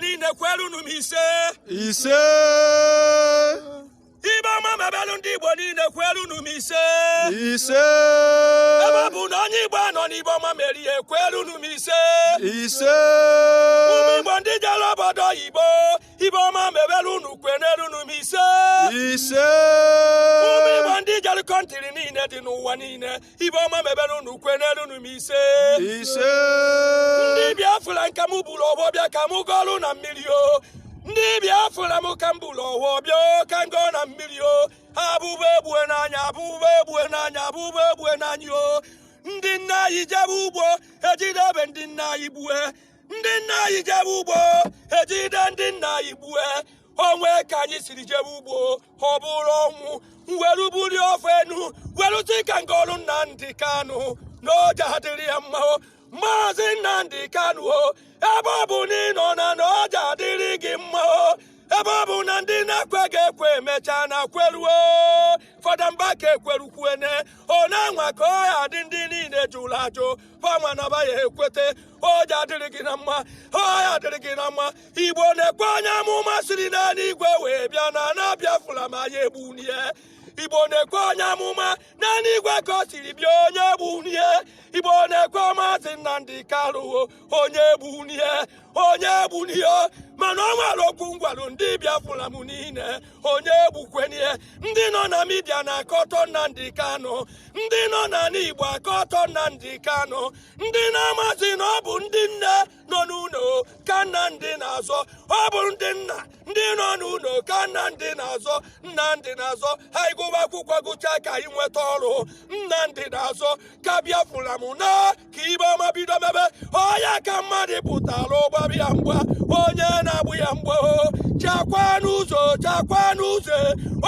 niile kwelu nu m ise. Ise. Ibe ọma mebelu ndị Igbo niile kwelu nu m ise. Ise. Ebe ọ bụ na onye Igbo anọ n'ibe ọma merie kwelu nu m ise. Ise. Ụmụ Igbo ndị jere obodo oyibo ibe ọma mebelu nu kwenelu nu m ise. Ise. Ụmụ Igbo ndị jere kọntiri niile dị n'ụwa niile ibe ọma mebelu nu kwenelu nu m ise. Ise. Ndị Biafra nka m bụrụ ọgbọ bịa ka m gọlụ na mmiri o. Ndị Biafra m ka m bụrụ ọgbọ bịa ka m gọọ na mmiri o. Abụba egbue n'anya, abụba egbue n'anya, abụba egbue n'anya o. Ndị nna anyị jebe ugbo ejidebe ndị nna anyị gbue. Ndị nna anyị jebe ugbo ejide ndị nna anyị gbue. Onwe ka anyị siri jebe ugbo ọ bụrụ ọnwụ welu buli ofe enu welu tika ngọlụ Nnamdi Kanu n'oge adịrị ya mma o. Mazi Nnamdi Kanu o, ebe ọ bụ na ị nọ na n'oge adịrị gị mma o. Ebe ọ bụ na ndị na-ekwe ga-ekwe emechaa na kweruo fọdụ mba ka ekwerukwuene ọ na-anwa ka ọ ya dị ndị niile jụrụ ajụ fama na ba ya ekwete oge adịrị gị na mma ọ ya adịrị gị na mma. Igbo na-ekwe onye amụma siri n'eluigwe wee bịa na Biafra ma ya egbunie. Igbo na-ekwe onye amụma n'eluigwe ka ọ siri bịa onye egbunie. Igbo na-ekwe Mazi Nnamdi Kanu onye egbunie mana ọ nwere okwu ngwarụ ndị Biafra m niile onye egbukwenie. Ndị nọ na midia na-akọtọ Nnamdi Kanu, ndị nọ na Igbo akọtọ Nnamdi Kanu, ndị na-amazi na ọ bụ ndị nne nọ n'ụlọ ka Nnamdi na-azọ. Ọ bụ ndị nna ndị nọ n'ụlọ ka Nnamdi na-azọ. Nnamdi na-azọ anyị gụba akwụkwọ gụcha ka anyị nweta ọrụ. Nnamdi na-azọ ka Biafra m na ka ibe ọma bido mebe ọya ka mmadụ pụtara ụgbabị ya mgba onye na-agbụ ya mgba chakwa n'ụzọ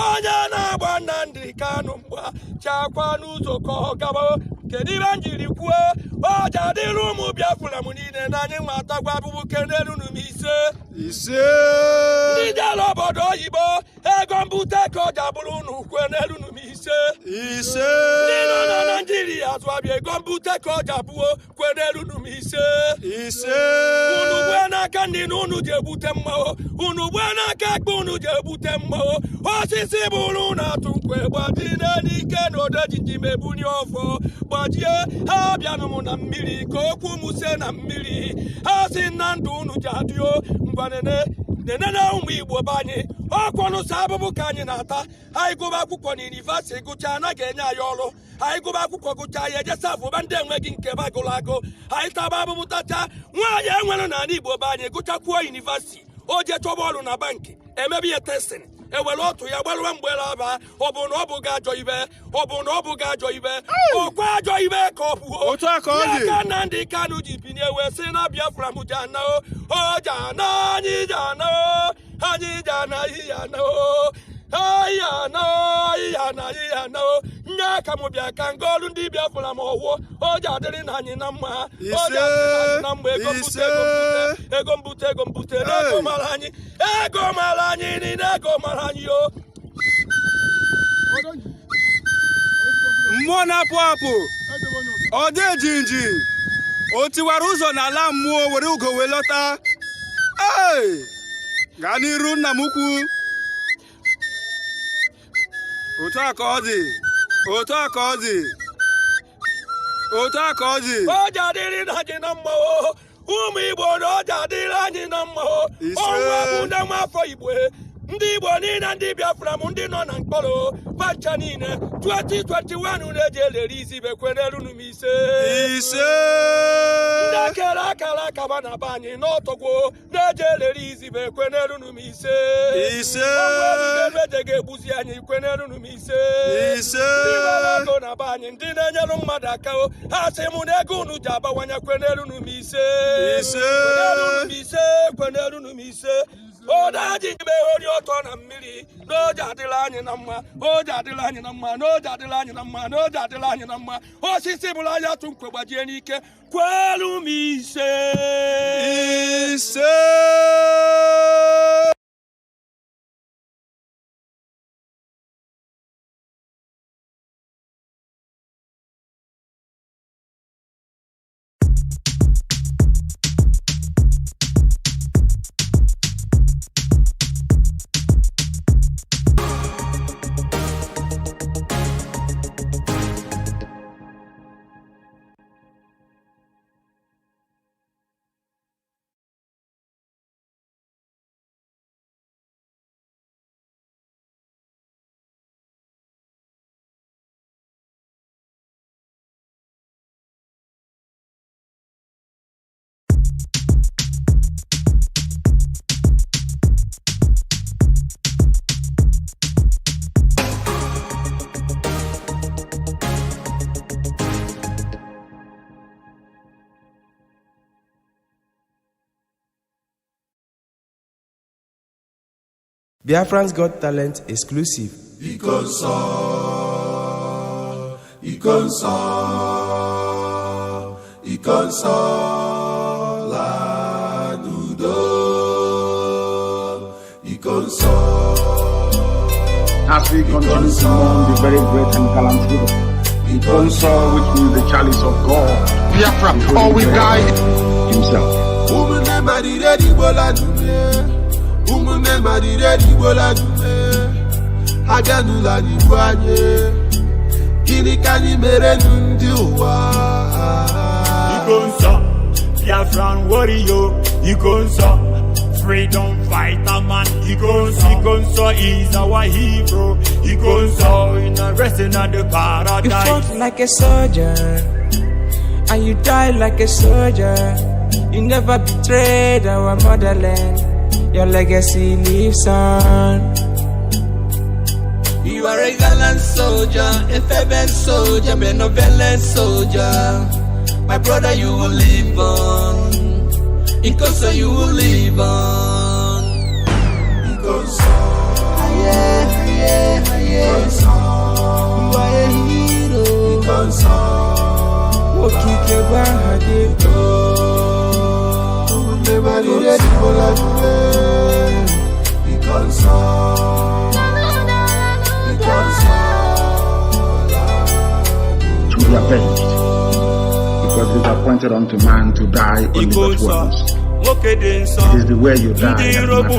onye na-agba Nnamdi Kanu mgba chakwa n'ụzọ ka ọ gaba. Kedu ibe m jiri kwuo ọja dịrị ụmụ Biafra m niile na anyị nwatakwa abụbụ kenelu nu m ise. Ise. Ndị jere obodo oyibo ego mbute ka ọja bụrụ unu kwenelu nu m ise. Ise. Ndị nọ na Naijiria azụ abịa ego mbute ka ọja bụo kwenelu nu m ise. Ise. Unu gbue n'aka ndị na unu ji ebute mmanwụ, unu gbue n'aka akpa unu ji ebute mmanwụ. Osisi bụrụ na atụ nkwe gbajie n'ike na odejiji mebunye ọfọ gbajie ha bịanụ m na mmiri ka okwu m se na mmiri. Ha si na ndụ unu ji adịo ngwanene ụmụ Igbo be anyị ọkwọnụ sa abụbụ ka anyị na-ata. Anyị gụba akwụkwọ na yunivasiti gụcha anaghị enye anyị ọrụ. Anyị gụba akwụkwọ gụcha ya ejesa afụba ndị enweghị nke bagụrụ agụ. Anyị taba abụbụ tacha nwaanyị enwere n'ala Igbo be anyị gụchakwuo yunivasiti o je chọba ọrụ na bankị emebi ya testin ewere otu ya gbalụwa mgbere aba. Ọ bụ na ọ bụ ga ajọ ibe ọkwa ajọ ibe ka ọ bụ otu aka ọ dị ka Nnamdi Kanu ji binye wee sị na Biafra m jana o jana anyị jana nye aka m bịa ka ngọọlụ ndị Biafra m ọwụọ o ji adịrị na anyị na mma o ji adịrị na mma ego mbute ego mara anyị niile ego mara anyị o. mmụọ na-apụ apụ ọ dị ejinji o tiwara ụzọ n'ala mmụọ were ugo wee lọta. gaa n'iru nna m ukwu. otu a ka ọ dị o ji adịrị na anyị na mma o. Ụmụ Igbo na o ji adịrị anyị na mma o. Ọnwa bụ ndị afọ Igbo ndị Igbo niile ndị Biafra m ndị nọ na mkpọrọ pancha niile 2021 na-eji eleri isi bekwenelu nu m ise. Ndị akara akaba na be anyị n'ọtọgwo na-eji eleri isi bekwenelu nu m ise. Ọnwa eje ga-egbuzi anyị kwenelu nu m ise. Ndị nwere ego na be anyị ndị na-enyere mmadụ aka o ha sị mụ na ego unu ji abawanye kwenelu nu m ise. Kwenelu nu m ise. Odaji ime onye ọtọ na mmiri n'oge adịla anyị na mma n'oge adịla anyị na mma osisi bụrụ anya tụ nkwe gbajie n'ike kwelu m ise. Biafrans Got Talent exclusive. As we continue to mourn the very great and gallant hero, Ikonso, which means the chalice of God, Biafra, or we die himself. Biafran warrior, Ikonso, freedom fighter man, Ikonso is our hero, Ikonso in a resting at the paradise. You fought like a soldier, and you died like a soldier. You never betrayed our motherland. Your legacy lives on. You are a gallant soldier, a fervent soldier, benevolent soldier. My brother, you will live on. Ikonso, you will live on. Ikonso, Ikonso, you are a hero. Ikonso, Okike Bahade. To be avenged, because it is appointed unto man to die only but once. It is the way you die that matters.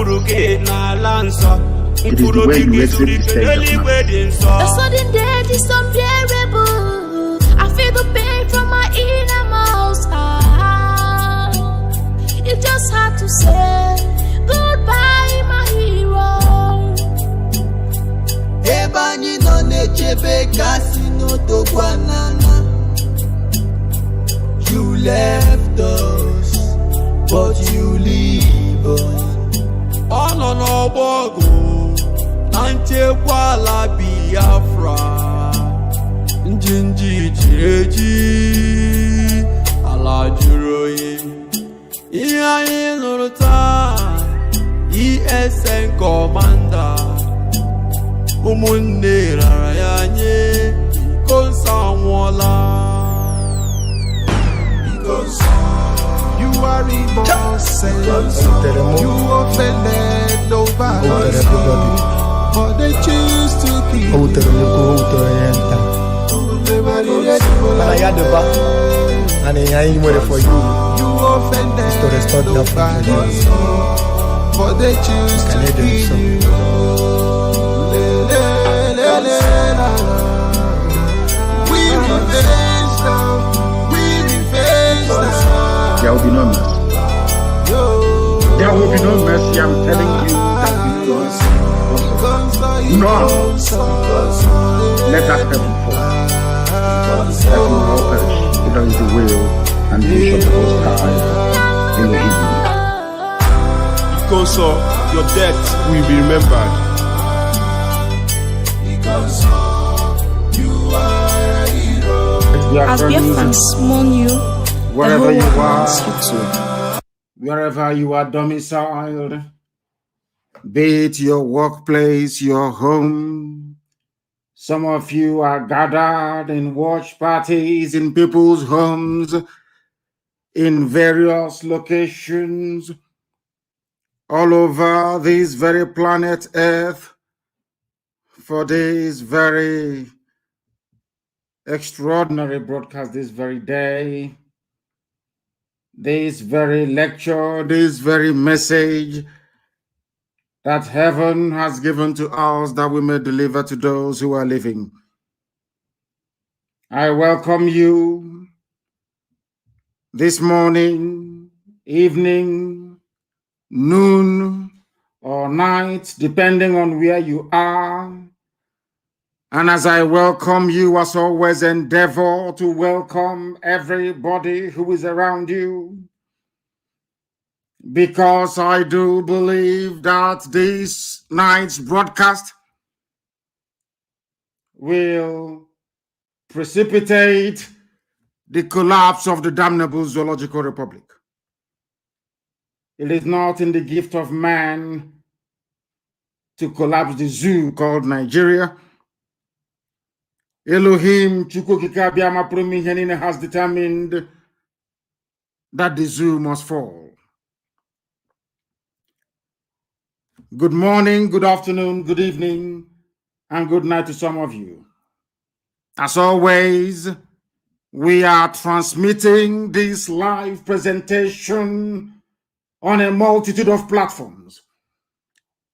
It is the way you exit the stage that matters. The sudden death is unbearable. I feel the pain from my innermost heart. It's just hard to say goodbye, my hero. Ebani no nechebe kasino to guanana. You left us, but you live on. Ono no bogo, nante kwala Biafra, njinji jireji, ala juroye. Iya inuruta, ESN commander, umunne rarayanye, Ikonso wala. You are innocent. You offended nobody, but they choose to kill you. You offended nobody, but they choose to kill you. We revenge now. There will be no mercy. There will be no mercy. I'm telling you that because none. Let that heaven fall. Let him all perish. It is the will and the wish of the Most High in the evening. Ikonso, your death will be remembered. As Biafrans mourn you, Wherever you are, wherever you are domiciled, be it your workplace, your home. Some of you are gathered in watch parties in people's homes, in various locations, all over this very planet Earth, for this very extraordinary broadcast this very day. This very lecture, this very message that heaven has given to us that we may deliver to those who are living. I welcome you this morning, evening, noon, or night, depending on where you are. And as I welcome you, as always, endeavor to welcome everybody who is around you, because I do believe that this night's broadcast will precipitate the collapse of the damnable zoological republic. It is not in the gift of man to collapse the zoo called Nigeria. Elohim Chukwukikabiamapurumihenine has determined that the zoo must fall. Good morning, good afternoon, good evening, and good night to some of you. As always, we are transmitting this live presentation on a multitude of platforms.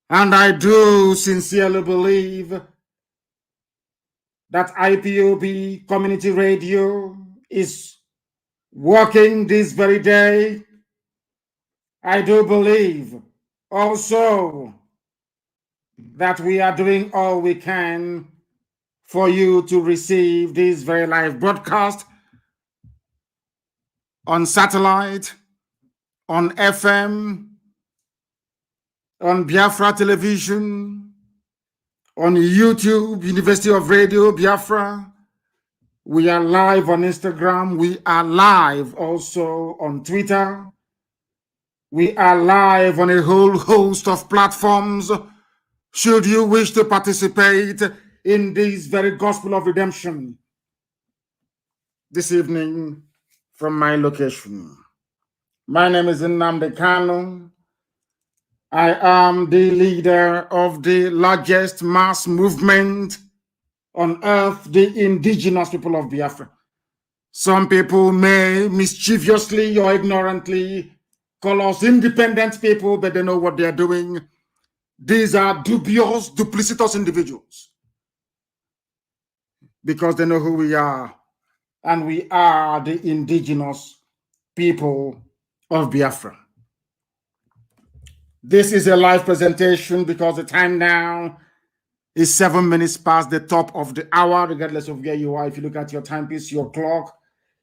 And I do sincerely believe that IPOB community radio is working this very day. I do believe also that we are doing all we can for you to receive this very live broadcast on satellite, on FM, on Biafra television, on YouTube, University of Radio, Biafra. We are live on Instagram. We are live also on Twitter. We are live on a whole host of platforms. Should you wish to participate in this very gospel of redemption this evening from my location. My name is Nnamdi Kanu. I am the leader of the largest mass movement on earth, the indigenous people of Biafra. Some people may mischievously or ignorantly call us independent people, but they know what they're doing. These are dubious, duplicitous individuals because they know who we are, and we are the indigenous people of Biafra. This is a live presentation because the time now is 7 minutes past the top of the hour, regardless of where you are. If you look at your timepiece, your clock,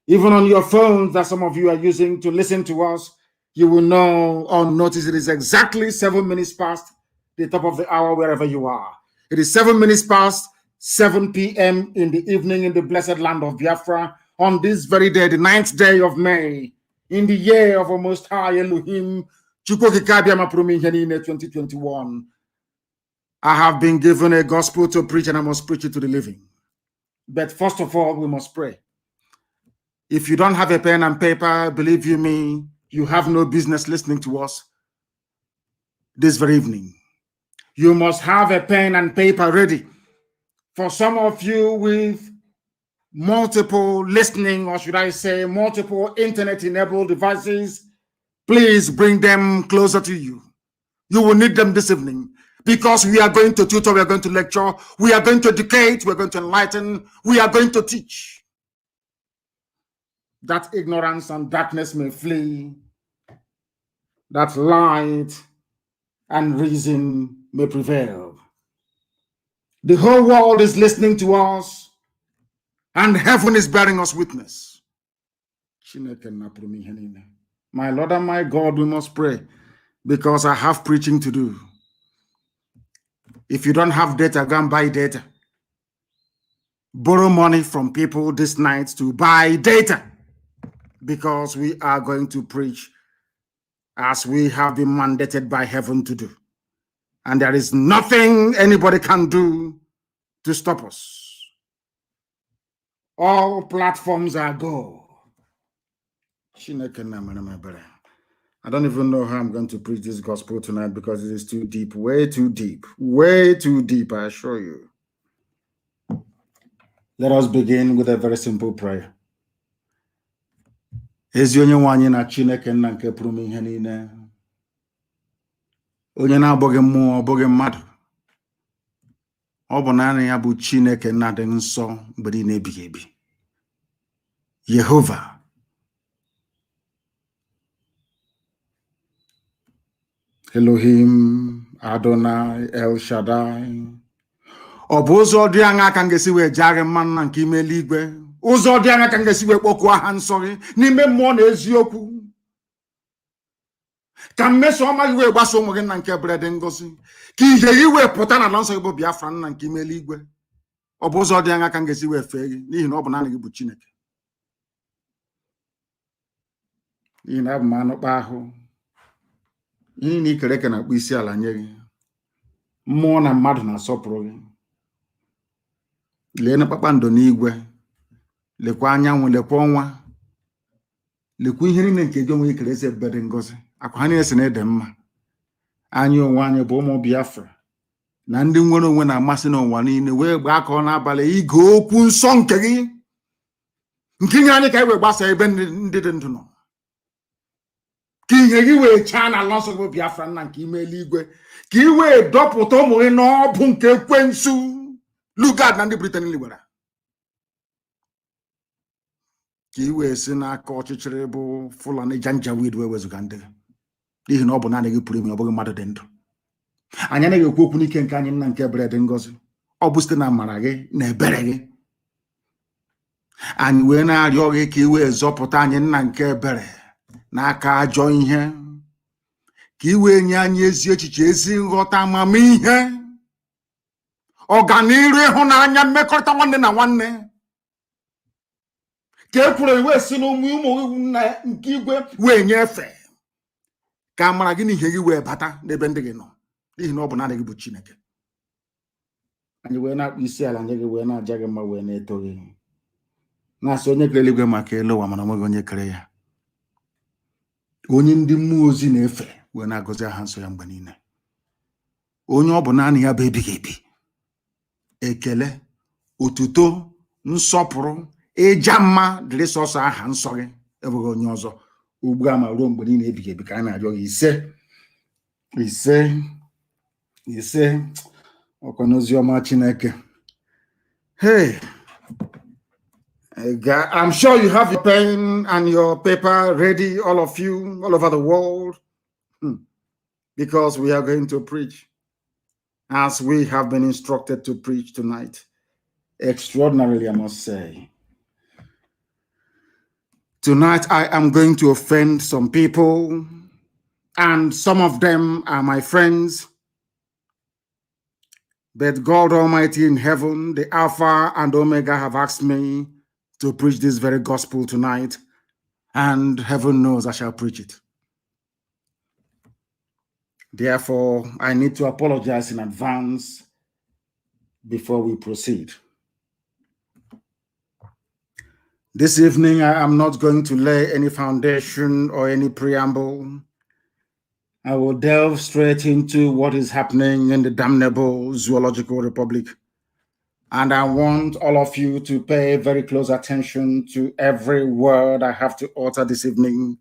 even on your phones that some of you are using to listen to us, you will know or notice it is exactly 7 minutes past the top of the hour wherever you are. It is 7 minutes past 7 p.m. in the evening in the blessed land of Biafra on this very day, the 9th day of May, in the year of our Most High Elohim, 2021. I have been given a gospel to preach, and I must preach it to the living. But first of all, we must pray. If you don't have a pen and paper, believe you me, you have no business listening to us this very evening. You must have a pen and paper ready. For some of you with multiple listening, or should I say multiple internet-enabled devices, please bring them closer to you. You will need them this evening because we are going to tutor, we are going to lecture, we are going to educate, we are going to enlighten, we are going to teach. That ignorance and darkness may flee, that light and reason may prevail. The whole world is listening to us, and heaven is bearing us witness. My Lord and my God, we must pray because I have preaching to do. If you don't have data, go and buy data. Borrow money from people this night to buy data because we are going to preach as we have been mandated by heaven to do. And there is nothing anybody can do to stop us. All platforms are go. I don't even know how I'm going to preach this gospel tonight because it is too deep, way too deep, I assure you. Let us begin with a very simple prayer. Ezi onye nwanyi na Chineke nna nke pụrụ ihe niile. Onye na-abụghị mmụọ, ọ bụghị mmadụ. Ọ bụ naanị ya bụ Chineke nna dị nsọ mgbe niile ebighị ebi. Jehovah. Elohim, Adonai, El Shaddai. Ọ bụ ụzọ dị anya ka m ga-esi wee jaa mmanụ na nke ime eluigwe. Ụzọ dị anya ka m ga-esi wee kpọkuo aha nsọ gị n'ime mmụọ na eziokwu. Ka mmeso ọma gị wee gbasa ụmụ gị na nke bredị ngozi. Ka ihe gị wee pụta na ala nsọ gị bụ Biafra na nke ime eluigwe. Ọ bụ ụzọ dị anya ka m ga-esi wee fee gị n'ihi na ọ bụ naanị gị bụ Chineke. N'ihi na abụ m anụ kpa ahụ. Ihe na ikere eke na-akpụ isi ala nye gị. mmụọ na mmadụ na-asọpụrụ gị. Lee na kpakpando n'igwe, lekwa anyanwụ, lekwa ọnwa, lekwa ihe niile nke gị onwe ikere esi ebere ngozi. Akwa ha niile si na ede mma. Anyị onwe anyị bụ ụmụ Biafra na ndị nwere onwe na-amasị n'ụwa niile wee gbaa aka n'abalị ige okwu nsọ nke gị, nke nye anyị ka anyị wee gbasa ebe ndị dị ndụ nọ, ka ihe gị wee chaa na ala nsọ bụ Biafra nna nke ime eluigwe, ka ị wee dọpụta ụmụ gị n'ọbụ nke ekwensu Lugard na ndị Britain ligbara, ka ị wee si n'aka ọchịchịrị bụ Fulani Janjaweed wee wezuga ndị gị, n'ihi na ọ bụ naanị gị pụrụ ime, ọ bụghị mmadụ dị ndụ. Anyị anaghị ekwu okwu n'ike nke anyị nna nke ebere dị ngọzi, ọ bụ site na amara gị na ebere gị. Anyị wee na-arịọ gị ka ị wee zọpụta anyị nna nke ebere n'aka ajọ ihe, ka ị wee nye anyị ezi echiche, ezi nghọta, amamihe, ọganiru, ịhụnanya, mmekọrịta nwanne na nwanne, ka e kwuru wee si n'ụmụ nna nke igwe wee nyefee, ka amara gị na ihe gị wee bata n'ebe ndị gị nọ, n'ihi na ọ bụ naanị gị bụ Chineke. Anyị wee na-akpụ isi ala nye gị, wee na-aja gị mma, wee na-eto gị, na-asị onye kere eluigwe maka elu ụwa, mana onweghị onye kere ya. Onye ndị mmụọ ozi na-efe wee na-agọzi aha nsọ ya mgbe niile. Onye ọ bụ naanị ya bụ ebighị ebi. Ekele, otuto, nsọpụrụ, ịja mma dịrị sọsọ aha nsọ gị, ebughị onye ọzọ, ugbu a ma ruo mgbe niile ebighị ebi. Ka anyị na-arịọ gị ise ise ise. Ọkwa n'ozi ọma Chineke. Hey, I'm sure you have your pen and your paper ready, all of you, all over the world, because we are going to preach as we have been instructed to preach tonight. Extraordinarily, I must say. Tonight, I am going to offend some people, and some of them are my friends. But God Almighty in heaven, the Alpha and Omega, have asked me to preach this very gospel tonight, and heaven knows I shall preach it. Therefore, I need to apologize in advance before we proceed. This evening, I am not going to lay any foundation or any preamble. I will delve straight into what is happening in the damnable Zoological Republic. And I want all of you to pay very close attention to every word I have to utter this evening,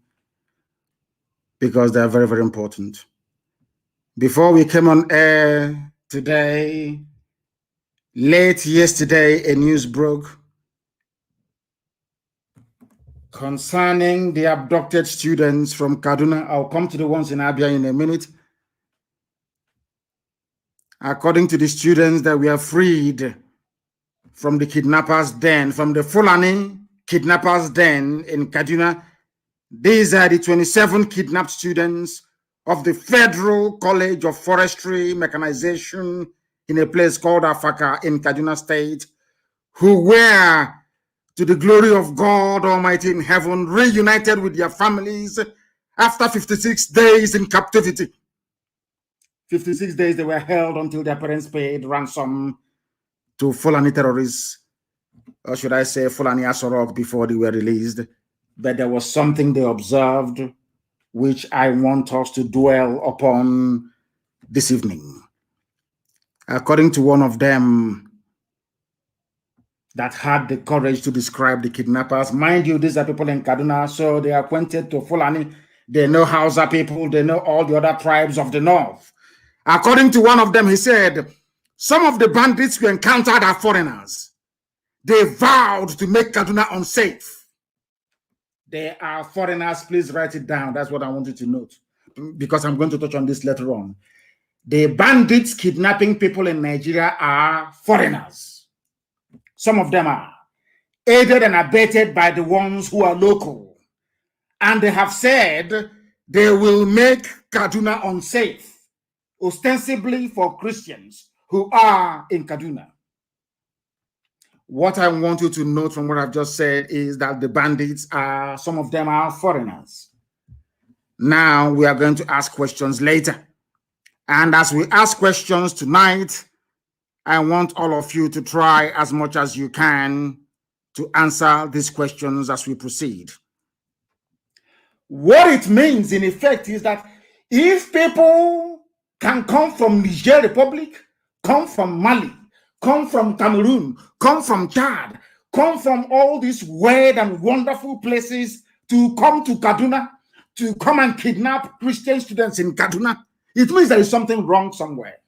because they are very, very important. Before we came on air today, late yesterday, a news broke concerning the abducted students from Kaduna. I'll come to the ones in Abia in a minute. According to the students that we are freed from the kidnappers' den, from the Fulani kidnappers' den in Kaduna, these are the 27 kidnapped students of the Federal College of Forestry Mechanization in a place called Afaka in Kaduna State, who were, to the glory of God Almighty in heaven, reunited with their families after 56 days in captivity. 56 days they were held until their parents paid ransom to Fulani terrorists, or should I say Fulani Asorok, before they were released. But there was something they observed which I want us to dwell upon this evening. According to one of them that had the courage to describe the kidnappers, mind you, these are people in Kaduna, so they are acquainted to Fulani, they know Hausa people, they know all the other tribes of the north. According to one of them, he said, some of the bandits we encountered are foreigners. They vowed to make Kaduna unsafe. They are foreigners. Please write it down. That's what I want you to note, because I'm going to touch on this later on. The bandits kidnapping people in Nigeria are foreigners. Some of them are aided and abetted by the ones who are local. And they have said they will make Kaduna unsafe, ostensibly for Christians who are in Kaduna. What I want you to note from what I've just said is that the bandits are, some of them are foreigners. Now we are going to ask questions later. And as we ask questions tonight, I want all of you to try as much as you can to answer these questions as we proceed. What it means, in effect, is that if people can come from Niger Republic, come from Mali, come from Cameroon, come from Chad, come from all these weird and wonderful places to come to Kaduna, to come and kidnap Christian students in Kaduna, it means there is something wrong somewhere.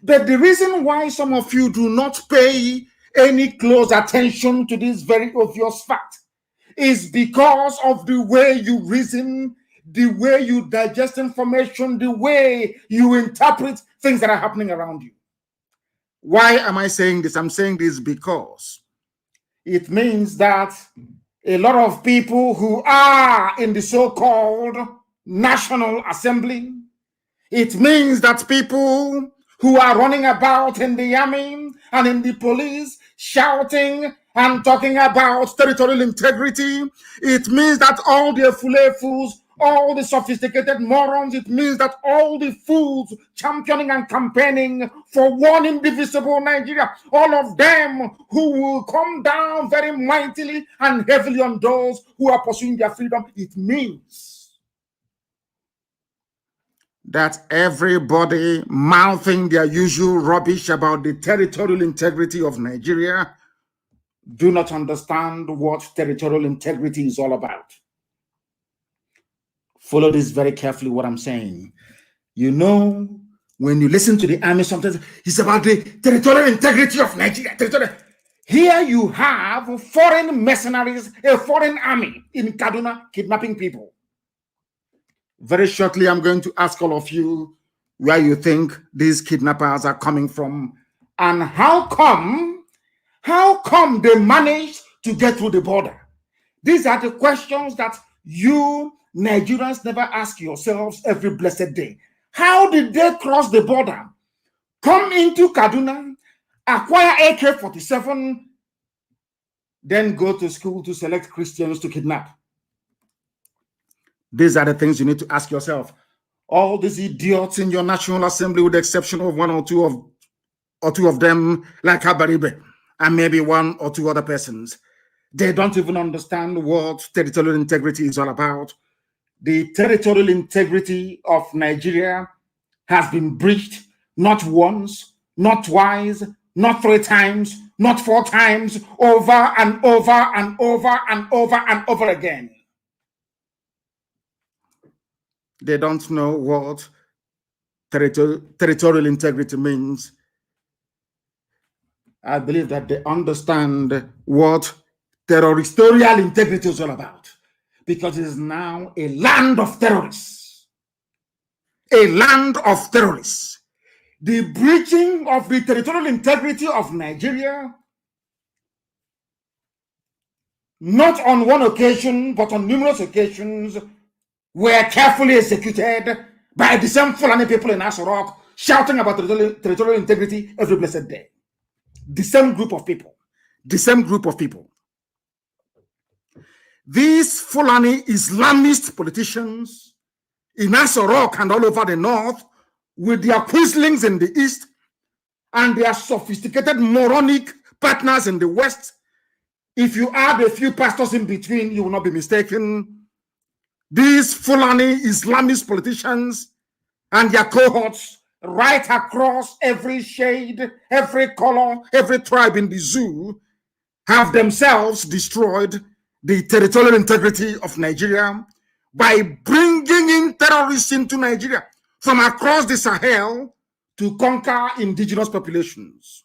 But the reason why some of you do not pay any close attention to this very obvious fact is because of the way you reason, the way you digest information, the way you interpret things that are happening around you. Why am I saying this? I'm saying this because it means that a lot of people who are in the so-called National Assembly, it means that people who are running about in the army and in the police shouting and talking about territorial integrity, it means that all the fools, all the sophisticated morons, it means that all the fools championing and campaigning for one indivisible Nigeria, all of them who will come down very mightily and heavily on those who are pursuing their freedom, it means that everybody mouthing their usual rubbish about the territorial integrity of Nigeria do not understand what territorial integrity is all about. Follow this very carefully, what I'm saying. You know, when you listen to the army, sometimes it's about the territorial integrity of Nigeria. Here you have foreign mercenaries, a foreign army in Kaduna kidnapping people. Very shortly, I'm going to ask all of you where you think these kidnappers are coming from and how come they managed to get through the border. These are the questions that you Nigerians never ask yourselves every blessed day. How did they cross the border, come into Kaduna, acquire AK-47, then go to school to select Christians to kidnap? These are the things you need to ask yourself. All these idiots in your National Assembly, with the exception of one or two of them, like Habaribe, and maybe one or two other persons, they don't even understand what territorial integrity is all about. The territorial integrity of Nigeria has been breached not once, not twice, not 3 times, not 4 times, over and over and over and over and over again. They don't know what territorial integrity means. I believe that they understand what territorial integrity is all about, because it is now a land of terrorists. A land of terrorists. The breaching of the territorial integrity of Nigeria, not on one occasion, but on numerous occasions, were carefully executed by the same Fulani people in Asorok, shouting about territorial integrity every blessed day. The same group of people. The same group of people. These Fulani Islamist politicians in Asorok and all over the north, with their quislings in the east and their sophisticated moronic partners in the west, if you add a few pastors in between, you will not be mistaken. These Fulani Islamist politicians and their cohorts right across every shade, every color, every tribe in the zoo have themselves destroyed the territorial integrity of Nigeria by bringing in terrorists into Nigeria from across the Sahel to conquer indigenous populations.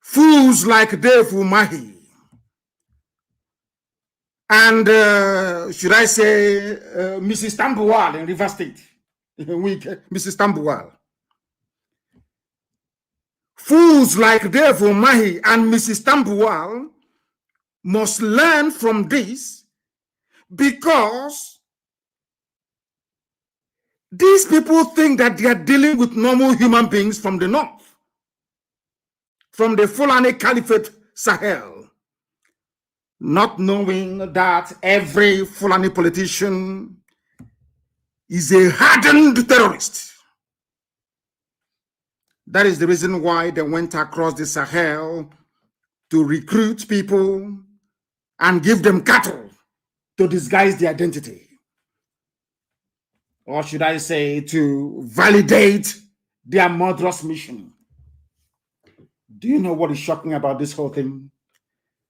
Fools like Dave Umahi and should I say Mrs. Tambuwal in River State, Mrs. Tambuwal. Fools like Dave Umahi and Mrs. Tambuwal must learn from this, because these people think that they are dealing with normal human beings from the north, from the Fulani Caliphate Sahel, not knowing that every Fulani politician is a hardened terrorist. That is the reason why they went across the Sahel to recruit people and give them cattle to disguise their identity. Or should I say, to validate their murderous mission. Do you know what is shocking about this whole thing?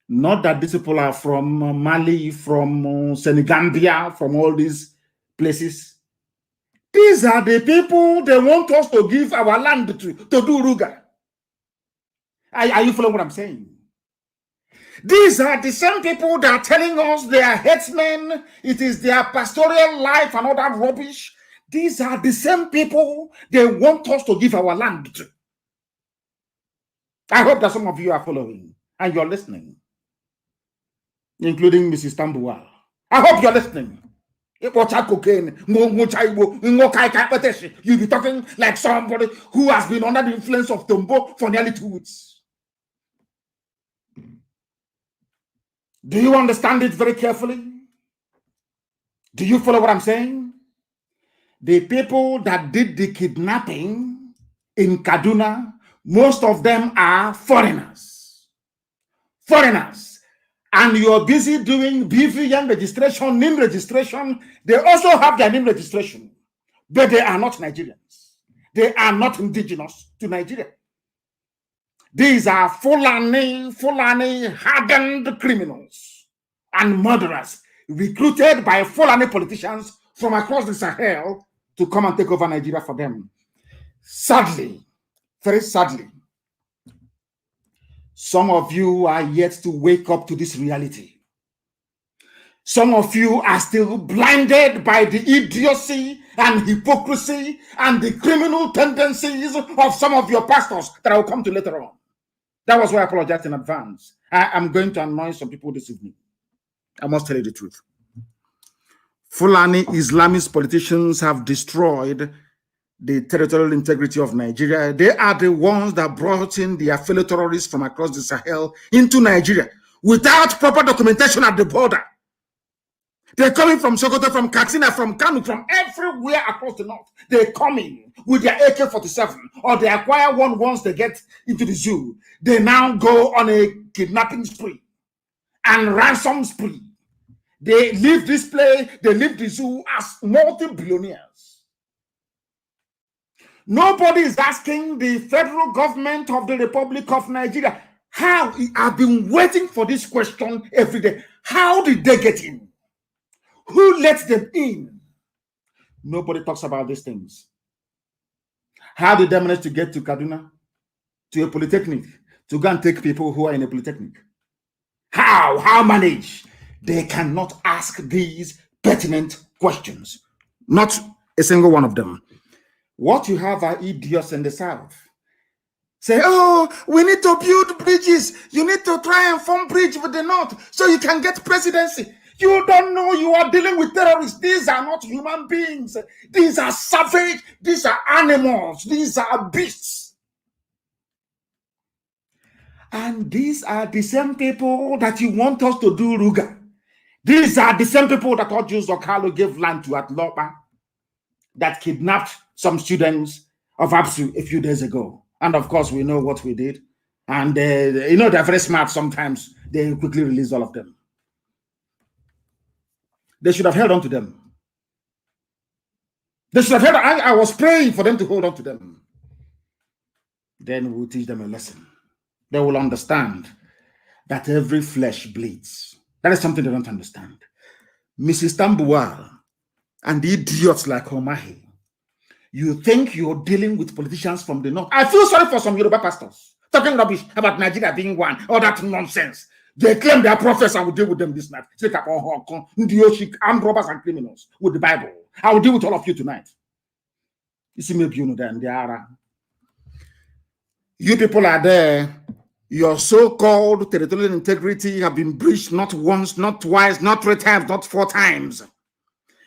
Not that these people are from Mali, from Senegambia, from all these places. These are the people they want us to give our land to do Ruga. Are you following what I'm saying? These are the same people that are telling us they are headsmen, it is their pastoral life and all that rubbish. These are the same people they want us to give our land to. I hope that some of you are following and you're listening, including Mrs. Tambuwal. I hope you're listening. You'll be talking like somebody who has been under the influence of Tombo for nearly 2 weeks. Do you understand it very carefully? Do you follow what I'm saying? The people that did the kidnapping in Kaduna, most of them are foreigners. Foreigners. And you're busy doing BVN registration, NIM registration. They also have their NIM registration. But they are not Nigerians. They are not indigenous to Nigeria. These are Fulani hardened criminals and murderers recruited by Fulani politicians from across the Sahel to come and take over Nigeria for them. Sadly, very sadly, some of you are yet to wake up to this reality. Some of you are still blinded by the idiocy and hypocrisy and the criminal tendencies of some of your pastors that I will come to later on. That was why I apologize in advance. I am going to annoy some people this evening. I must tell you the truth. Fulani Islamist politicians have destroyed the territorial integrity of Nigeria. They are the ones that brought in the affiliate terrorists from across the Sahel into Nigeria without proper documentation at the border. They're coming from Sokoto, from Katsina, from Kanu, from everywhere across the north. They come in with their AK-47, or they acquire one once they get into the zoo. They now go on a kidnapping spree and ransom spree. They leave this place, they leave the zoo as multi-billionaires. Nobody is asking the federal government of the Republic of Nigeria, how? I've been waiting for this question every day. How did they get in? Who let them in? Nobody talks about these things. How did they manage to get to Kaduna, to a polytechnic, to go and take people who are in a polytechnic? How manage? They cannot ask these pertinent questions. Not a single one of them. What you have are idiots in the South. Say, oh, we need to build bridges. You need to try and form bridge with the North so you can get presidency. You don't know you are dealing with terrorists. These are not human beings. These are savage. These are animals. These are beasts. And these are the same people that you want us to do Ruga. These are the same people that Oju Zokalo gave land to at Lopa, that kidnapped some students of ABSU a few days ago. And of course, we know what we did. And you know, they're very smart sometimes. They quickly release all of them. They should have held on to them. They should have held on. I was praying for them to hold on to them. Then we'll teach them a lesson. They will understand that every flesh bleeds. That is something they don't understand. Mrs. Tambuwal and the idiots like Omahi, you think you're dealing with politicians from the North. I feel sorry for some Yoruba pastors talking rubbish about Nigeria being one, all that nonsense. They claim they are prophets. I will deal with them this night. Take up armed robbers and criminals with the Bible. I will deal with all of you tonight. You see, maybe you know that they are. You people are there. Your so-called territorial integrity have been breached not once, not twice, not 3 times, not 4 times.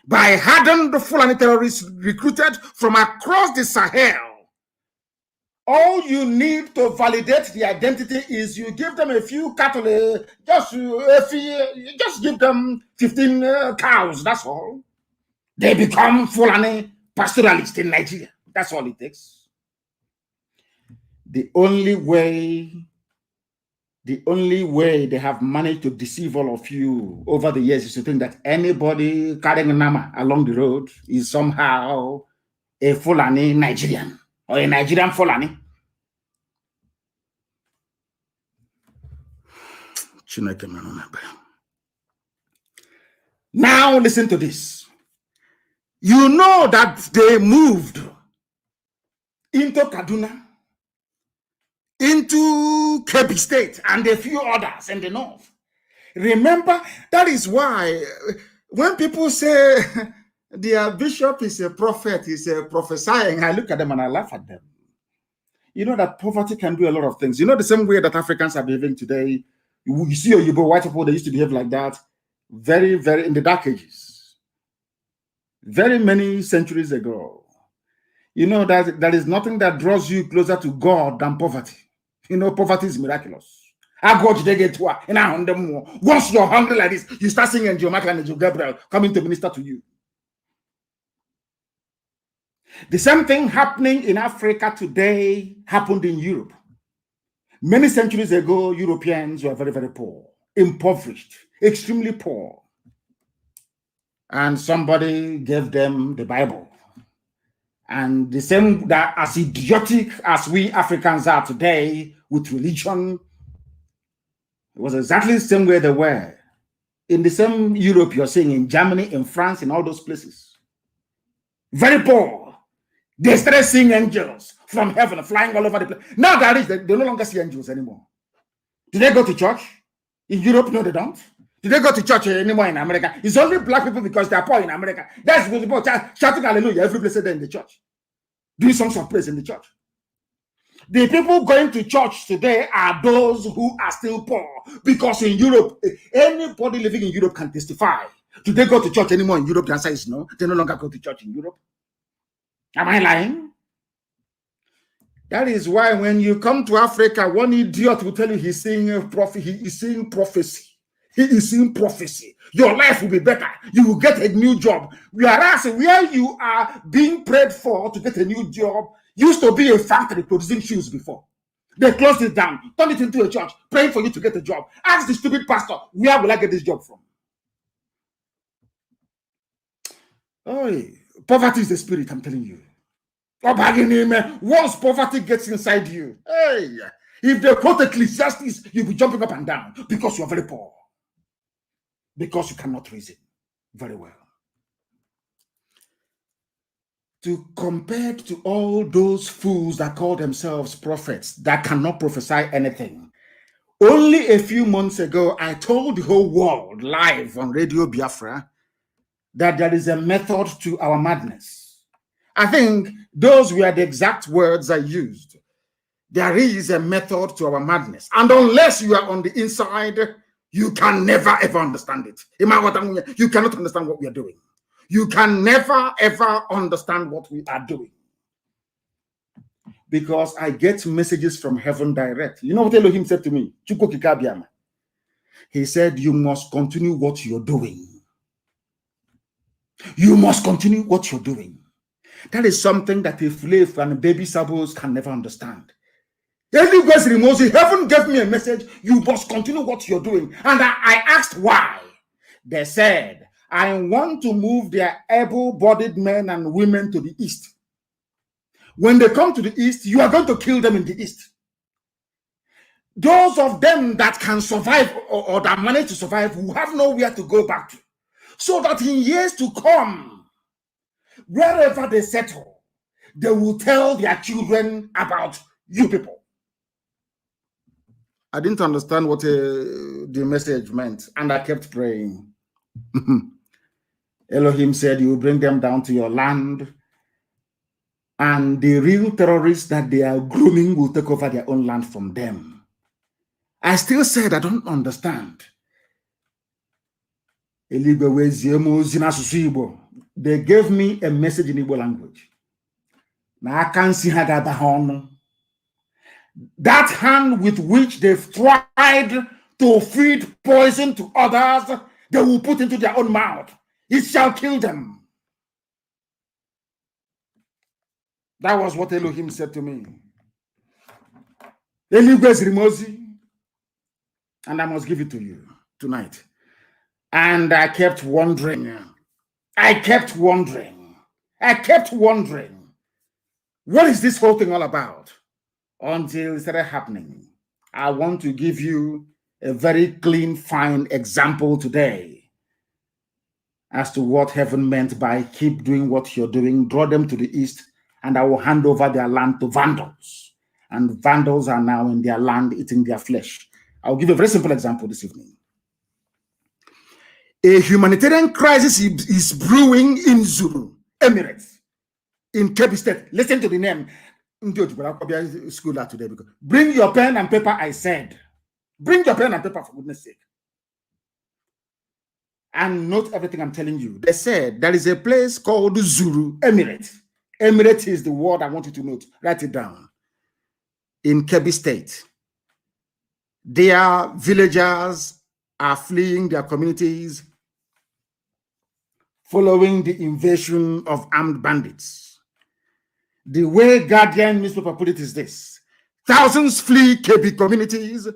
By hardened Fulani terrorists recruited from across the Sahel. All you need to validate the identity is you give them a few cattle, just give them 15 cows, that's all. They become Fulani pastoralists in Nigeria. That's all it takes. The only way they have managed to deceive all of you over the years is to think that anybody carrying a nama along the road is somehow a Fulani Nigerian or a Nigerian Fulani. Now listen to this. You know that they moved into Kaduna, into Kebbi State, and a few others in the north. Remember, that is why when people say their bishop is a prophet, is a prophesying, I look at them and I laugh at them. You know that poverty can do a lot of things. You know the same way that Africans are behaving today. You see Yoruba white people, they used to behave like that very, very in the dark ages. Very many centuries ago. You know that there is nothing that draws you closer to God than poverty. You know, poverty is miraculous. Once you're hungry like this, you start singing Joe Michael and Joe Gabriel coming to minister to you. The same thing happening in Africa today happened in Europe. Many centuries ago, Europeans were very, very poor, impoverished, extremely poor. And somebody gave them the Bible. And the same, that as idiotic as we Africans are today with religion, it was exactly the same way they were. In the same Europe you're seeing, in Germany, in France, in all those places. Very poor. They started seeing angels from heaven flying all over the place. Now that is, they no longer see angels anymore. Do they go to church? In Europe, no, they don't. Do they go to church anymore in America? It's only black people because they're poor in America. That's what people shouting hallelujah every place in the church. Doing songs of praise in the church. The people going to church today are those who are still poor. Because in Europe, anybody living in Europe can testify. Do they go to church anymore in Europe? The answer is no. They no longer go to church in Europe. Am I lying? That is why when you come to Africa, one idiot will tell you he's seeing a prophet, he is seeing prophecy. He is seeing prophecy. Your life will be better. You will get a new job. Whereas where you are being prayed for to get a new job used to be a factory producing shoes before. They closed it down, turned it into a church, praying for you to get a job. Ask the stupid pastor, where will I get this job from? Oh, poverty is the spirit, I'm telling you. Once poverty gets inside you, hey, if they quote Ecclesiastes, you'll be jumping up and down because you're very poor. Because you cannot reason very well. To compare to all those fools that call themselves prophets that cannot prophesy anything. Only a few months ago, I told the whole world live on Radio Biafra that there is a method to our madness. I think those were the exact words I used. There is a method to our madness. And unless you are on the inside, you can never ever understand it. You cannot understand what we are doing. You can never ever understand what we are doing. Because I get messages from heaven direct. You know what Elohim said to me? He said, you must continue what you're doing. You must continue what you're doing. That is something that a slave and baby sabos can never understand. Heaven gave me a message, you must continue what you're doing. And I asked why. They said, I want to move their able-bodied men and women to the east. When they come to the east, you are going to kill them in the east. Those of them that can survive or that manage to survive will have nowhere to go back to. So that in years to come, wherever they settle, they will tell their children about you people. I didn't understand what the message meant, and I kept praying. Elohim said, you will bring them down to your land, and the real terrorists that they are grooming will take over their own land from them. I still said, I don't understand. They gave me a message in Igbo language. Now I can't see that hand with which they've tried to feed poison to others, they will put into their own mouth. It shall kill them. That was what Elohim said to me. Eligwe's Rimozi, and I must give it to you tonight. And I kept wondering. What is this whole thing all about? Until it started happening. I want to give you a very clean, fine example today as to what heaven meant by keep doing what you're doing, draw them to the east, and I will hand over their land to vandals. And vandals are now in their land eating their flesh. I'll give a very simple example this evening. A humanitarian crisis is brewing in Zuru, Emirates, in Kebbi State. Listen to the name. School today. Bring your pen and paper, I said. Bring your pen and paper, for goodness sake. And note everything I'm telling you. They said there is a place called Zuru, Emirate. Emirate is the word I want you to note. Write it down. In Kebbi State. Their villagers are fleeing their communities following the invasion of armed bandits. The way Guardian newspaper put it is this: thousands flee Kebbi communities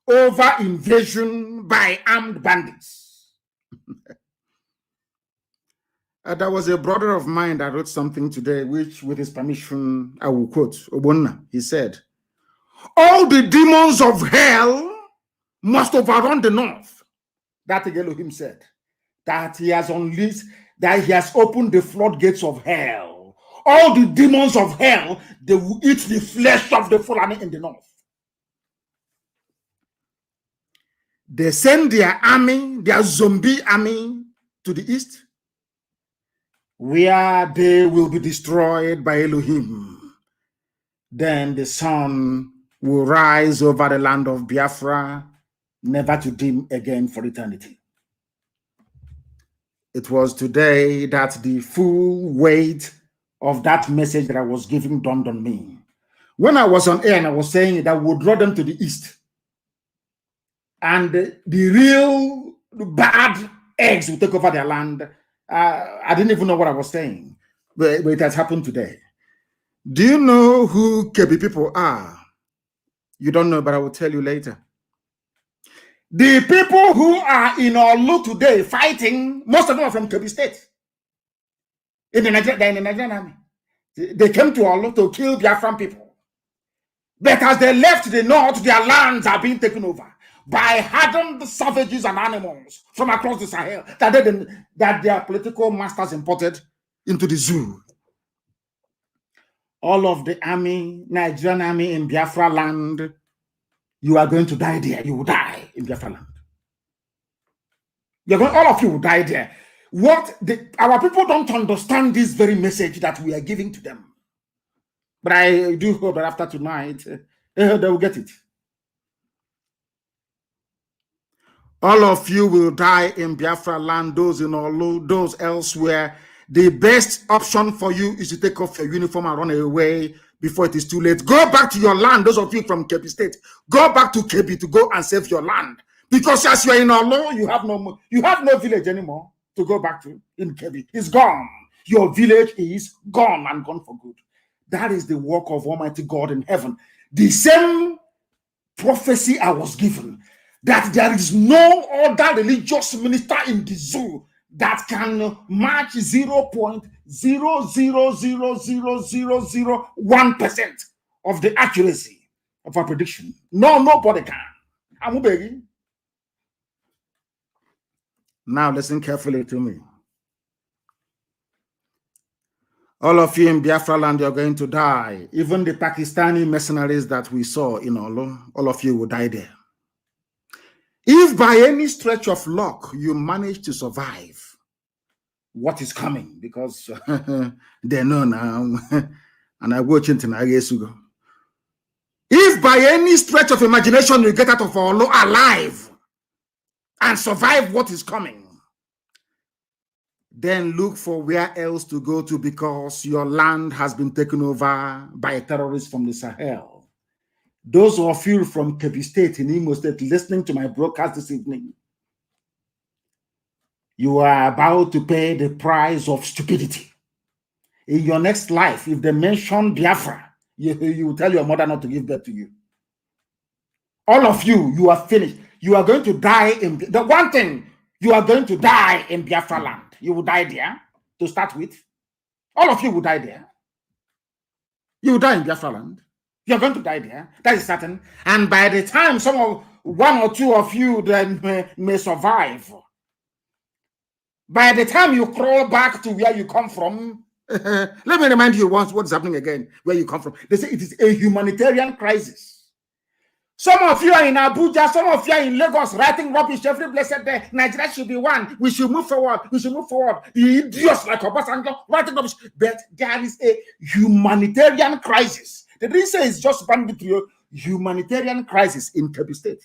over invasion by armed bandits. There was a brother of mine that wrote something today, which, with his permission, I will quote. Obonna, he said, all the demons of hell must overrun the north. That Elohim said, that he has unleashed, that he has opened the floodgates of hell. All the demons of hell, they will eat the flesh of the Fulani in the north. They send their army, their zombie army, to the east, where they will be destroyed by Elohim. Then the sun will rise over the land of Biafra, never to dim again for eternity. It was today that the full weight of that message that I was giving dawned on me. When I was on air and I was saying that we would draw them to the east, and the real bad eggs will take over their land, I didn't even know what I was saying, but it has happened today. Do you know who Kebbi people are? You don't know, but I will tell you later. The people who are in Olu today fighting, most of them are from Kebbi State. They're in the Nigerian Army. They came to Olu to kill Biafran people. But as they left the north, their lands are being taken over by hardened savages and animals from across the Sahel that their political masters imported into the zoo. All of the army, Nigerian army in Biafra land, you are going to die there. You will die in Biafra land. All of you will die there. Our people don't understand this very message that we are giving to them. But I do hope that after tonight, they will get it. All of you will die in Biafra land, those in Olu, those elsewhere. The best option for you is to take off your uniform and run away before it is too late. Go back to your land, those of you from Kebbi State. Go back to Kebbi to go and save your land. Because as you are in Olu, you have no village anymore to go back to in Kebbi. It's gone. Your village is gone and gone for good. That is the work of Almighty God in heaven. The same prophecy I was given, that there is no other religious minister in the zoo that can match 0.0000001% of the accuracy of a prediction. No, nobody can. I'm begging. Now listen carefully to me. All of you in Biafra land, you're going to die. Even the Pakistani mercenaries that we saw in Olu, all of you will die there. If by any stretch of luck you manage to survive what is coming, because they know now, and I watch it in Agesugo. If by any stretch of imagination you get out of Olu alive and survive what is coming, then look for where else to go to, because your land has been taken over by terrorists from the Sahel. Those of you from Kebbi State in Imo State listening to my broadcast this evening, you are about to pay the price of stupidity. In your next life, if they mention Biafra, you will tell your mother not to give birth to you. All of you, you are finished. You are going to die in the one thing, you are going to die in Biafra land. You will die there to start with. All of you will die there. You will die in Biafra land. You're going to die there. That is certain. And by the time one or two of you then may survive, by the time you crawl back to where you come from, let me remind you once what's happening again, where you come from. They say it is a humanitarian crisis. Some of you are in Abuja, some of you are in Lagos writing rubbish every blessed day. Nigeria should be one. We should move forward. We should move forward. The idiots like Obasanjo writing rubbish. But there is a humanitarian crisis. They didn't say it's just banditry. Humanitarian crisis in Kebbi State.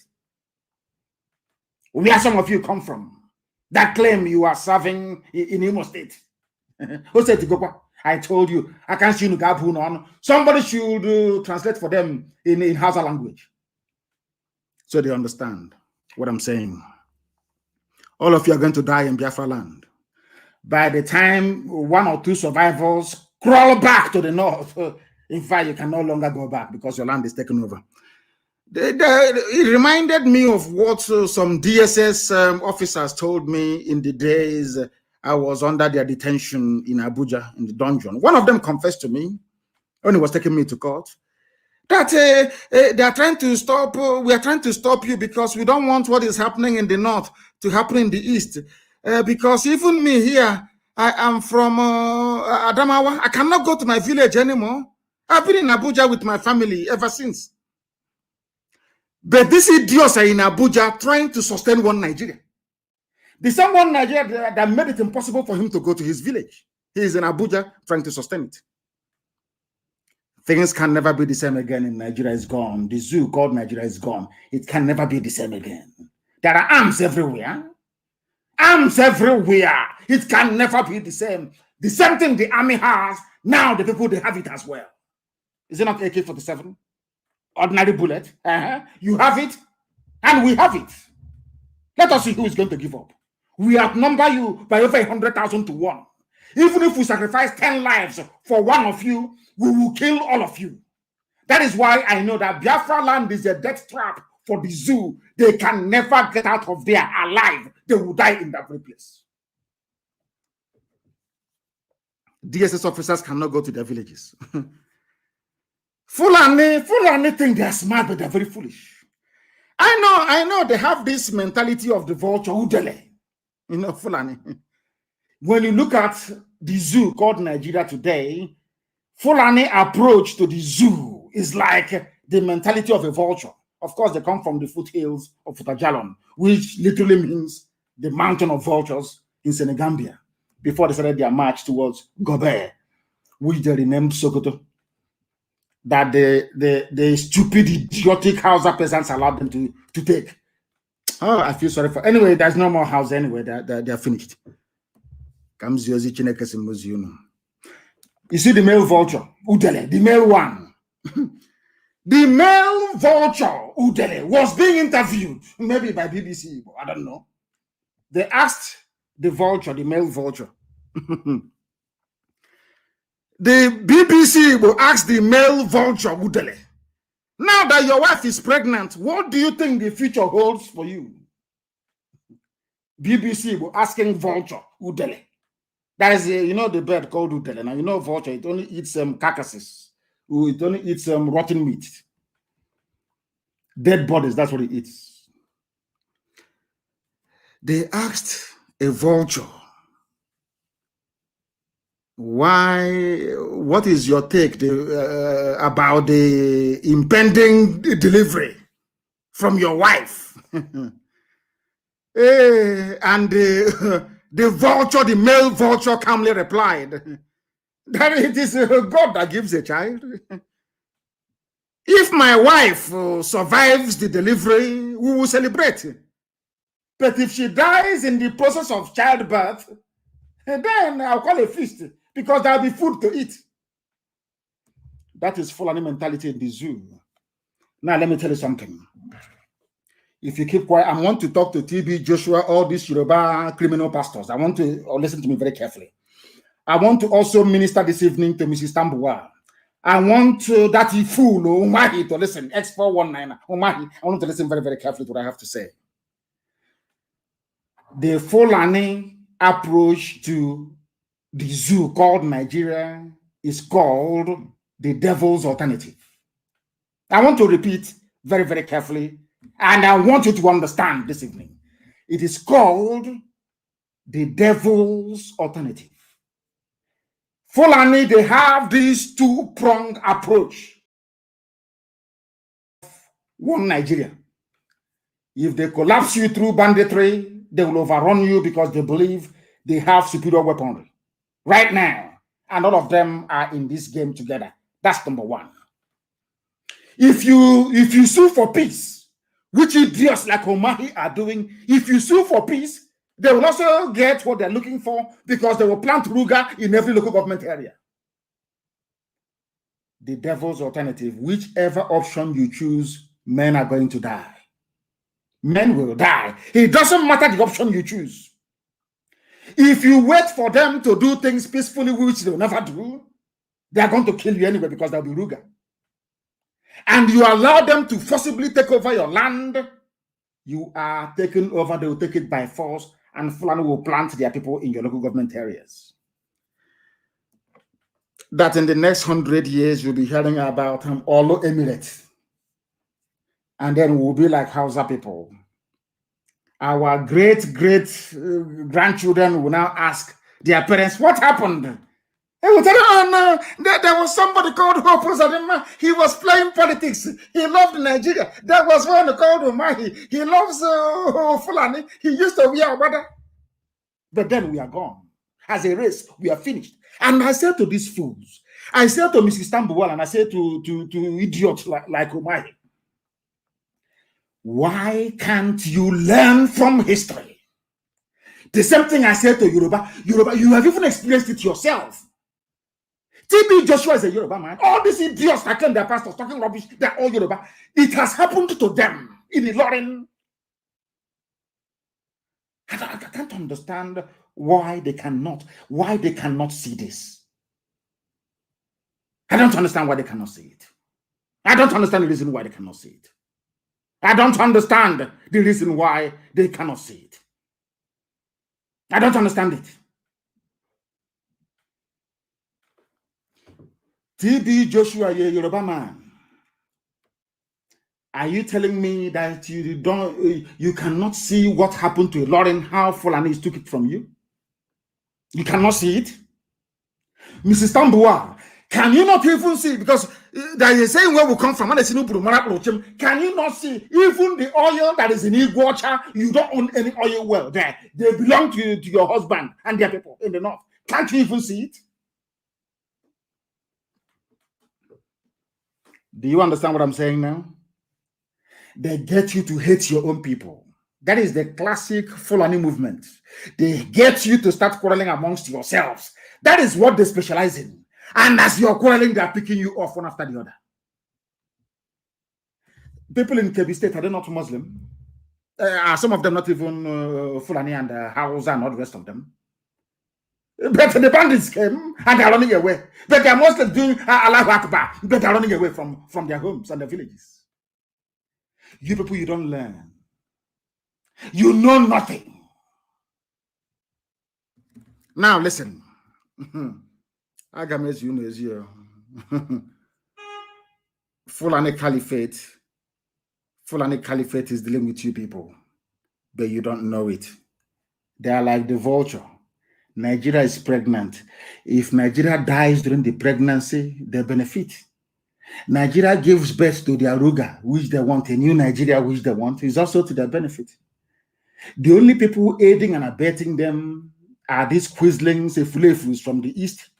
Where some of you come from that claim you are serving in Imo State. Who said to go? I told you. I can't see on. Somebody should translate for them in Hausa language, so they understand what I'm saying. All of you are going to die in Biafra land. By the time one or two survivors crawl back to the north, in fact, you can no longer go back because your land is taken over. It reminded me of what some DSS officers told me in the days I was under their detention in Abuja in the dungeon. One of them confessed to me when he was taking me to court that they are trying to stop. We are trying to stop you because we don't want what is happening in the north to happen in the east. Because even me here, I am from Adamawa. I cannot go to my village anymore. I've been in Abuja with my family ever since. But these idiots are in Abuja trying to sustain one Nigeria. The same one Nigeria that made it impossible for him to go to his village. He is in Abuja trying to sustain it. Things can never be the same again in Nigeria is gone. The zoo called Nigeria is gone. It can never be the same again. There are arms everywhere. Arms everywhere. It can never be the same. The same thing the army has, now the people, they have it as well. Is it not AK-47? Ordinary bullet. You have it, and we have it. Let us see who is going to give up. We outnumber you by over 100,000 to 1. Even if we sacrifice 10 lives for one of you, we will kill all of you. That is why I know that Biafra land is a death trap for the zoo. They can never get out of there alive. They will die in that very place. DSS officers cannot go to their villages. Fulani think they are smart, but they're very foolish. I know they have this mentality of the vulture, udele. You know, Fulani. When you look at the zoo called Nigeria today, Fulani approach to the zoo is like the mentality of a vulture. Of course, they come from the foothills of Futajalon, which literally means the mountain of vultures in Senegambia, before they started their march towards Gobe, which they renamed Sokoto. That the stupid, idiotic Hausa peasants allowed them to take. Oh, I feel sorry for. Anyway, there's no more house anyway. They're finished. You see the male vulture, Udele, the male one. The male vulture, Udele, was being interviewed, maybe by BBC, I don't know. They asked the vulture, the male vulture. The BBC will ask the male vulture, Udele, now that your wife is pregnant, what do you think the future holds for you? BBC will asking vulture, Udele. That is, you know, the bird called Udele. Now, you know, vulture, it only eats carcasses. It only eats rotten meat. Dead bodies, that's what it eats. They asked a vulture, what is your take about the impending delivery from your wife? And the vulture, the male vulture, calmly replied that it is God that gives a child. If my wife survives the delivery, we will celebrate. But if she dies in the process of childbirth, then I'll call a feast, because there'll be food to eat. That is Fulani mentality in the zoo. Now, let me tell you something. If you keep quiet, I want to talk to TB, Joshua, all these Yoruba criminal pastors. I want to listen to me very carefully. I want to also minister this evening to Mrs. Tambuwa. I want that fool, Omahi, to listen. X419, Omahi, I want to listen very, very carefully to what I have to say. The Fulani approach to the zoo called Nigeria is called the devil's alternative. I want to repeat very, very carefully, and I want you to understand this evening. It is called the devil's alternative. Fulani, they have this two-pronged approach. One Nigeria. If they collapse you through banditry, they will overrun you because they believe they have superior weaponry. Right now, and all of them are in this game together. That's number one. If you sue for peace, which idiots like Omahi are doing, if you sue for peace, they will also get what they're looking for because they will plant Ruga in every local government area. The devil's alternative, whichever option you choose, men are going to die. Men will die. It doesn't matter the option you choose. If you wait for them to do things peacefully, which they will never do, they are going to kill you anyway because they'll be Ruga. And you allow them to forcibly take over your land, you are taken over, they will take it by force, and Fulani will plant their people in your local government areas. That in the next 100 years, you'll be hearing about Olo Emirates. And then we'll be like Hausa people. Our great-grandchildren will now ask their parents, what happened? They will tell them, oh no, there was somebody called Hope. He was playing politics. He loved Nigeria. There was one called Omahi. He loves Fulani. He used to wear Obada. But then we are gone. As a race, we are finished. And I said to these fools, I said to Mrs. Tambuwal, and I said to idiots like Omahi, why can't you learn from history? The same thing I said to Yoruba, you have even experienced it yourself. TB Joshua is a Yoruba man. All these idiots that claim their pastors talking rubbish, they're all Yoruba. It has happened to them in Ilorin. I can't understand why they cannot see this. I don't understand why they cannot see it. I don't understand the reason why they cannot see it. I don't understand the reason why they cannot see it. I don't understand it. TB Joshua, you're a Yoruba man. Are you telling me that you cannot see what happened to Lauren, how Fulani took it from you? You cannot see it? Mrs. Tambuwa, can you not even see? Because there is a saying where we come from. Can you not see even the oil that is in Iguacha? You don't own any oil well there. They belong to your husband and their people in the north. Can't you even see it? Do you understand what I'm saying now? They get you to hate your own people. That is the classic Fulani movement. They get you to start quarreling amongst yourselves. That is what they specialize in. And as you're quarreling, they're picking you off one after the other. People in Kebbi State, are they not Muslim? Are some of them not even Fulani and Hausa and all the rest of them? But the bandits came and they're running away. But they're mostly doing Allahu Akbar. But they're running away from their homes and their villages. You people, you don't learn. You know nothing. Now listen. Agames, you know, is here. Fulani Caliphate is dealing with you people, but you don't know it. They are like the vulture. Nigeria is pregnant. If Nigeria dies during the pregnancy, they benefit. Nigeria gives birth to their Ruga, which they want, a new Nigeria, which they want, is also to their benefit. The only people aiding and abetting them are these quislings, fulefus from the East,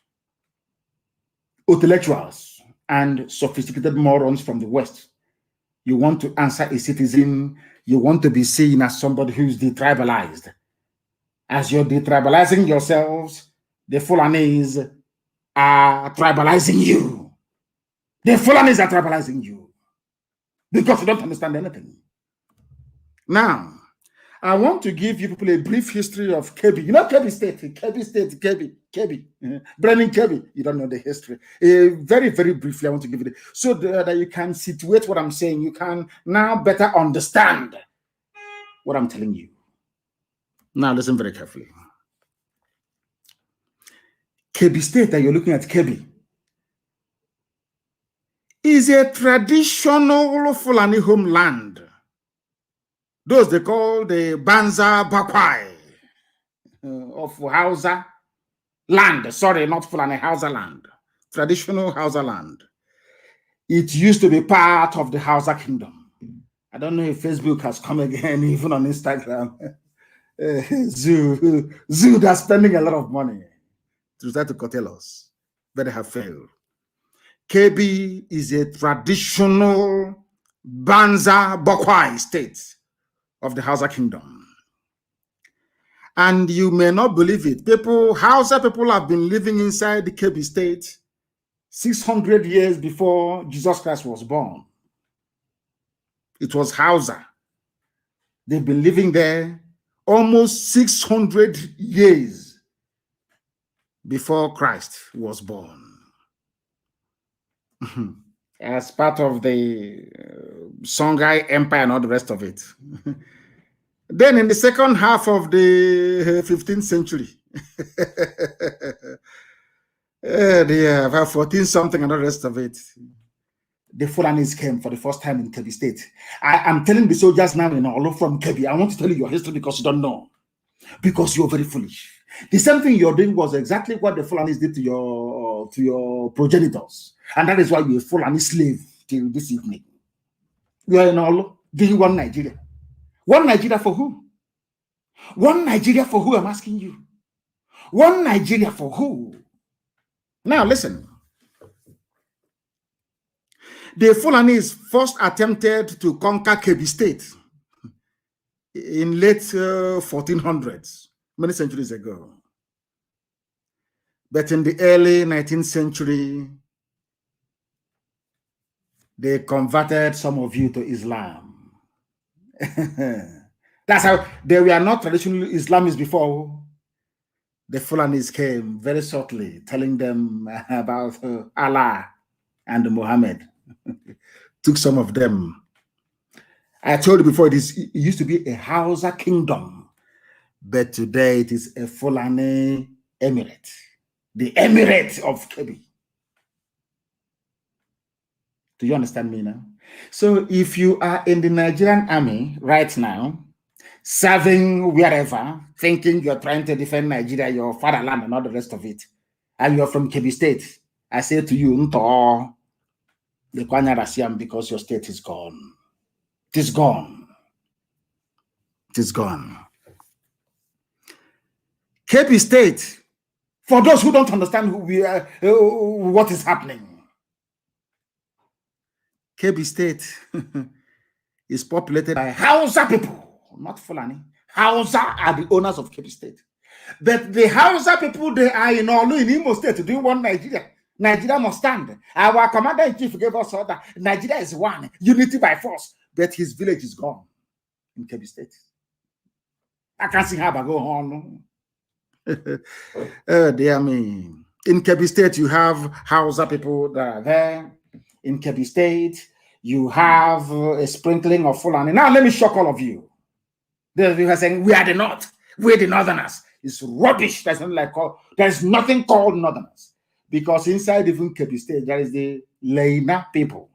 intellectuals, and sophisticated morons from the West. You want to answer a citizen, you want to be seen as somebody who's detribalized. As you're detribalizing yourselves, the Fulanis are tribalizing you. The Fulanis are tribalizing you because you don't understand anything. Now, I want to give you people a brief history of Kebbi. You know Kebbi State, Kebbi. Brennan Kebbi. You don't know the history. Very, very briefly, I want to give you so that you can situate what I'm saying. You can now better understand what I'm telling you. Now listen very carefully. Kebbi State that you're looking at, Kebbi, is a traditional Fulani homeland. Those they call the Banza Bakwai of Hausa land. Sorry, not Fulani, Hausa land. Traditional Hausa land. It used to be part of the Hausa kingdom. I don't know if Facebook has come again, even on Instagram. Zuru, they're spending a lot of money to try to curtail us, but they have failed. Kebbi is a traditional Banza Bakwai state of the Hausa kingdom. And you may not believe it. Hausa people have been living inside the Kebbi state 600 years before Jesus Christ was born. It was Hausa. They've been living there almost 600 years before Christ was born. As part of the Songhai Empire and all the rest of it. Then in the second half of the 15th century, about 14 something and all the rest of it, the Fulanis came for the first time in Kebbi State. I'm telling the soldiers now in all from Kebbi, I want to tell you your history because you don't know. Because you're very foolish. The same thing you're doing was exactly what the Fulanis did to your progenitors. And that is why you're a Fulani slave till this evening. You are in all. Do you want Nigeria? One Nigeria for who? One Nigeria for who? I'm asking you. One Nigeria for who? Now listen. The Fulanis first attempted to conquer Kebbi State in late 1400s, many centuries ago. But in the early 19th century, they converted some of you to Islam. That's how they were not traditional Islamists before. The Fulanis came very shortly, telling them about Allah and Muhammad. Took some of them. I told you before, it used to be a Hausa kingdom, but today it is a Fulani emirate, the emirate of Kebbi. Do you understand me now? So if you are in the Nigerian Army right now, serving wherever, thinking you're trying to defend Nigeria, your fatherland and all the rest of it, and you're from Kebbi State, I say to you, Nto, the Kwanya Rasiam, because your state is gone. It is gone. It is gone. Kebbi State, for those who don't understand who we are, what is happening, Kebbi State is populated by Hausa people, not Fulani. Hausa are the owners of Kebbi State. But the Hausa people, they are in Olu, in Imo State, doing one Nigeria. Nigeria must stand. Our commander-in-chief gave us order. Nigeria is one, unity by force. But his village is gone in Kebbi State. I can't see how I go on. Dear me. In Kebbi State, you have Hausa people that are there. In Kebbi State, you have a sprinkling of Fulani. Now, let me shock all of you. You are saying, we are the North. We're the Northerners. It's rubbish. There's nothing called Northerners. Because inside even Kebbi State, there is the Leina people.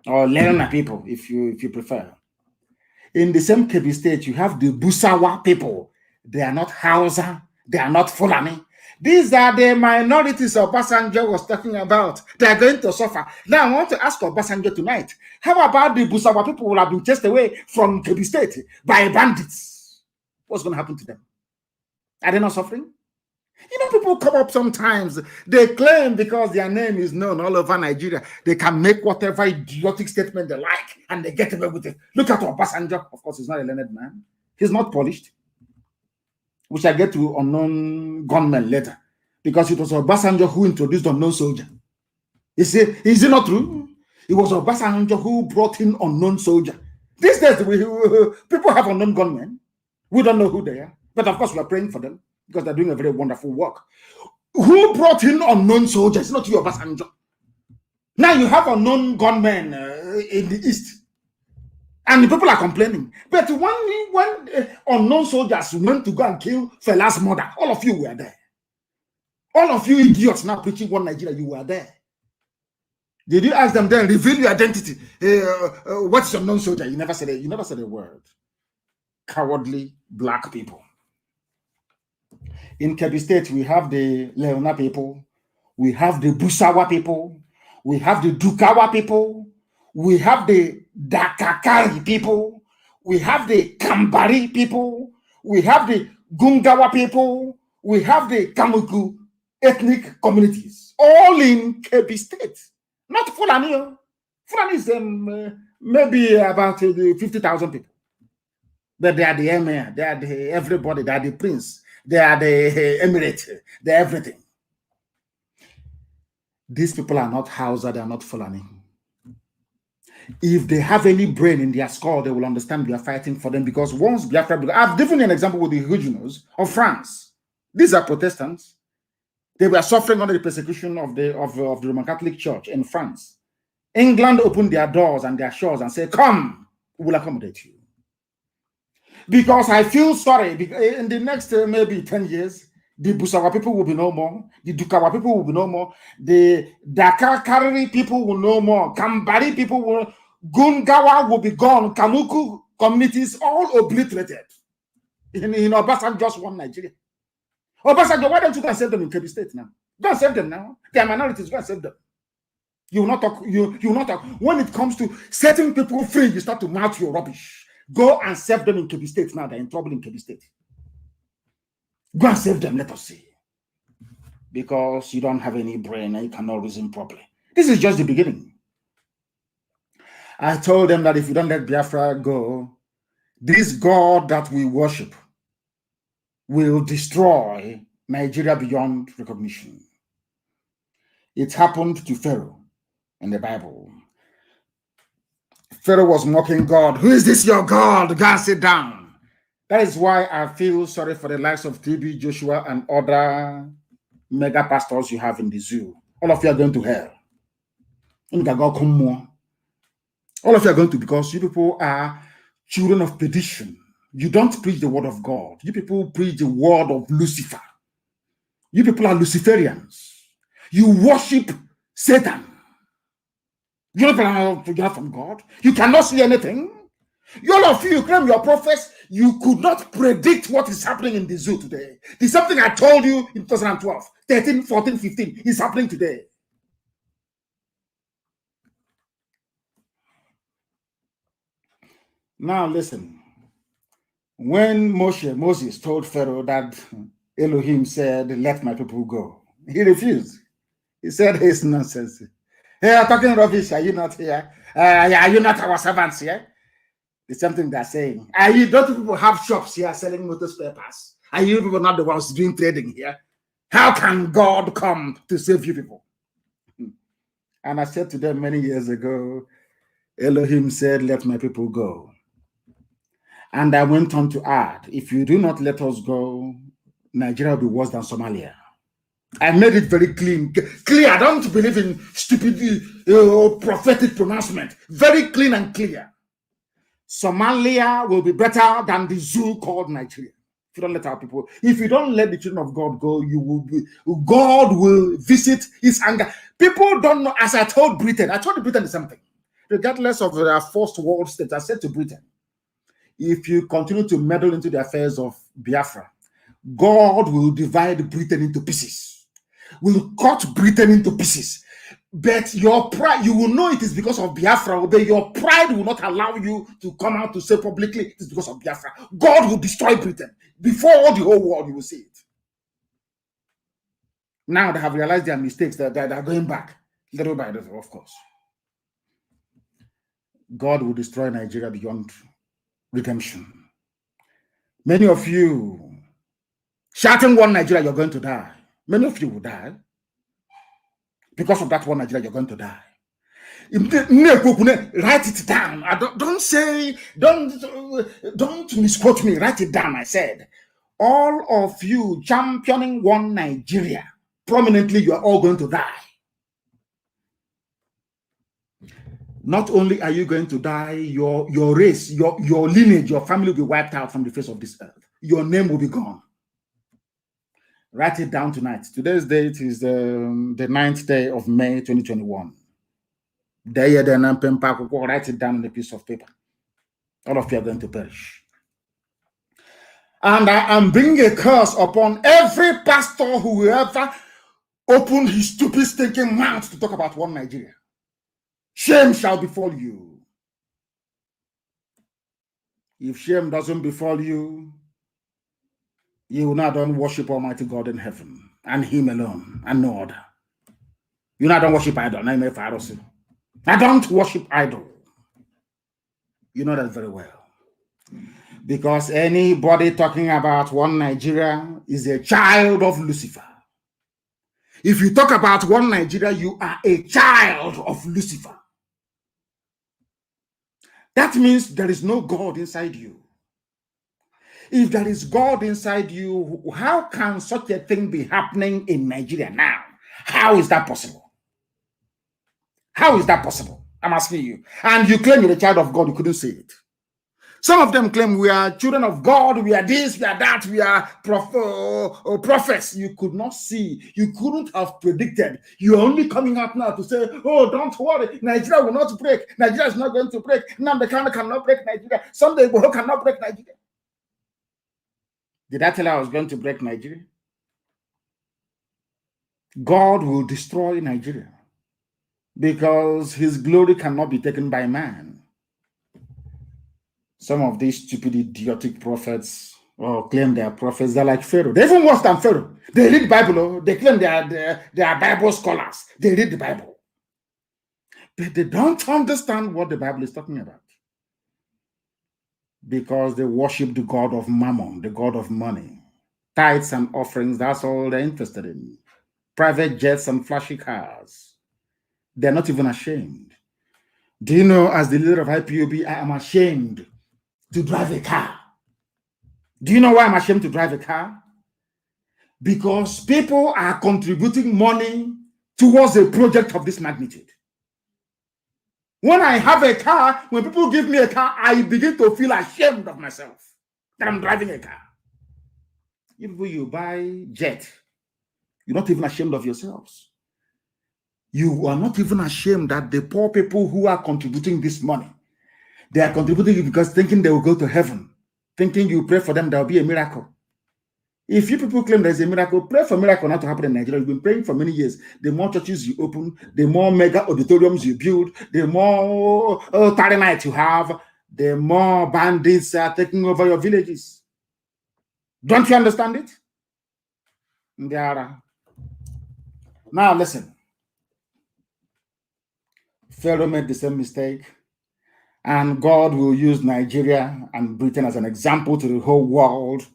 Or Leina people, if you prefer. In the same Kebbi State, you have the Busawa people. They are not Hausa. They are not Fulani. These are the minorities Obasanjo was talking about. They are going to suffer. Now, I want to ask Obasanjo tonight, how about the Busawa people who have been chased away from Kebbi State by bandits? What's going to happen to them? Are they not suffering? You know, people come up sometimes, they claim because their name is known all over Nigeria, they can make whatever idiotic statement they like, and they get away with it. Look at Obasanjo. Of course, he's not a learned man. He's not polished. We shall get to unknown gunmen later, because it was Obasanjo who introduced unknown soldier. Is it not true? It was Obasanjo who brought in unknown soldier. These days, people have unknown gunmen. We don't know who they are. But of course, we are praying for them because they're doing a very wonderful work. Who brought in unknown soldiers? Not you, Obasanjo. Now you have unknown gunmen in the east. And the people are complaining. But when unknown soldiers went to go and kill Fela's mother, all of you were there. All of you idiots now preaching one Nigeria, you were there. Did you ask them then, reveal your identity? What's your unknown soldier? You never said it. You never said a word. Cowardly black people. In Kebbi State, we have the Leona people, we have the Busawa people, we have the Dukawa people, we have the Dakakari people, we have the Kambari people, we have the Gungawa people, we have the Kamuku ethnic communities, all in Kebbi State. Not Fulani. Fulani is maybe about 50,000 people. But they are the emir, they are the everybody, they are the prince, they are the emirate, they are everything. These people are not Hausa, they are not Fulani. If they have any brain in their skull, they will understand we are fighting for them, because once Biafra, I've given an example with the Huguenots of France. These are Protestants. They were suffering under the persecution of the Roman Catholic Church in France. England opened their doors and their shores and said, come, we will accommodate you. Because I feel sorry, in the next maybe 10 years, the Busawa people will be no more, the Dukawa people will be no more, the Dakar-Kariri people will no more, Kambari people will, Gungawa will be gone, Kamuku communities all obliterated. In Obasanjo just one Nigeria. Obasanjo, why don't you go and save them in Kebbi State now? Go and save them now. They are minorities, go and save them. You will not talk, you will not talk. When it comes to setting people free, you start to mouth your rubbish. Go and save them in Kebbi State now. They're in trouble in Kebbi State. Go and save them, let us see. Because you don't have any brain and you cannot reason properly. This is just the beginning. I told them that if you don't let Biafra go, this God that we worship will destroy Nigeria beyond recognition. It happened to Pharaoh in the Bible. Pharaoh was mocking God. Who is this your God? Go and sit down. That is why I feel sorry for the likes of TB, Joshua, and other mega pastors you have in the zoo. All of you are going to hell. All of you are going to, because you people are children of perdition. You don't preach the word of God. You people preach the word of Lucifer. You people are Luciferians. You worship Satan. You're not from God. You cannot see anything. All of you claim your prophets. You could not predict what is happening in the zoo today. There's something I told you in 2012, 13, 14, 15 is happening today. Now listen. When Moses told Pharaoh that Elohim said, let my people go, he refused. He said, it's nonsense. Hey, I'm talking rubbish. Are you not here? Are you not our servants here? It's something they're saying. Don't people have shops here selling motor spare parts? Are you people not the ones doing trading here? How can God come to save you people? And I said to them many years ago, Elohim said, let my people go. And I went on to add, if you do not let us go, Nigeria will be worse than Somalia. I made it very clear. I don't believe in stupid prophetic pronouncement. Very clean and clear. Somalia will be better than the zoo called Nigeria. If you don't let our people, if you don't let the children of God go, God will visit his anger. People don't know, as I told Britain the same thing. Regardless of their first world state, I said to Britain, if you continue to meddle into the affairs of Biafra, God will divide Britain into pieces, will cut Britain into pieces. But your pride, you will know it is because of Biafra, but your pride will not allow you to come out to say publicly it is because of Biafra. God will destroy Britain. Before the whole world, you will see it. Now they have realized their mistakes, that they are going back, little by little, of course. God will destroy Nigeria beyond redemption. Many of you shouting one Nigeria, you're going to die. Many of you will die. Because of that one Nigeria, you're going to die. Write it down. Don't misquote me. Write it down. I said, all of you championing one Nigeria, prominently, you are all going to die. Not only are you going to die, your race, your lineage, your family will be wiped out from the face of this earth. Your name will be gone. Write it down tonight. Today's date is the 9th day of May 2021. Write it down on a piece of paper. All of you are going to perish. And I am bringing a curse upon every pastor who will ever open his stupid, stinking mouth to talk about one Nigeria. Shame shall befall you. If shame doesn't befall you, you will not worship Almighty God in heaven and Him alone and no other. You not don't worship idol. I don't worship idol. You know that very well. Because anybody talking about one Nigeria is a child of Lucifer. If you talk about one Nigeria, you are a child of Lucifer. That means there is no God inside you. If there is God inside you, how can such a thing be happening in Nigeria now? How is that possible? How is that possible? I'm asking you. And you claim you're a child of God, you couldn't say it. Some of them claim we are children of God, we are this, we are that, we are prophets. You could not see, you couldn't have predicted. You're only coming out now to say, oh, don't worry, Nigeria will not break. Nigeria is not going to break. Nnamdi Kanu cannot break Nigeria. Someday Igboho cannot break Nigeria. Did I tell you I was going to break Nigeria? God will destroy Nigeria because his glory cannot be taken by man. Some of these stupid, idiotic prophets claim they are prophets. They're like Pharaoh. They're even worse than Pharaoh. They read the Bible. They claim they are Bible scholars. They read the Bible. But they don't understand what the Bible is talking about. Because they worship the God of mammon, the God of money. Tithes and offerings, that's all they're interested in. Private jets and flashy cars. They're not even ashamed. Do you know, as the leader of IPOB, I am ashamed to drive a car. Do you know why I'm ashamed to drive a car? Because people are contributing money towards a project of this magnitude. When I have a car, when people give me a car, I begin to feel ashamed of myself that I'm driving a car. If you buy jet, you're not even ashamed of yourselves. You are not even ashamed that the poor people who are contributing this money, they are contributing it because thinking they will go to heaven, thinking you pray for them, there will be a miracle. If you people claim there's a miracle, pray for a miracle not to happen in Nigeria. You've been praying for many years. The more churches you open, the more mega auditoriums you build, the more tarry nights you have, the more bandits are taking over your villages. Don't you understand it? Now listen. Pharaoh made the same mistake, and God will use Nigeria and Britain as an example to the whole world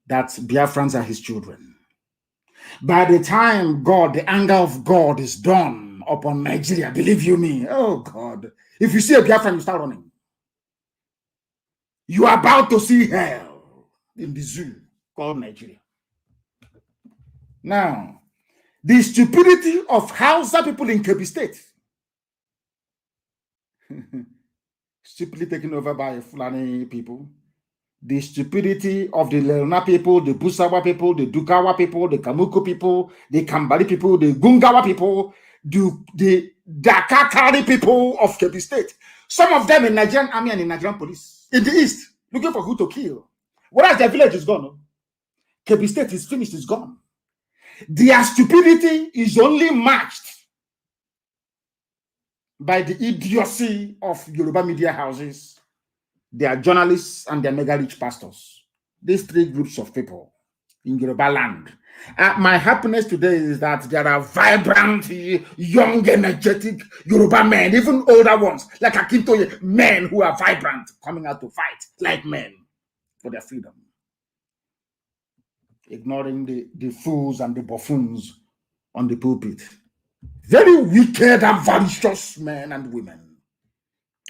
that Biafrans are his children. By the time the anger of God is done upon Nigeria, believe you me, oh God, if you see a Biafran, you start running. You are about to see hell in the zoo called Nigeria. Now, the stupidity of Hausa people in Kebbi State, stupidly taken over by Fulani people, the stupidity of the Lerna people, the Busawa people, the Dukawa people, the Kamuku people, the Kambari people, the Gungawa people, the Dakakari people of Kebbi State. Some of them in Nigerian Army and in Nigerian police. In the east, looking for who to kill. Whereas their village is gone. Kebbi State is finished, is gone. Their stupidity is only matched by the idiocy of Yoruba media houses, their journalists, and their mega-rich pastors. These three groups of people in Yoruba land. My happiness today is that there are vibrant, young, energetic Yoruba men, even older ones, like Akintoye, men who are vibrant, coming out to fight like men for their freedom. Ignoring the fools and the buffoons on the pulpit. Very wicked, avaricious men and women.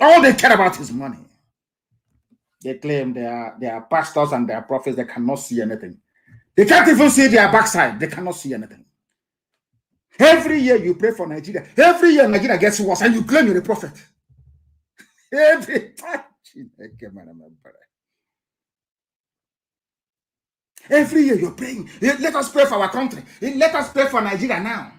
All they care about is money. They claim they are pastors and they are prophets. They cannot see anything. They can't even see their backside. They cannot see anything. Every year you pray for Nigeria. Every year Nigeria gets worse and you claim you're a prophet. Every year you're praying. Let us pray for our country. Let us pray for Nigeria now.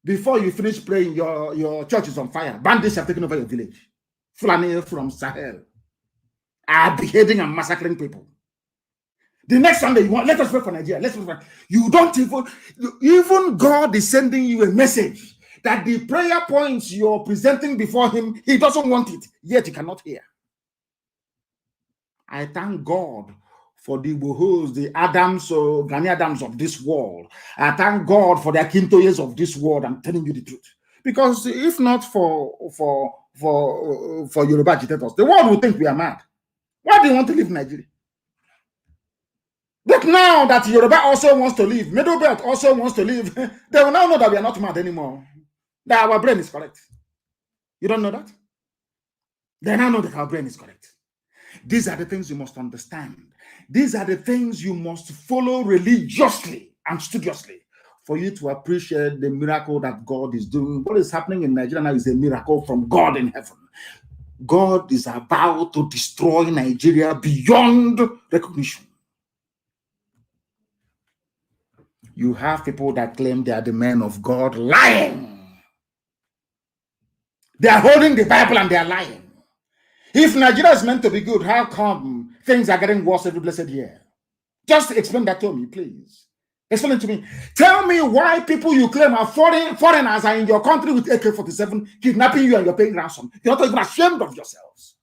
Before you finish praying, your church is on fire. Bandits have taken over your village. Fulani from Sahel are beheading and massacring people. The next Sunday, you want, let us pray for Nigeria. Let's pray for, you don't even God is sending you a message that the prayer points you're presenting before him, he doesn't want it, yet he cannot hear. I thank God for the Bohos, the Adams or Ghanaian Adams of this world. I thank God for the Akintoyes of this world. I'm telling you the truth. Because if not for Yoruba agitators, the world would think we are mad. Why do you want to live in Nigeria? But now that Yoruba also wants to leave, Middle Belt also wants to leave, they will now know that we are not mad anymore. That our brain is correct. You don't know that? They now know that our brain is correct. These are the things you must understand. These are the things you must follow religiously and studiously for you to appreciate the miracle that God is doing. What is happening in Nigeria now is a miracle from God in heaven. God is about to destroy Nigeria beyond recognition. You have people that claim they are the men of God lying. They are holding the Bible and they are lying. If Nigeria is meant to be good, how come things are getting worse every blessed year? Just explain that to me, please. Explain it to me. Tell me why people you claim are foreigners are in your country with AK-47 kidnapping you and you're paying ransom. You're not even ashamed of yourselves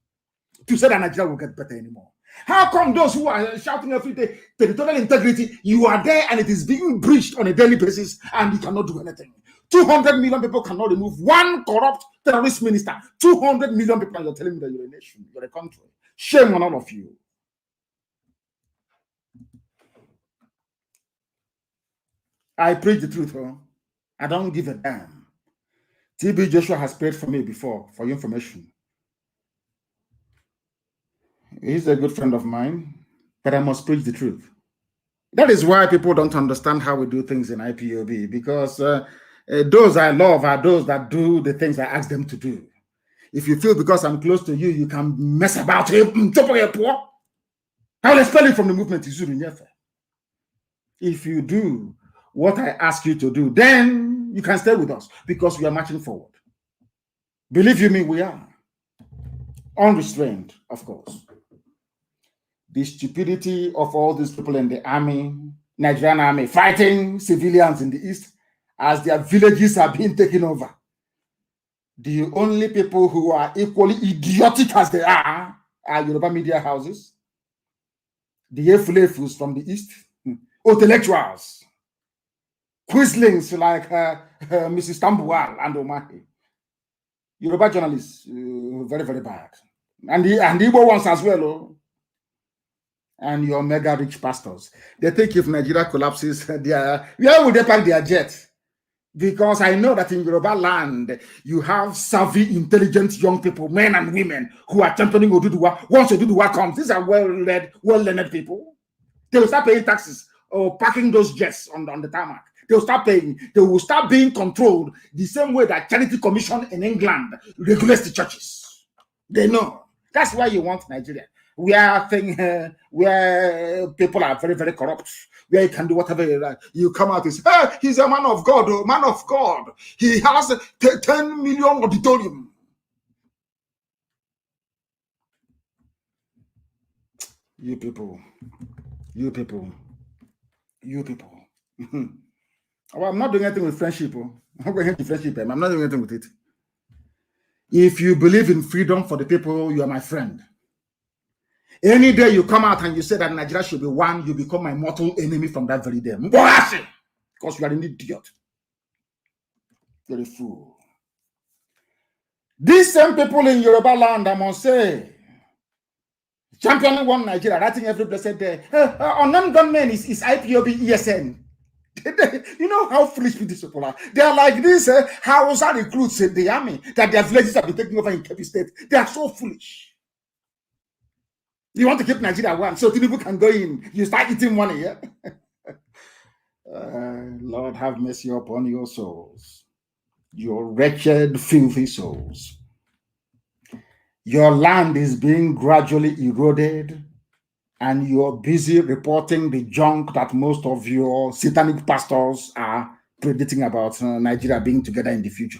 to say that Nigeria will get better anymore. How come those who are shouting every day territorial integrity, you are there and it is being breached on a daily basis and you cannot do anything? 200 million people cannot remove one corrupt terrorist minister. 200 million people, and you're telling me that you're a nation, you're a country. Shame on all of you. I preach the truth, huh? I don't give a damn. TB Joshua has prayed for me before, for your information. He's a good friend of mine, but I must preach the truth. That is why people don't understand how we do things in IPOB, because those I love are those that do the things I ask them to do. If you feel because I'm close to you, you can mess about it, I will expel you from the movement. Zuru. If you do what I ask you to do, then you can stay with us because we are marching forward. Believe you me, we are. Unrestrained, of course. The stupidity of all these people in the army, Nigerian army, fighting civilians in the east as their villages are being taken over. The only people who are equally idiotic as they are Yoruba media houses, the Efulefus from the east, intellectuals, quislings like Mrs. Tambuwal and Omahi, Yoruba journalists, very, very bad. And the Igbo ones as well, and your mega rich pastors. They think if Nigeria collapses, where would they park their jet? Because I know that in Yoruba land, you have savvy, intelligent young people, men and women, who are championing Oduduwa. Once Oduduwa comes, these are well-learned people. They will start paying taxes or parking those jets on the tarmac. They will start paying. They will start being controlled the same way that Charity Commission in England regulates the churches. They know. That's why you want Nigeria. Where people are very, very corrupt, where you can do whatever you like. You come out and say, hey, he's a man of God, oh, man of God. He has 10 million auditorium. You people. Well, I'm not doing anything with friendship. I'm going to friendship. I'm not doing anything with it. If you believe in freedom for the people, you are my friend. Any day you come out and you say that Nigeria should be one, you become my mortal enemy from that very day. Because you are an idiot. You're a fool. These same people in Yoruba land, I must say, championing one Nigeria, writing every blessed day. Unnamed gunmen is IPOB ESN. You know how foolish these people are. They are like this Hausa recruits in the army that their villages have been taken over in Kebbi State. They are so foolish. You want to keep Nigeria one so people can go in. You start eating money, yeah? Lord, have mercy upon your souls. Your wretched, filthy souls. Your land is being gradually eroded, and you're busy reporting the junk that most of your satanic pastors are predicting about Nigeria being together in the future.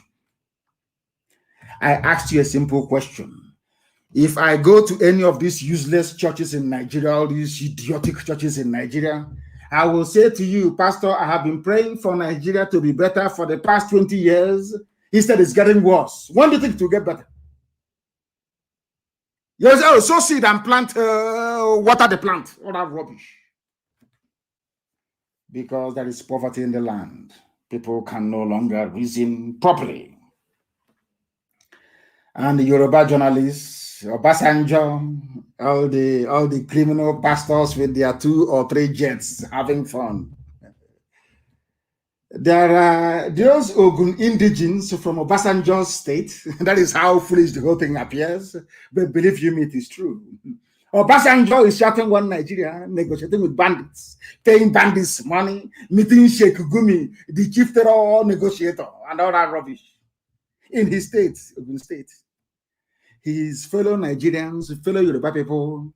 I asked you a simple question. If I go to any of these useless churches in Nigeria, all these idiotic churches in Nigeria, I will say to you, Pastor, I have been praying for Nigeria to be better for the past 20 years. Instead, it's getting worse. When do you think it will get better? Yes, oh, sow seed and plant, water the plant, all that rubbish. Because there is poverty in the land. People can no longer reason properly. And the Yoruba journalists, Obasanjo, all the criminal pastors with their 2 or 3 jets having fun. There are those Ogun indigenes from Obasanjo's state. That is how foolish the whole thing appears. But believe you me, it is true. Obasanjo is shouting one Nigeria, negotiating with bandits, paying bandits money, meeting Sheikh Gumi, the chief terror negotiator, and all that rubbish. In his state, Ogun State. His fellow Nigerians, fellow Yoruba people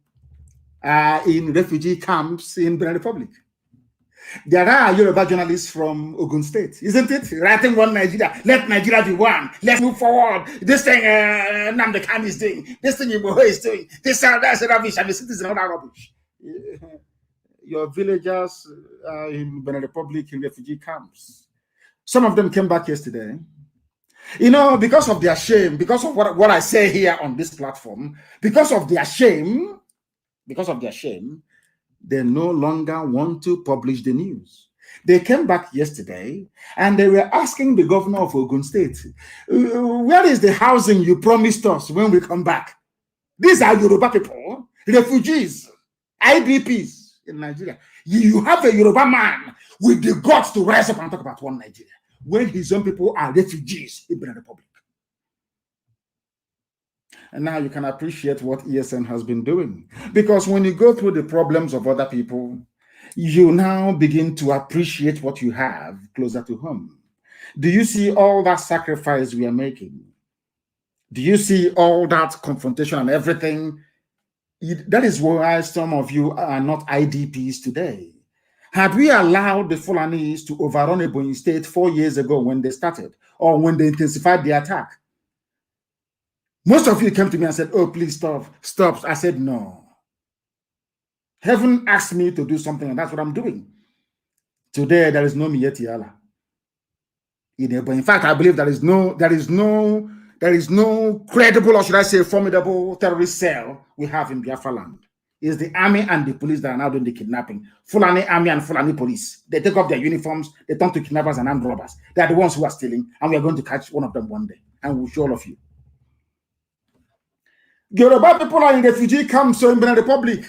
are in refugee camps in Benin Republic. There are Yoruba journalists from Ogun State, isn't it? Writing one Nigeria, let Nigeria be one, let's move forward. This thing Nnamdi Kanu is doing, this thing Iboho is doing, this that's rubbish, and the cities and all that rubbish. Your villagers in Benin Republic in refugee camps. Some of them came back yesterday. You know, because of their shame, because of what I say here on this platform, because of their shame, they no longer want to publish the news. They came back yesterday and they were asking the governor of Ogun State, where is the housing you promised us when we come back? These are Yoruba people, refugees, IDPs in Nigeria. You have a Yoruba man with the guts to rise up and talk about one Nigeria when his own people are refugees in the Republic. And now you can appreciate what ESN has been doing. Because when you go through the problems of other people, you now begin to appreciate what you have closer to home. Do you see all that sacrifice we are making? Do you see all that confrontation and everything? That is why some of you are not IDPs today. Had we allowed the Fulanis to overrun Ebonyi State 4 years ago when they started, or when they intensified the attack, most of you came to me and said, oh, please stop. I said, no. Heaven asked me to do something, and that's what I'm doing. Today, there is no Mieti Allah. In fact, I believe there is no credible, or should I say, formidable terrorist cell we have in Biafra land. It's the army and the police that are now doing the kidnapping. Fulani army and Fulani police. They take off their uniforms, they turn to kidnappers and armed robbers. They are the ones who are stealing, and we are going to catch one of them one day, and we'll show all of you. Yoruba people are in refugee camps in Benin Republic.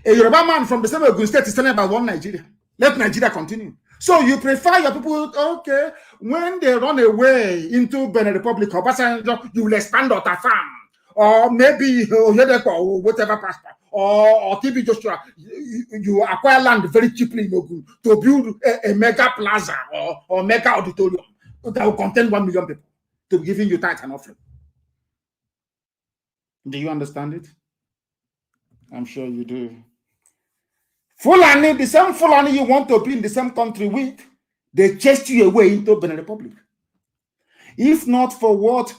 A Yoruba man from the same Ogun State is telling about one Nigeria. Let Nigeria continue. So you prefer your people, okay, when they run away into Benin Republic, you will expand Ota farm, or maybe or whatever pastor, or TB Joshua, you acquire land very cheaply in Ogun to build a mega plaza or mega auditorium that will contain 1 million people to be giving you tithe and offering. Do you understand it? I'm sure you do. Fulani, the same Fulani you want to be in the same country with, they chased you away into Benin Republic. If not for what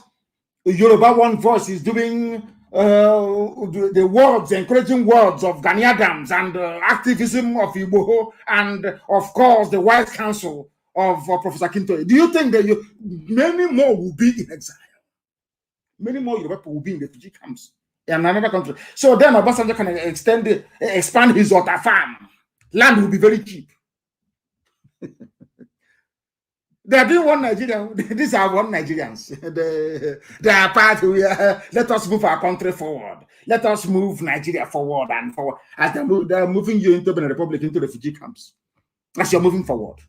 Yoruba One Voice is doing, the words, encouraging words of Gani Adams and activism of Igboho, and of course the wise counsel of Professor Kintoye, do you think that many more will be in exile? Many more Yoruba people will be in refugee camps in another country. So then Obasanjo can expand his Ota farm. Land will be very cheap. They are doing one Nigeria. These are one Nigerians. They are part of, let us move our country forward. Let us move Nigeria forward and forward. As they are moving you into the Republic, into refugee camps. As you're moving forward.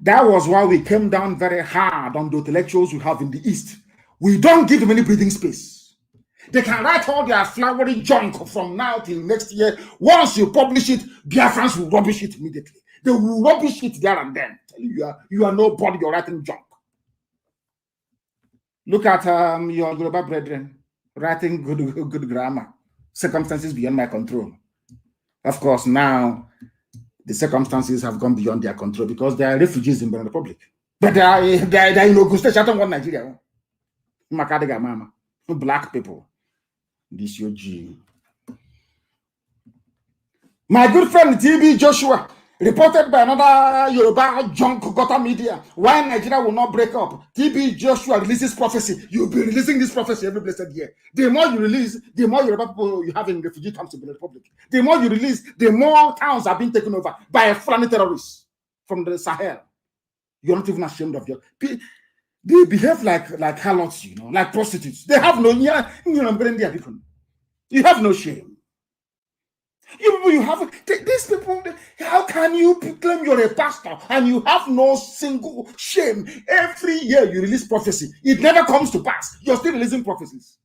That was why we came down very hard on the intellectuals we have in the East. We don't give them any breathing space. They can write all their flowery junk from now till next year. Once you publish it, Biafrans will rubbish it immediately. They will rubbish it there and then. Tell you are nobody, you're writing junk. Look at your Yoruba brethren writing good grammar. Circumstances beyond my control. Of course, now the circumstances have gone beyond their control because they are refugees in the Republic. But they are in Ogun State, Chatham, Nigeria. Makadiga Mama. Black people. This your G. My good friend TB Joshua, reported by another Yoruba junk gutter media, why Nigeria will not break up. TB Joshua releases prophecy. You'll be releasing this prophecy every blessed year. The more you release, the more Yoruba people you have in refugee camps in the Republic. The more you release, the more towns are being taken over by Fulani terrorists from the Sahel. You're not even ashamed of your. They behave like harlots, like prostitutes. They have no, you have no shame. You have these people. How can you claim you're a pastor and you have no single shame? Every year you release prophecy, it never comes to pass. You're still releasing prophecies.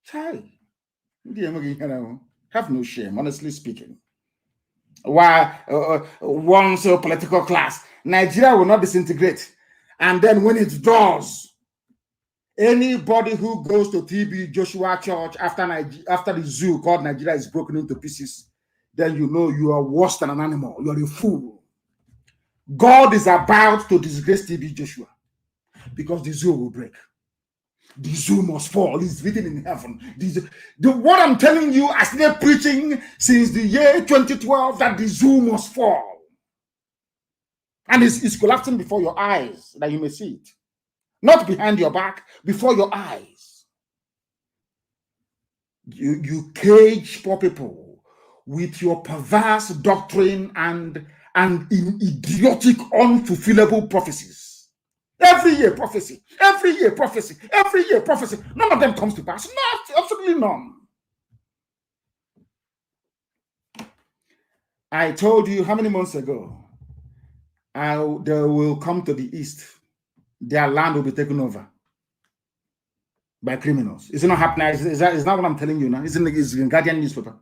Child, have no shame, honestly speaking. Why once a political class, Nigeria will not disintegrate. And then when it does, anybody who goes to TB Joshua Church after the zoo called Nigeria is broken into pieces, then you know you are worse than an animal. You are a fool. God is about to disgrace TB Joshua because the zoo will break. The zoo must fall. It's written in heaven. What I'm telling you, I started preaching since the year 2012 that the zoo must fall. And it's collapsing before your eyes that you may see it. Not behind your back, before your eyes. You cage poor people with your perverse doctrine and idiotic, unfulfillable prophecies. Every year prophecy, every year prophecy, every year prophecy. None of them comes to pass. Not, absolutely none. I told you how many months ago, they will come to the east. Their land will be taken over by criminals. Is it not happening? Is that what I'm telling you now? It's in the Guardian newspaper.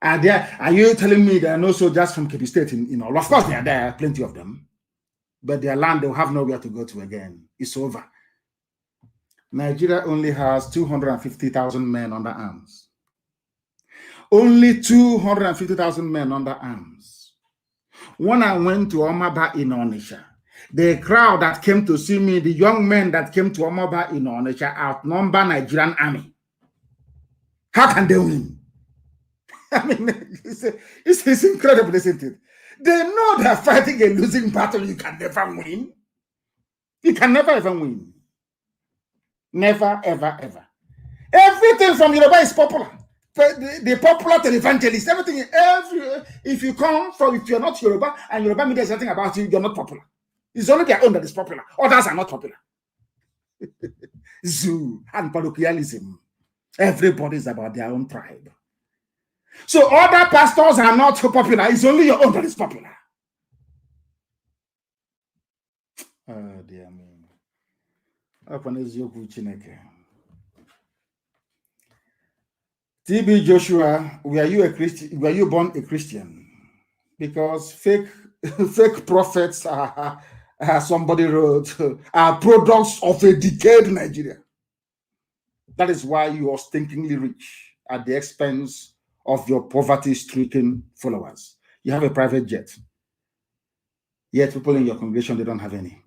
Are you telling me there are no soldiers from Kebbi State in all? Of course, there are plenty of them. But their land, they'll have nowhere to go to again. It's over. Nigeria only has 250,000 men under arms. Only 250,000 men under arms. When I went to Omaba in Onitsha, the crowd that came to see me, the young men that came to Omaba in Onitsha outnumber Nigerian Army. How can they win? I mean, it's incredible, isn't it? They know they're fighting a losing battle. You can never win. You can never ever win. Never, ever, ever. Everything from Yoruba is popular. The popular televangelist, everything, if you're not Yoruba and Yoruba media is nothing about you, you're not popular. It's only their own that is popular. Others are not popular. Zuru and parochialism. Everybody is about their own tribe. So other pastors are not popular. It's only your own that is popular. Oh, dear me. TB Joshua, were you a Christian? Were you born a Christian? Because fake prophets are somebody wrote are products of a decayed Nigeria. That is why you are stinkingly rich at the expense of your poverty-stricken followers. You have a private jet. Yet people in your congregation, they don't have any.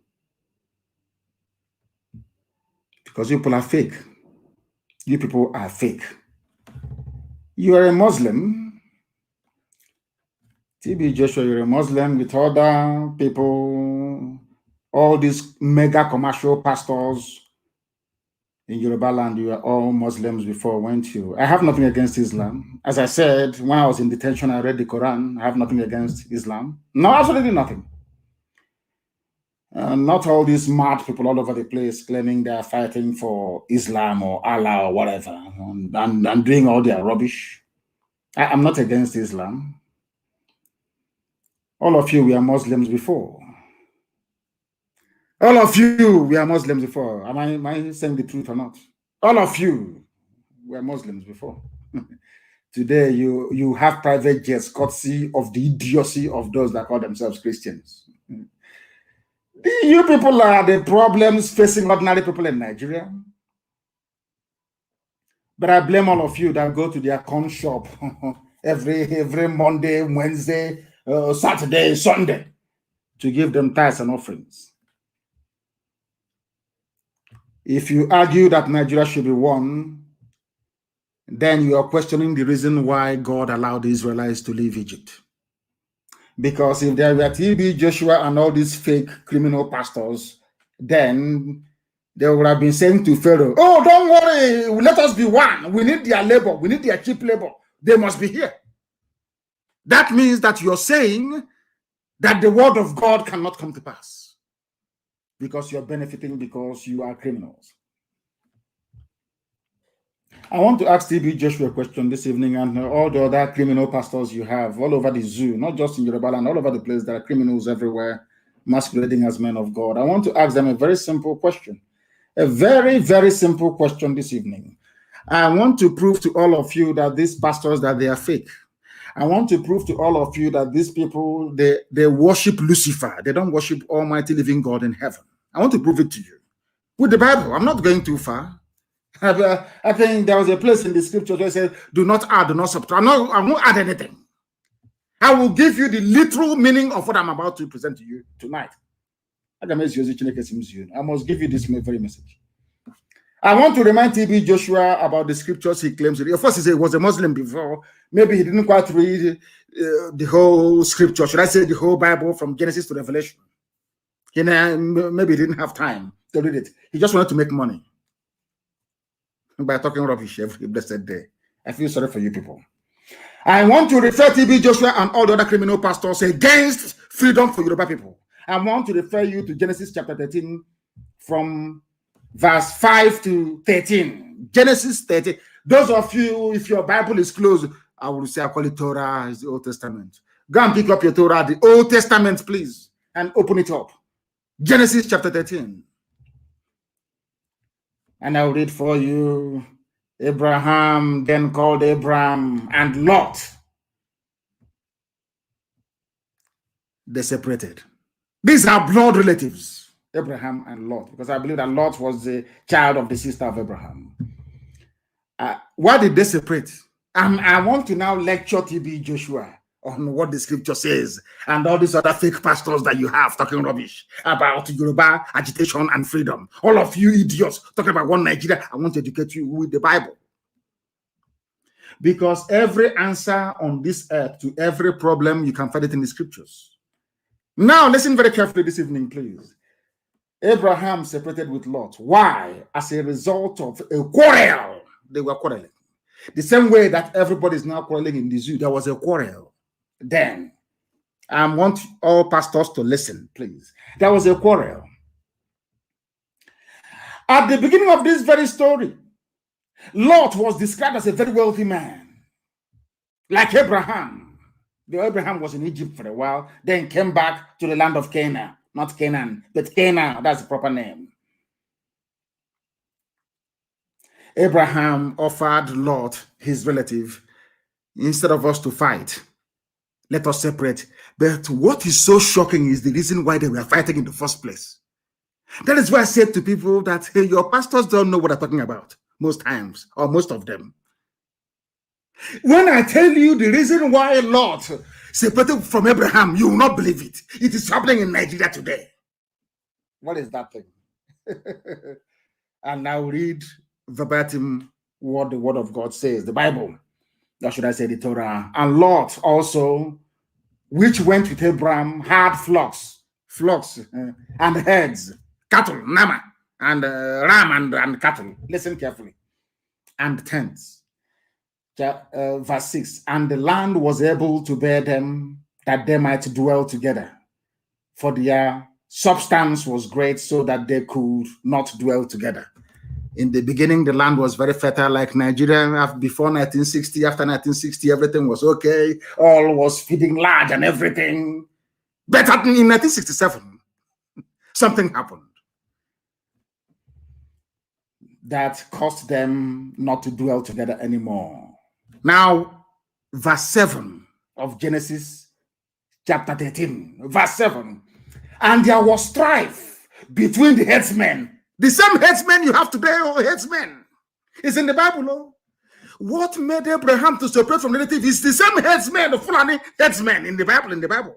Because you people are fake. You people are fake. You are a Muslim. TB Joshua, you're a Muslim with other people, all these mega commercial pastors in Yoruba land. You were all Muslims before, weren't you? I have nothing against Islam. As I said, when I was in detention, I read the Quran. I have nothing against Islam. No, absolutely nothing. Not all these mad people all over the place claiming they are fighting for Islam or Allah or whatever and doing all their rubbish. I'm not against Islam. All of you were Muslims before. All of you were Muslims before. Am I saying the truth or not? All of you were Muslims before. Today, you have private jets courtesy of the idiocy of those that call themselves Christians. You people are the problems facing ordinary people in Nigeria. But I blame all of you that go to their corn shop every Monday, Wednesday, Saturday, Sunday to give them tithes and offerings. If you argue that Nigeria should be one, then you are questioning the reason why God allowed the Israelites to leave Egypt. Because if there were TB, Joshua, and all these fake criminal pastors, then they would have been saying to Pharaoh, oh, don't worry, let us be one. We need their labor. We need their cheap labor. They must be here. That means that you're saying that the word of God cannot come to pass because you're benefiting because you are criminals. I want to ask TB Joshua a question this evening, and all the other criminal pastors you have all over the zoo, not just in Yoruba land, all over the place. There are criminals everywhere masquerading as men of God. I want to ask them a very simple question. A very, very simple question this evening. I want to prove to all of you that these pastors, that they are fake. I want to prove to all of you that these people, they worship Lucifer. They don't worship Almighty Living God in heaven. I want to prove it to you with the Bible. I'm not going too far. I think there was a place in the scripture where it says, do not add, do not subtract. I won't add anything. I will give you the literal meaning of what I'm about to present to you tonight. I must give you this very message. I want to remind TB Joshua about the scriptures he claims. Of course, he said he was a Muslim before. Maybe he didn't quite read the whole scripture. Should I say the whole Bible from Genesis to Revelation? Maybe he didn't have time to read it. He just wanted to make money by talking rubbish every blessed day. I feel sorry for you people. I want to refer TB Joshua and all the other criminal pastors against freedom for Yoruba people. I want to refer you to Genesis chapter 13 from verse 5 to 13. Genesis 13. Those of you, if your Bible is closed, I will say I call it Torah, is the Old Testament. Go and pick up your Torah, the Old Testament, please, and open it up. Genesis chapter 13. And I'll read for you. Abraham then called Abram and Lot. They separated. These are blood relatives, Abraham and Lot, because I believe that Lot was the child of the sister of Abraham. Why did they separate? I want to now lecture TB Joshua on what the scripture says and all these other fake pastors that you have talking rubbish about Yoruba agitation and freedom. All of you idiots talking about one Nigeria. I want to educate you with the Bible. Because every answer on this earth to every problem, you can find it in the scriptures. Now, listen very carefully this evening, please. Abraham separated with Lot. Why? As a result of a quarrel. They were quarreling. The same way that everybody is now quarreling in the zoo, there was a quarrel. Then, I want all pastors to listen, please. There was a quarrel. At the beginning of this very story, Lot was described as a very wealthy man, like Abraham. Abraham was in Egypt for a while, then came back to the land of Canaan. Not Canaan, but Canaan, that's the proper name. Abraham offered Lot, his relative, instead of us to fight, let us separate. But what is so shocking is the reason why they were fighting in the first place. That is why I said to people that, hey, your pastors don't know what I'm talking about most times, or most of them. When I tell you the reason why Lot separated from Abraham, you will not believe it. It is happening in Nigeria today. What is that thing? And now read verbatim what the word of God says, the Bible. Or should I say the Torah? And Lot also, which went with Abraham, had flocks and herds, cattle, nama, and ram and cattle. Listen carefully. And tents. Verse 6, and the land was able to bear them, that they might dwell together, for their substance was great, so that they could not dwell together. In the beginning, the land was very fertile, like Nigeria before 1960. After 1960, everything was okay. All was feeding large and everything. But in 1967, something happened that caused them not to dwell together anymore. Now, verse 7 of Genesis chapter 13, verse 7. And there was strife between the headsmen. The same headsmen you have today, or headsmen, is in the Bible. Oh. What made Abraham to separate from the relative is the same headsmen, the Fulani headsmen in the Bible.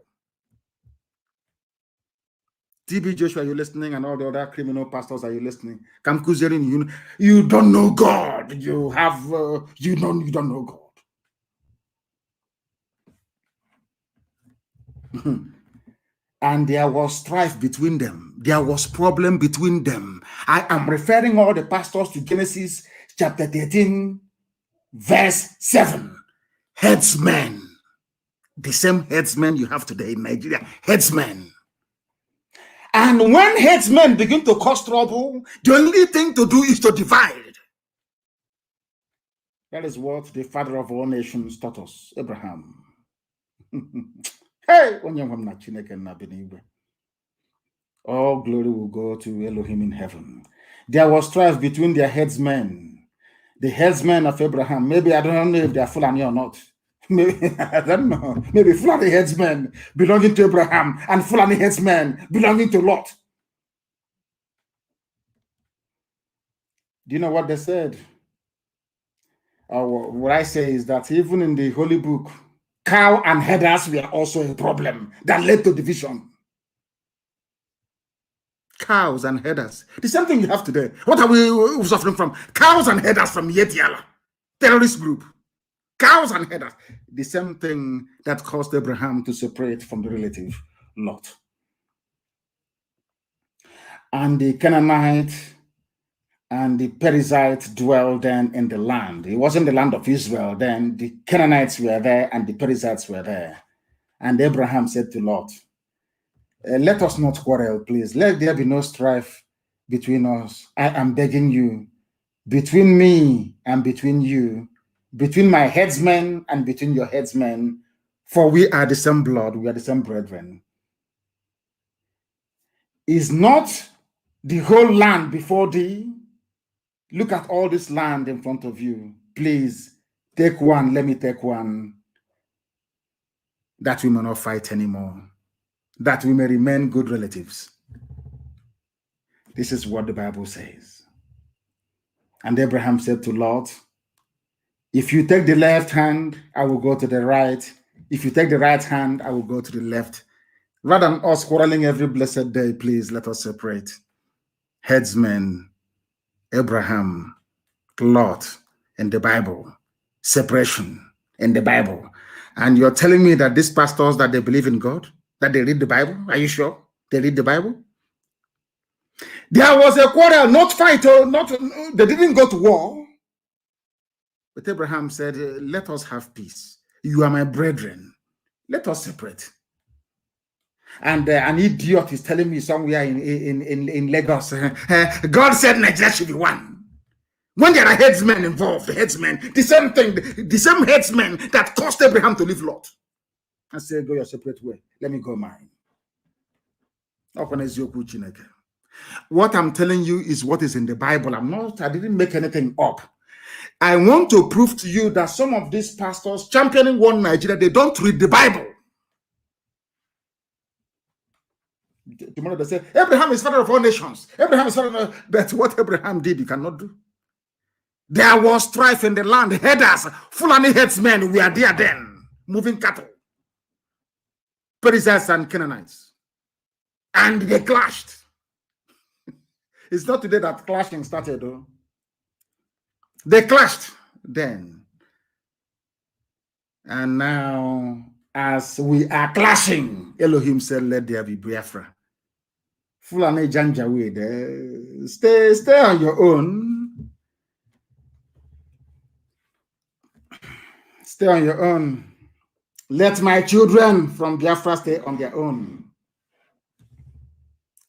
TB Joshua, are you listening? And all the other criminal pastors, are you listening? Kamkuzerin, you don't know God. You have, you don't know God. And there was strife between them. There was problem between them. I am referring all the pastors to Genesis chapter 13, verse 7. Headsmen. The same headsmen you have today in Nigeria. Headsmen. And when headsmen begin to cause trouble, the only thing to do is to divide. That is what the father of all nations taught us, Abraham. Hey, all glory will go to Elohim in heaven. There was strife between their headsmen, the headsmen of Abraham. Maybe I don't know if they are Fulani or not. Maybe, I don't know. Maybe Fulani headsmen belonging to Abraham and Fulani headsmen belonging to Lot. Do you know what they said? What I say is that even in the Holy Book, cow and headers were also a problem that led to division. Cows and headers. The same thing you have today. What are we suffering from? Cows and headers from Yetiala, terrorist group. Cows and headers. The same thing that caused Abraham to separate from the relative Lot. And the Canaanite and the Perizzite dwelled then in the land. It wasn't the land of Israel then. The Canaanites were there and the Perizzites were there. And Abraham said to Lot, let us not quarrel, please. Let there be no strife between us. I am begging you, between me and between you, between my headsmen and between your headsmen, for we are the same blood, we are the same brethren. Is not the whole land before thee? Look at all this land in front of you. Please, take one, let me take one, that we may not fight anymore, that we may remain good relatives. This is what the Bible says. And Abraham said to Lot, if you take the left hand, I will go to the right. If you take the right hand, I will go to the left. Rather than us quarreling every blessed day, please let us separate. Headsmen, Abraham, Lot, in the Bible. Separation in the Bible. And you're telling me that these pastors, that they believe in God, that they read the Bible? Are you sure they read the Bible? There was a quarrel, not fight, they didn't go to war. But Abraham said, let us have peace. You are my brethren. Let us separate. And an idiot is telling me somewhere in Lagos, God said Nigeria should be one. When there are headsmen involved, the headsmen, the same thing, the same headsmen that caused Abraham to leave Lot. And say, go your separate way. Let me go mine. What I'm telling you is what is in the Bible. I didn't make anything up. I want to prove to you that some of these pastors championing one Nigeria, they don't read the Bible. Tomorrow they say, Abraham is father of all nations. Abraham is father of... That's what Abraham did, you cannot do. There was strife in the land. Headers, Fulani headsmen were there then, moving cattle. Perizzites and Canaanites. And they clashed. It's not today that clashing started, though. They clashed then. And now, as we are clashing, Elohim said, let there be Biafra. Fulani Janjaweed, stay on your own. Stay on your own. Let my children from Biafra stay on their own.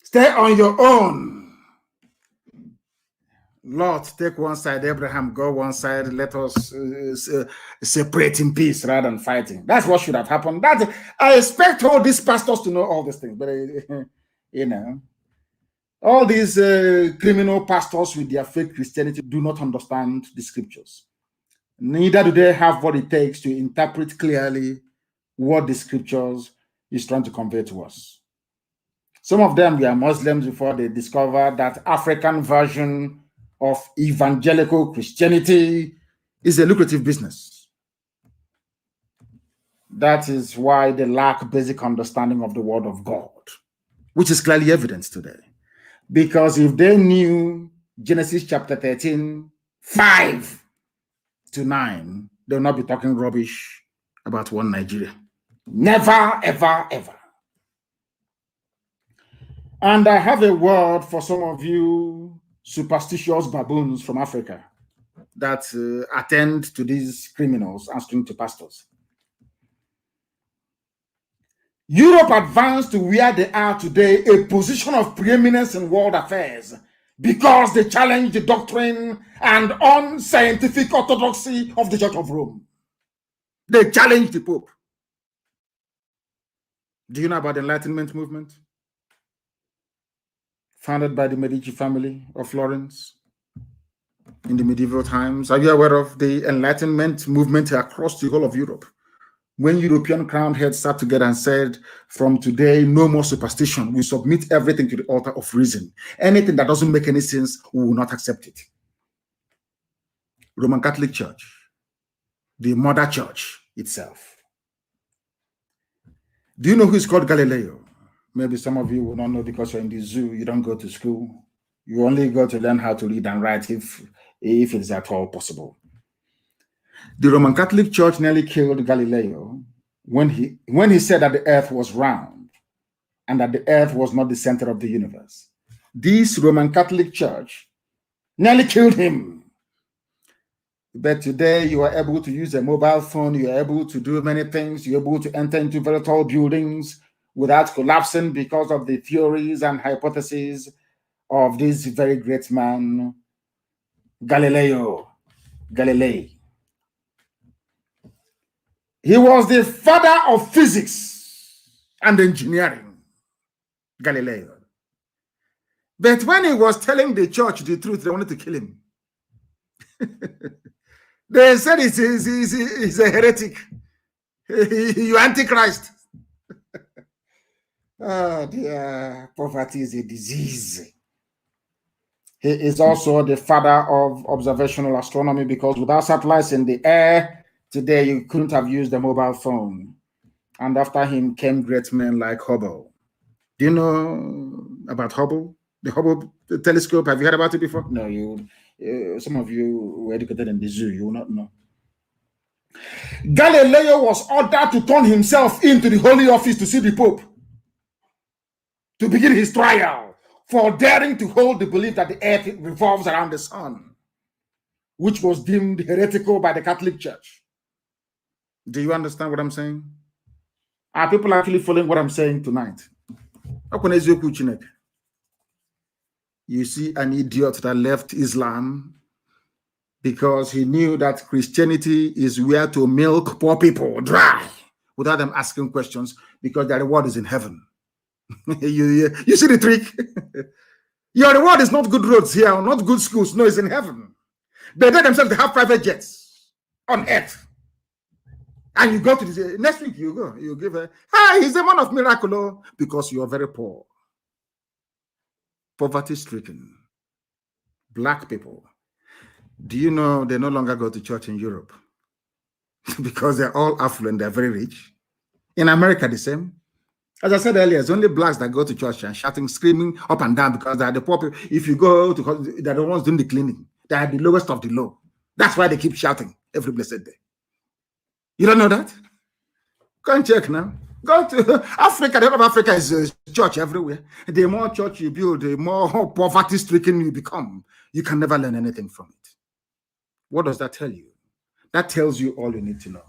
Stay on your own. Lot take one side, Abraham go one side, let us separate in peace rather than fighting. That's what should have happened. That I expect all these pastors to know all these things, but you know, all these criminal pastors with their fake Christianity do not understand the scriptures. Neither do they have what it takes to interpret clearly what the scriptures is trying to convey to us. Some of them were Muslims before they discovered that African version of evangelical Christianity is a lucrative business. That is why they lack basic understanding of the word of God, which is clearly evident today. Because if they knew Genesis chapter 13, 5 to 9, they'll not be talking rubbish about one Nigeria. Never, ever, ever. And I have a word for some of you superstitious baboons from Africa that attend to these criminals answering to pastors. Europe advanced to where they are today, a position of preeminence in world affairs, because they challenged the doctrine and unscientific orthodoxy of the Church of Rome. They challenged the Pope. Do you know about the Enlightenment movement? Founded by the Medici family of Florence in the medieval times. Are you aware of the Enlightenment movement across the whole of Europe? When European crowned heads sat together and said, from today, no more superstition. We submit everything to the altar of reason. Anything that doesn't make any sense, we will not accept it. Roman Catholic Church, the mother church itself. Do you know who is called Galileo? Maybe some of you will not know because you're in the zoo, you don't go to school. You only go to learn how to read and write if it is at all possible. The Roman Catholic Church nearly killed Galileo when he said that the earth was round and that the earth was not the center of the universe. This Roman Catholic Church nearly killed him. But today you are able to use a mobile phone, you are able to do many things, you're able to enter into very tall buildings without collapsing because of the theories and hypotheses of this very great man, Galileo Galilei. He was the father of physics and engineering, Galileo. But when he was telling the church the truth, they wanted to kill him. They said he's a heretic. You antichrist. Oh dear, poverty is a disease. He is also the father of observational astronomy, because without satellites in the air, today you couldn't have used a mobile phone. And after him came great men like Hubble. Do you know about Hubble? The Hubble telescope, have you heard about it before? No, some of you were educated in the zoo, you will not know. Galileo was ordered to turn himself into the Holy Office to see the Pope, to begin his trial for daring to hold the belief that the earth revolves around the sun, which was deemed heretical by the Catholic Church. Do you understand what I'm saying? Are people actually following what I'm saying tonight? You see an idiot that left Islam because he knew that Christianity is where to milk poor people dry without them asking questions, because their reward is in heaven. You see the trick? Your reward is not good roads here, or not good schools. No, it's in heaven. They themselves, they have private jets on earth. And you go to this, next week you go, you give a, hi, he's a man of miracle, because you are very poor. Poverty-stricken. Black people. Do you know they no longer go to church in Europe? Because they're all affluent, they're very rich. In America, the same. As I said earlier, it's only blacks that go to church and shouting, screaming up and down, because they're the poor people. If you go to, they're the ones doing the cleaning. They are the lowest of the low. That's why they keep shouting every blessed day. You don't know that? Go and check now. Go to Africa. The whole of Africa is a church everywhere. The more church you build, the more poverty-stricken you become. You can never learn anything from it. What does that tell you? That tells you all you need to know.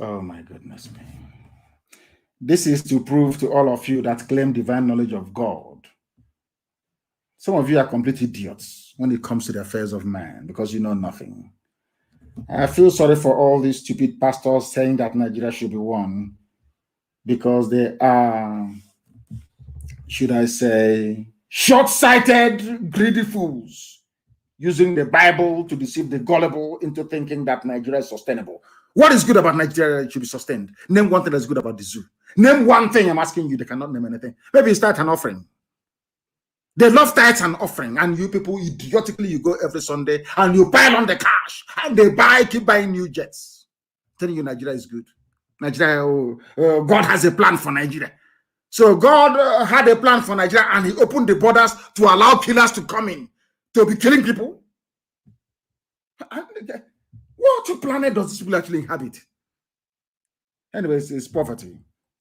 Oh my goodness me. This is to prove to all of you that claim divine knowledge of God Some of you are complete idiots when it comes to the affairs of man because you know nothing. I feel sorry for all these stupid pastors saying that Nigeria should be one because they are, should I say, short-sighted, greedy fools using the Bible to deceive the gullible into thinking that Nigeria is sustainable. What is good about Nigeria that should be sustained? Name one thing that's good about the zoo. Name one thing. I'm asking you. They cannot name anything. Maybe start an offering. They love tithes and offering, and you people idiotically you go every Sunday and you pile on the cash and they keep buying new jets. Telling you Nigeria is good. Nigeria, God has a plan for Nigeria. So God had a plan for Nigeria and he opened the borders to allow killers to come in to be killing people. What planet does this people actually inhabit? Anyways, it's poverty.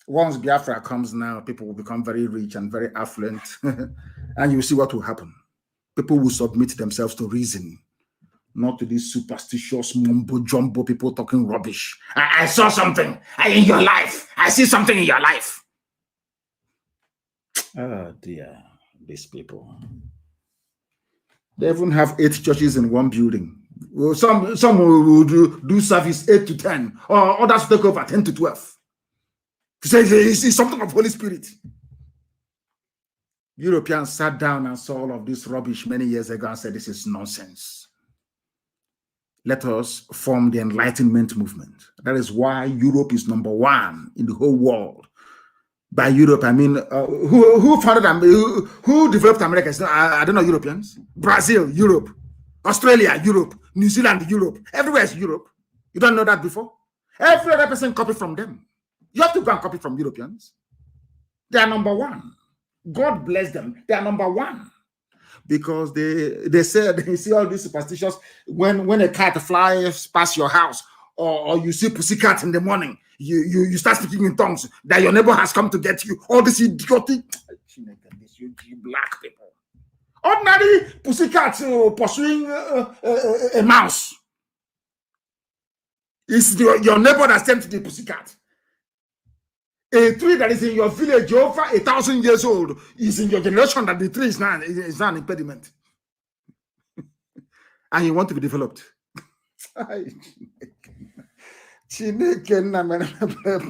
Once Biafra comes now, people will become very rich and very affluent. And you will see what will happen. People will submit themselves to reason, not to these superstitious mumbo-jumbo people talking rubbish. I saw something in your life. I see something in your life. Oh dear, these people. They even have 8 churches in one building. Well, some will do service 8 to 10, or others take over 10 to 12. It's something of Holy Spirit. Europeans sat down and saw all of this rubbish many years ago and said, this is nonsense. Let us form the Enlightenment movement. That is why Europe is #1 in the whole world. By Europe, I mean, who founded America? Who developed America? I don't know, Europeans. Brazil, Europe. Australia, Europe. New Zealand, Europe. Everywhere is Europe. You don't know that before? Every other person copied from them. You have to go and copy from Europeans. They are #1. God bless them. They are #1. Because they said, you see all these superstitions, when a cat flies past your house, or you see pussycat in the morning, you start speaking in tongues, that your neighbor has come to get you. All this idiotic, you black people. Ordinary pussycat pursuing a mouse. It's your neighbor that sent the pussycat. A tree that is in your village over 1,000 years old is in your generation that the tree is not an impediment. And you want to be developed.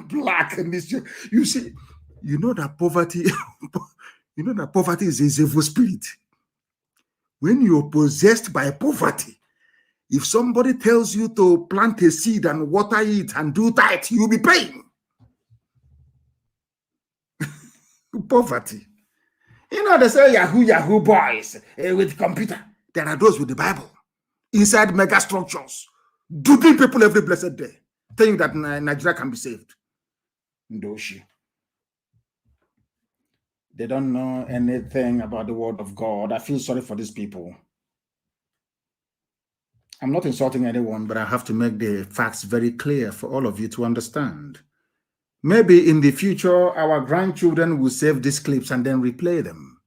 Black and this, you see, you know that poverty, is a evil spirit. When you're possessed by poverty, if somebody tells you to plant a seed and water it and do that, you'll be paying. Poverty. You know, they say Yahoo boys with computer. There are those with the Bible inside mega structures, duping people every blessed day, telling you that Nigeria can be saved. Ndoshi. They don't know anything about the word of God. I feel sorry for these people. I'm not insulting anyone, but I have to make the facts very clear for all of you to understand. Maybe in the future, our grandchildren will save these clips and then replay them.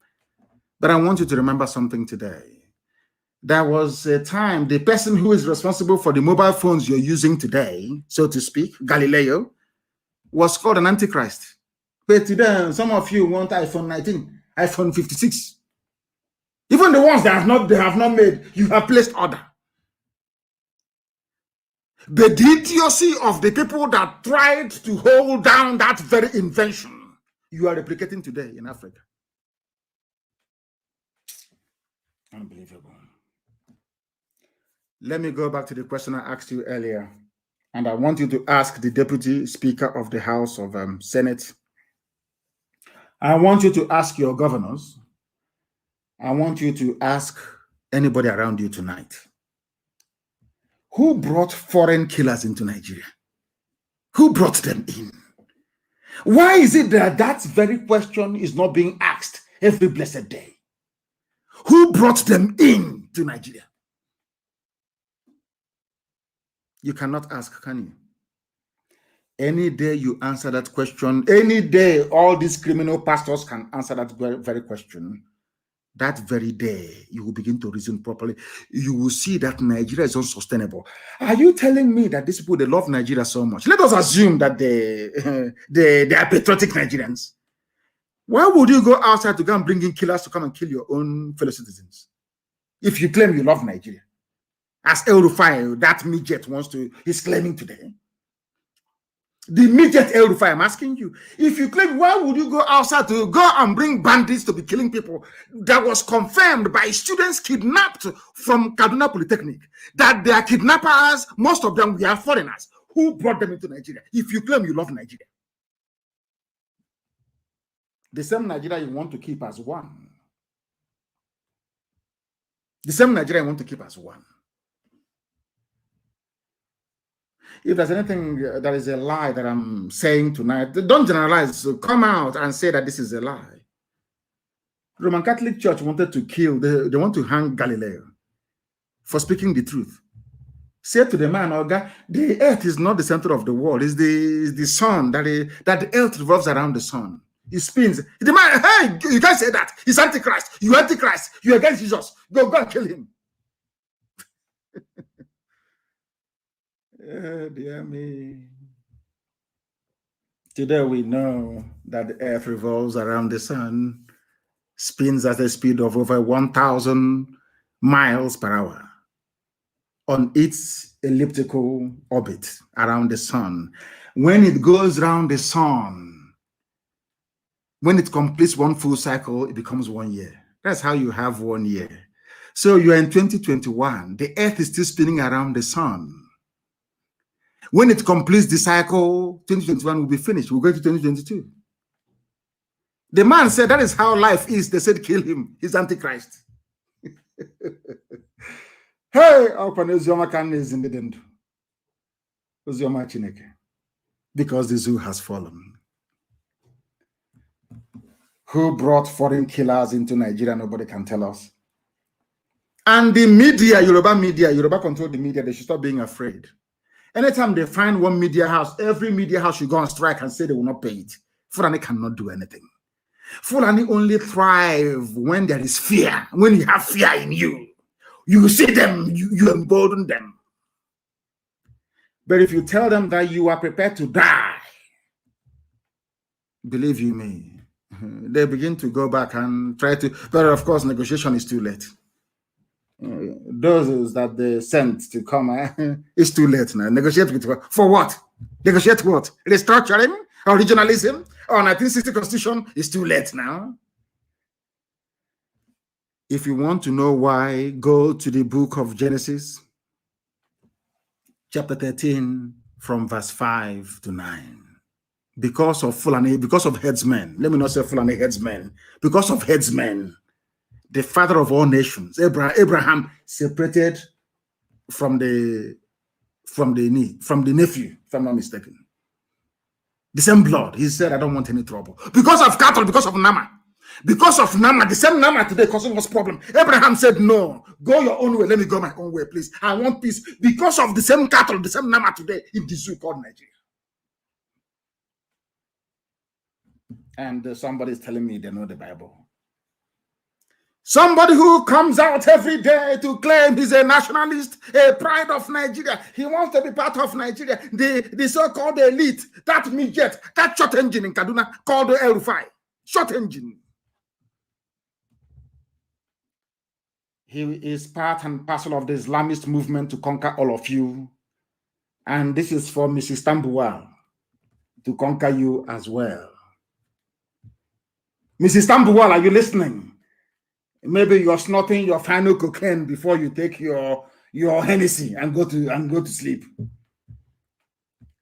But I want you to remember something today. There was a time, the person who is responsible for the mobile phones you're using today, so to speak, Galileo, was called an antichrist. But today, some of you want iPhone 19, iPhone 56. Even the ones that they have not made, you have placed order. But the idiocy of the people that tried to hold down that very invention, you are replicating today in Africa. Unbelievable. Let me go back to the question I asked you earlier. And I want you to ask the Deputy Speaker of the House of Senate. I want you to ask your governors. I want you to ask anybody around you tonight. Who brought foreign killers into Nigeria? Who brought them in? Why is it that that very question is not being asked every blessed day? Who brought them in to Nigeria? You cannot ask, can you? Any day you answer that question, any day all these criminal pastors can answer that very question, that very day you will begin to reason properly. You will see that Nigeria is unsustainable. Are you telling me that these people, they love Nigeria so much? Let us assume that they are patriotic Nigerians. Why would you go outside to go and bring in killers to come and kill your own fellow citizens? If you claim you love Nigeria, as El Rufai, that midget is claiming today. The midget El Rufai, I'm asking you, if you claim, why would you go outside to go and bring bandits to be killing people? That was confirmed by students kidnapped from Kaduna Polytechnic, that they are kidnappers, most of them were foreigners who brought them into Nigeria. If you claim you love Nigeria, the same Nigeria you want to keep as one. The same Nigeria you want to keep as one. If there's anything that is a lie that I'm saying tonight, don't generalize. So come out and say that this is a lie. Roman Catholic Church wanted to kill, they want to hang Galileo for speaking the truth. Say to the man, oh God, the earth is not the center of the world. It's the sun, that the earth revolves around the sun. It spins. The man, hey, you can't say that. He's Antichrist. You Antichrist. You're against Jesus. Go and kill him. Dear me. Today we know that the earth revolves around the sun, spins at a speed of over 1,000 miles per hour on its elliptical orbit around the sun. When it goes around the sun, when it completes one full cycle, it becomes 1 year. That's how you have 1 year. So you're in 2021. The earth is still spinning around the sun. When it completes the cycle, 2021 will be finished. We'll go to 2022. The man said that is how life is. They said kill him. He's Antichrist. Hey, Ozioma Kanu is in the end. Ozioma Chineke. Because the zoo has fallen. Who brought foreign killers into Nigeria? Nobody can tell us. And the media, Yoruba control the media. They should stop being afraid. Anytime they find one media house, every media house should go on strike and say they will not pay it. Fulani cannot do anything. Fulani only thrive when there is fear. When you have fear in you, you see them, you embolden them. But if you tell them that you are prepared to die, believe you me, they begin to go back and try to, but of course, negotiation is too late. Those that they sent to come, it's too late now. Negotiate with what? For what? Negotiate what? Restructuring or regionalism or 1960 constitution is too late now. If you want to know why, go to the book of Genesis, chapter 13, from verse 5 to 9. Because of Fulani, because of headsmen, let me not say Fulani headsmen, because of headsmen, the father of all nations, Abraham separated from the nephew, if I'm not mistaken. The same blood. He said, I don't want any trouble. Because of cattle, because of Nama. Because of Nama, the same Nama today causing us problem. Abraham said, no, go your own way. Let me go my own way, please. I want peace. Because of the same cattle, the same Nama today in the zoo called Nigeria. And somebody is telling me they know the Bible. Somebody who comes out every day to claim he's a nationalist, a pride of Nigeria. He wants to be part of Nigeria. The so-called elite, that midget, that short engine in Kaduna called the El Rufai. Short engine. He is part and parcel of the Islamist movement to conquer all of you. And this is for Mrs. Tambuwal to conquer you as well. Mrs. Tambuwal, are you listening? Maybe you're snorting your final cocaine before you take your Hennessy and go to sleep.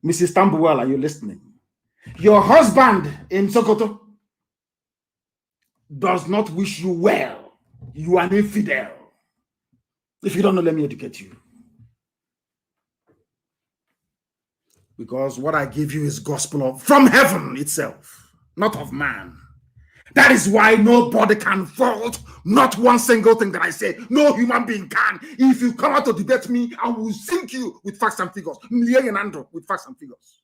Mrs. Tambuwal, are you listening? Your husband in Sokoto does not wish you well. You are an infidel. If you don't know, let me educate you. Because what I give you is gospel from heaven itself, not of man. That is why nobody can fault not one single thing that I say. No human being can. If you come out to debate me, I will sink you with facts and figures. With facts and figures.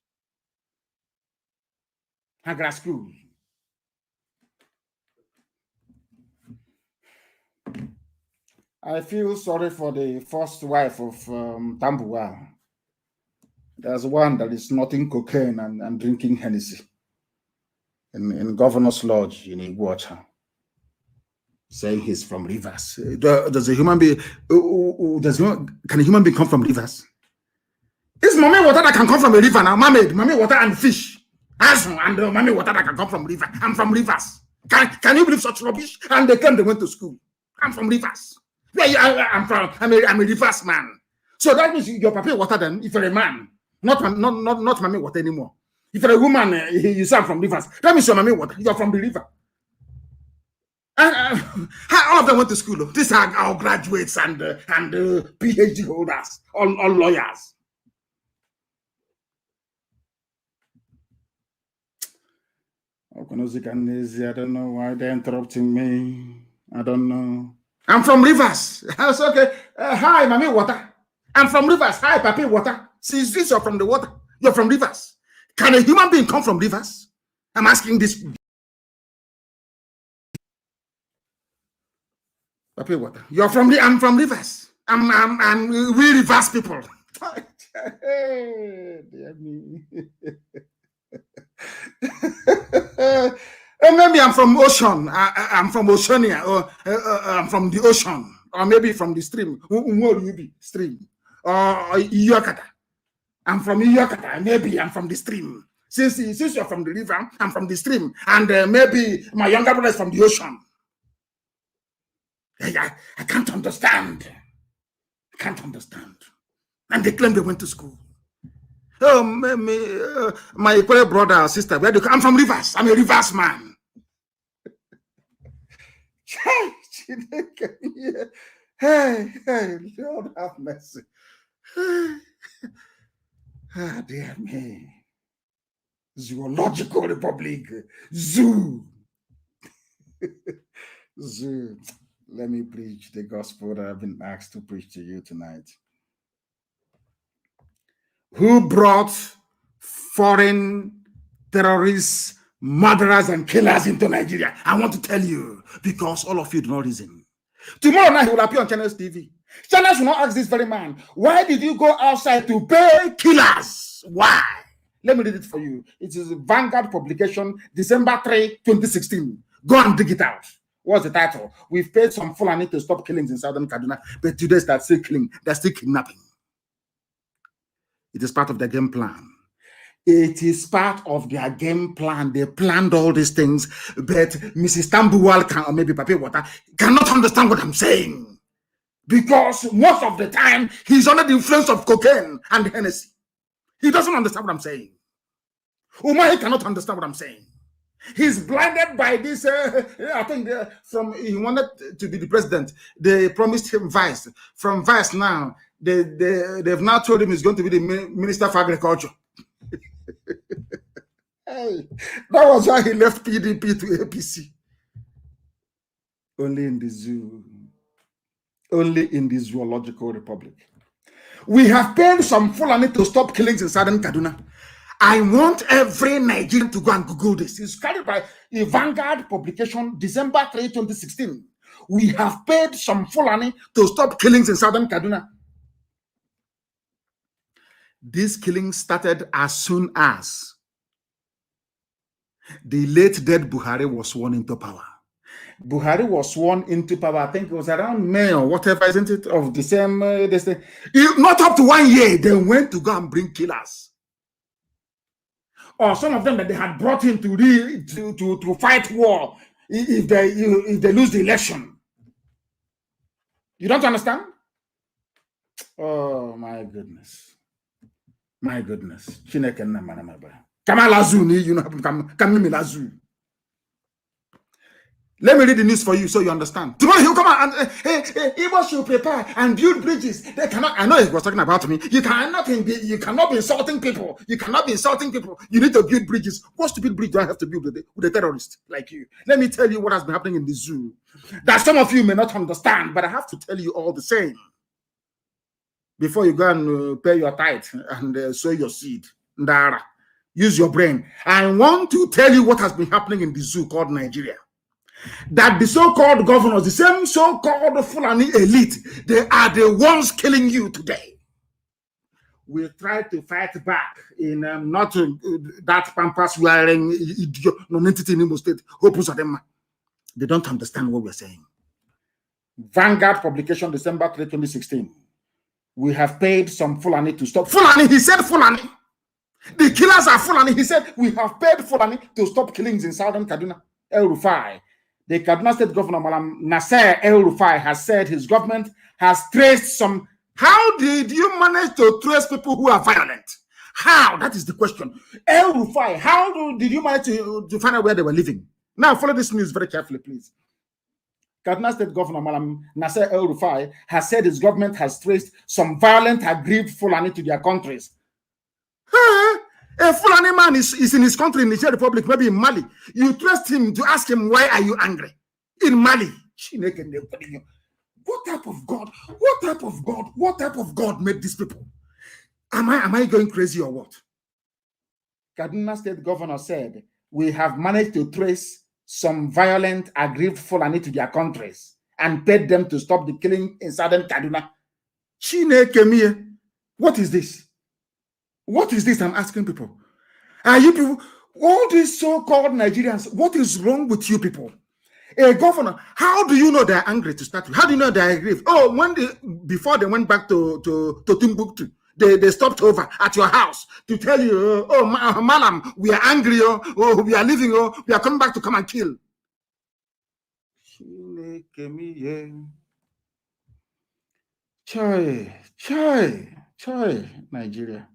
Hagra school. I feel sorry for the first wife of Tambuwal. There's one that is snorting cocaine and drinking Hennessy. in Governor's Lodge in Iguacha, saying he's from Rivers. Does a human being, can a human being come from Rivers? It's mommy water that can come from a river now. Mommy water and fish. And mommy water that can come from river. I'm from Rivers. Can you believe such rubbish? And they came, they went to school. I'm from Rivers. I'm a Rivers man. So that means you're papi water then, if you're a man. Not mommy water anymore. If you're a woman, you say I'm from Rivers. That means you're mommy water. You're from the river. All of them went to school. These are our graduates and PhD holders, all lawyers. I don't know why they're interrupting me. I don't know. I'm from Rivers. It's okay. Hi, mommy water. I'm from Rivers. Hi, papi water. Since you're from the water, you're from Rivers. Can a human being come from Rivers? I'm asking this. Papi water. You're from the. I'm from Rivers. I'm we Rivers people. Dear me. Maybe I'm from ocean. I'm from Oceania, or I'm from the ocean, or maybe from the stream. Where will you be? Stream. Or Iyakata. I'm from Iyakata. Maybe I'm from the stream. Since you're from the river, I'm from the stream. And maybe my younger brother is from the ocean. I can't understand. I can't understand. And they claim they went to school. Oh, my brother or sister, where do you come? I'm from Rivers. I'm a Rivers man. Hey, Lord have mercy. Dear me. Zoological Republic. Zoo. Zoo. Let me preach the gospel that I've been asked to preach to you tonight. Who brought foreign terrorists, murderers, and killers into Nigeria? I want to tell you, because all of you do not reason. Tomorrow night, he will appear on Channels TV. Channels will not ask this very man, why did you go outside to pay killers? Why? Let me read it for you. It is a Vanguard publication, December 3, 2016. Go and dig it out. What's the title? We've paid some Fulani to stop killings in southern Kaduna, but today they're still killing, they're still kidnapping. It is part of their game plan. It is part of their game plan. They planned all these things, but Mrs. Tambuwal or maybe Papi Water cannot understand what I'm saying. Because most of the time, he's under the influence of cocaine and Hennessy. He doesn't understand what I'm saying. Umar cannot understand what I'm saying. He's blinded by this, I think he wanted to be the president. They promised him vice. From vice now, they've now told him he's going to be the Minister for Agriculture. Hey, that was why he left PDP to APC. Only in the zoo. Only in the Zoological Republic. We have paid some Fulani to stop killings in southern Kaduna. I want every Nigerian to go and Google this. It's carried by a Vanguard publication, December 3, 2016. We have paid some Fulani to stop killings in southern Kaduna. These killings started as soon as the late dead Buhari was sworn into power. Buhari was sworn into power, I think it was around May or whatever, isn't it, of the same, not up to 1 year, they went to go and bring killers. Or some of them that they had brought in to fight war if they lose the election. You don't understand? Oh my goodness. My goodness. Let me read the news for you so you understand. Tomorrow he'll come out and Igbo should prepare and build bridges. They cannot. I know he was talking about me. You cannot be insulting people. You cannot be insulting people. You need to build bridges. What stupid bridge do I have to build with a terrorist like you? Let me tell you what has been happening in the zoo. That some of you may not understand, but I have to tell you all the same. Before you go and pay your tithe and sow your seed. Ndara. Use your brain. I want to tell you what has been happening in the zoo called Nigeria. That the so-called governors, the same so-called Fulani elite, they are the ones killing you today. will try to fight back in not that pampas wearing non-entity in Imo State. They don't understand what we're saying. Vanguard publication, December 3, 2016. We have paid some Fulani to stop. Fulani, he said Fulani. The killers are Fulani. He said, we have paid Fulani to stop killings in southern Kaduna. El Rufai. The Kaduna State Governor, Malam Nasser El Rufai, has said his government has traced some. How did you manage to trace people who are violent? How? That is the question. El Rufai, how did you manage to find out where they were living? Now, follow this news very carefully, please. Kaduna State Governor Malam Nasser El Rufai has said his government has traced some violent, aggrieved Fulani to their countries. A Fulani man is in his country, in the Nigeria Republic, maybe in Mali. You trust him to ask him, why are you angry? In Mali. What type of God? What type of God? What type of God made these people? Am I going crazy or what? Kaduna State Governor said, we have managed to trace some violent, aggrieved Fulani to their countries and paid them to stop the killing in southern Kaduna. What is this? What is this? I'm asking people. Are you people, all these so-called Nigerians, what is wrong with you people? A governor, how do you know they're angry to start with? How do you know they're aggrieved? Oh, before they went back to Timbuktu, they stopped over at your house to tell you, oh, madam, we are angry, oh, we are leaving, oh, we are coming back to come and kill. Chai, Nigeria.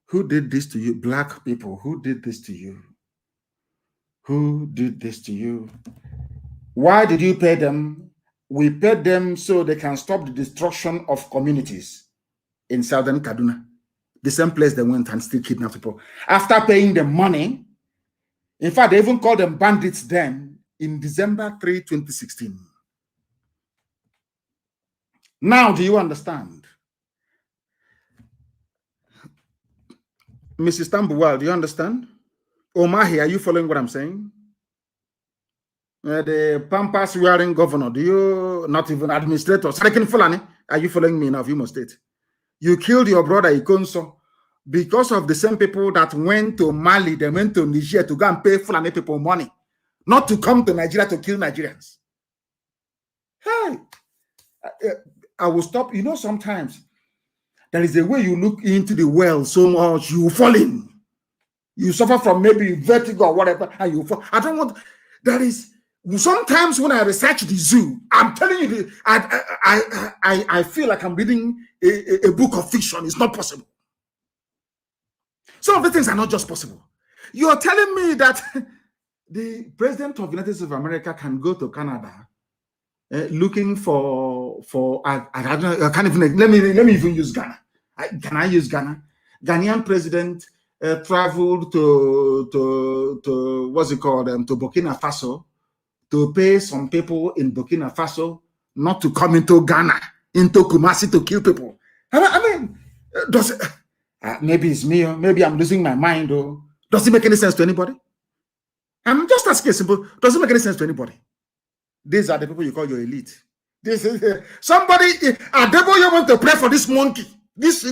Who did this to you? Black people, who did this to you? Who did this to you? Why did you pay them? We paid them so they can stop the destruction of communities in southern Kaduna, the same place they went and still kidnapped people. After paying them money, in fact, they even called them bandits then, in December 3, 2016. Now, do you understand? Mrs. Tambuwal, do you understand? Omahi, are you following what I'm saying? The Pampas wearing governor, do you, not even administrator, Sarikin Fulani, are you following me now, Imo State? You killed your brother Ikonso because of the same people that went to Mali, they went to Niger to go and pay Fulani people money, not to come to Nigeria to kill Nigerians. Hey, I will stop. You know, sometimes there is a way you look into the well so much, you fall in. You suffer from maybe vertigo or whatever, and you fall. I don't want, there is, sometimes when I research the zoo, I'm telling you, I feel like I'm reading a book of fiction. It's not possible. Some of the things are not just possible. You're telling me that the president of the United States of America can go to Canada looking for I don't know, I can't even, let me even use Ghana. Can I use Ghana? Ghanaian president traveled to what's it called, to Burkina Faso to pay some people in Burkina Faso not to come into Ghana, into Kumasi to kill people. I mean, does it, maybe it's me, or maybe I'm losing my mind, or does it make any sense to anybody? I'm just asking simple, does it make any sense to anybody? These are the people you call your elite. This is somebody, Adebo, want to pray for this monkey, this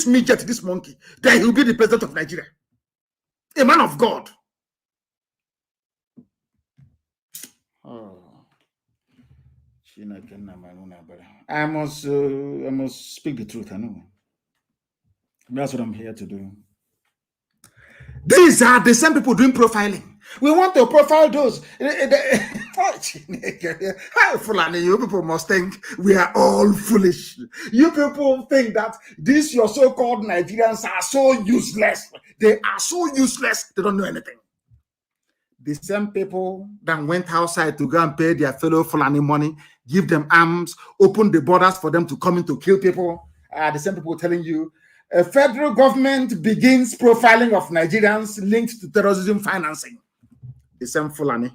midget, this monkey, that he'll be the president of Nigeria. A man of God. Oh. I must speak the truth, I know. That's what I'm here to do. These are the same people doing profiling. We want to profile those. Fulani, you people must think we are all foolish. You people think that these your so-called Nigerians are so useless. They are so useless, they don't know anything. The same people that went outside to go and pay their fellow Fulani money, give them arms, open the borders for them to come in to kill people, are the same people telling you a federal government begins profiling of Nigerians linked to terrorism financing. The same Fulani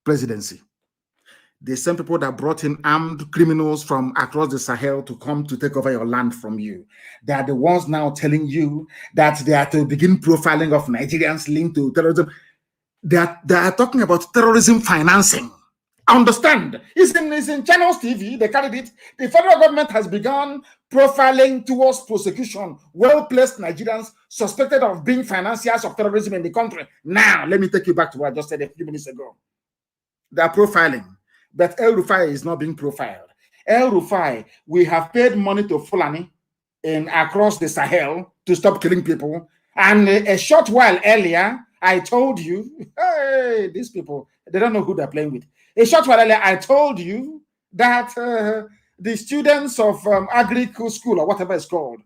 presidency. The same people that brought in armed criminals from across the Sahel to come to take over your land from you. They are the ones now telling you that they are to begin profiling of Nigerians linked to terrorism. They are talking about terrorism financing. Understand? It's in Channels TV, they carried it. The federal government has begun profiling towards prosecution well-placed Nigerians suspected of being financiers of terrorism in the country. Now, let me take you back to what I just said a few minutes ago. They are profiling, but El Rufai is not being profiled. El Rufai, we have paid money to Fulani across the Sahel to stop killing people. And a short while earlier, I told you, hey, these people, they don't know who they're playing with. A short while earlier, I told you that the students of Agri School or whatever it's called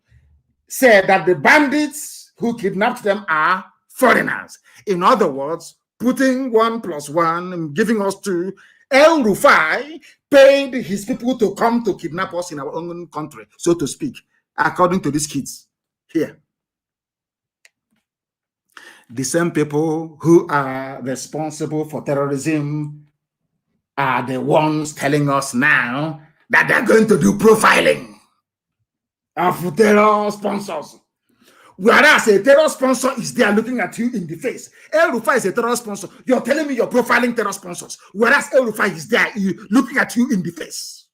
said that the bandits who kidnapped them are foreigners. In other words, putting 1 + 1, giving us 2. El Rufai paid his people to come to kidnap us in our own country, so to speak, according to these kids here. The same people who are responsible for terrorism are the ones telling us now that they're going to do profiling of terror sponsors. Whereas a terror sponsor is there looking at you in the face. El Rufai is a terror sponsor. You're telling me you're profiling terror sponsors. Whereas El Rufai is there looking at you in the face.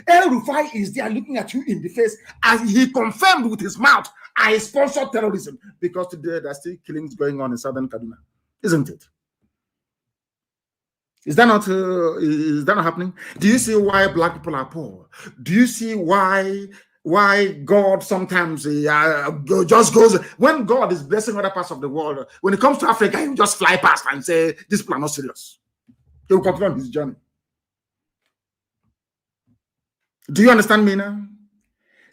El Rufai is there looking at you in the face as he confirmed with his mouth, I sponsor terrorism. Because today there's still killings going on in southern Kaduna. Isn't it? Is that not happening? Do you see why black people are poor? Do you see why God sometimes just goes, when God is blessing other parts of the world, when it comes to Africa, he will just fly past and say, this plan not serious. He will continue on his journey. Do you understand me now?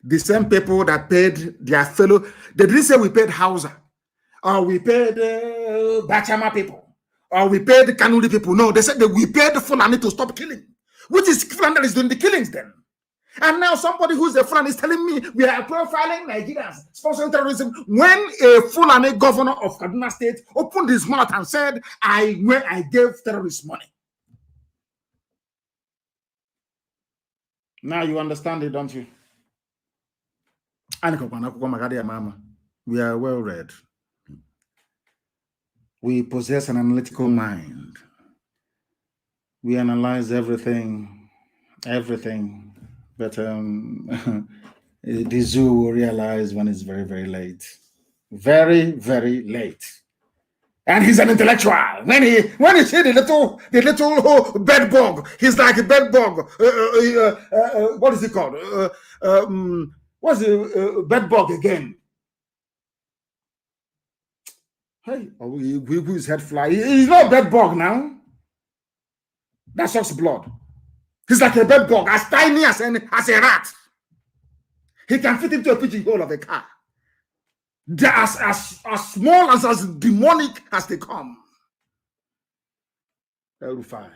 The same people that paid their fellow, they didn't say we paid Hausa, or we paid Bachama people, or we paid Kanuri people. No, they said that we paid Fulani to stop killing. Which is Fulani that is doing the killings then? And now somebody who's a Fulani is telling me we are profiling Nigerians, sponsoring terrorism, when a Fulani governor of Kaduna State opened his mouth and said, I gave terrorists money. Now you understand it, don't you? We are well read. We possess an analytical mind. We analyze everything. But the zoo will realize when it's very, very late. Very, very late. And he's an intellectual. When he see the little bed bug, he's like a bed bug. What is it called? What's the bed bug again? Hey, his head fly. He's not a bed bug now. That sucks blood. He's like a bed bug, as tiny as a rat. He can fit into a pigeonhole of a car. They're as small as demonic as they come. El Rufai.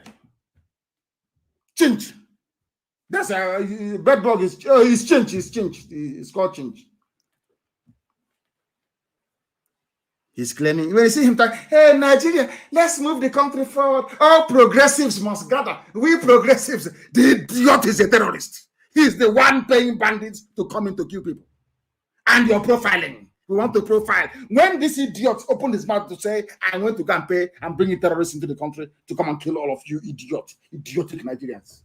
Chinch. That's a bed bug is chinch. It's called chinch. He's claiming, when you see him talk, hey, Nigeria, let's move the country forward. All progressives must gather. We progressives, the idiot is a terrorist. He's the one paying bandits to come in to kill people. And you're profiling. We want to profile. When this idiot opened his mouth to say, I want to go and pay and bring in terrorists into the country to come and kill all of you idiotic Nigerians.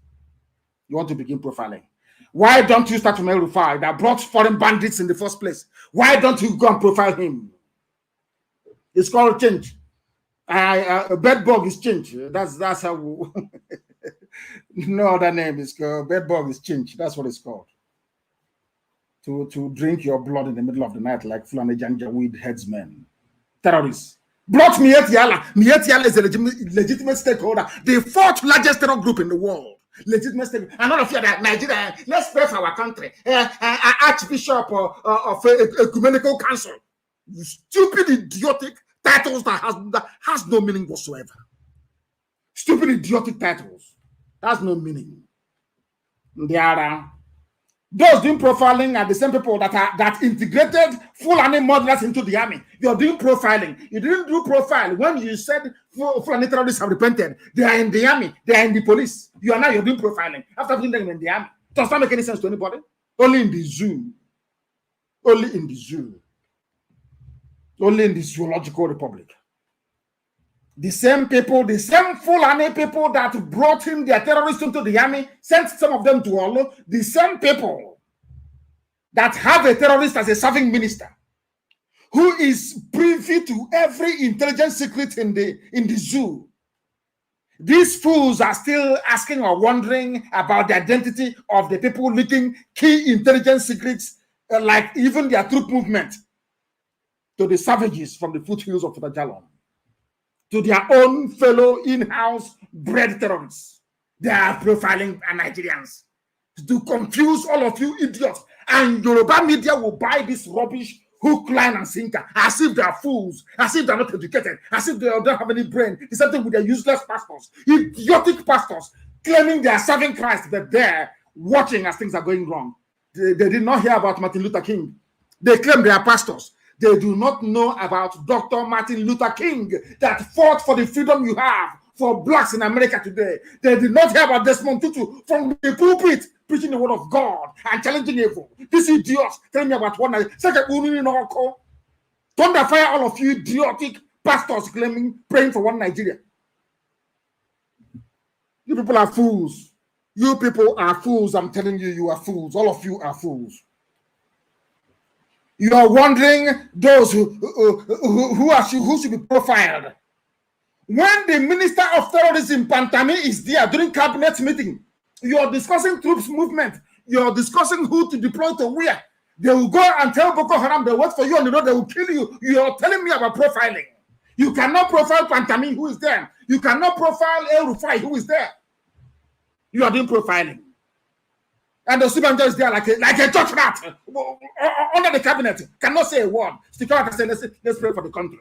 You want to begin profiling. Why don't you start from El Rufai that brought foreign bandits in the first place? Why don't you go and profile him? It's called change. Bed bug is change. That's how no other name is called. Bed bug is change. That's what it's called. To drink your blood in the middle of the night like Fulani Janjaweed headsmen. Terrorists. Brought Miet Yala. Miet Yala is a legitimate stakeholder. The 4th largest terror group in the world. Legitimate stakeholder. And none of you that Nigeria, let's pray for our country. Archbishop of Ecumenical Council. Stupid, idiotic titles that has no meaning whatsoever. Stupid, idiotic titles. That's no meaning. They are those doing profiling are the same people that integrated Fulani modelers into the army. You're doing profiling. You didn't do profile when you said Fulani terrorists have repented. They are in the army. They are in the police. You're doing profiling after putting them in the army. Does that make any sense to anybody? Only in the zoo. Only in the zoo. Only in the zoological republic. The same people, the same Fulani people that brought in their terrorists into the army, sent some of them to Olo, the same people that have a terrorist as a serving minister, who is privy to every intelligence secret in the zoo. These fools are still asking or wondering about the identity of the people leaking key intelligence secrets, like even their troop movement, to the savages from the foothills of Rajalon, to their own fellow in-house bred terrorists. They are profiling Nigerians to confuse all of you idiots. And Yoruba media will buy this rubbish hook, line, and sinker, as if they are fools, as if they're not educated, as if they don't have any brain. It's something with their useless pastors, idiotic pastors, claiming they are serving Christ, but they're watching as things are going wrong. They did not hear about Martin Luther King. They claim they are pastors. They do not know about Dr. Martin Luther King that fought for the freedom you have for blacks in America today. They did not hear about Desmond Tutu from the pulpit preaching the word of God and challenging evil. These idiots telling me about one night. Thunder fire all of you idiotic pastors claiming, praying for one Nigeria. You people are fools. You people are fools. I'm telling you, you are fools. All of you are fools. You are wondering those who should be profiled. When the Minister of Terrorism, Pantami, is there during cabinet meeting, you are discussing troops movement. You are discussing who to deploy to where. They will go and tell Boko Haram they wait for you on the road, they will kill you. You are telling me about profiling. You cannot profile Pantami, who is there. You cannot profile El Rufai, who is there. You are doing profiling. And the Subanja is there like a church rat under the cabinet, cannot say a word. Stick out and say, let's pray for the country.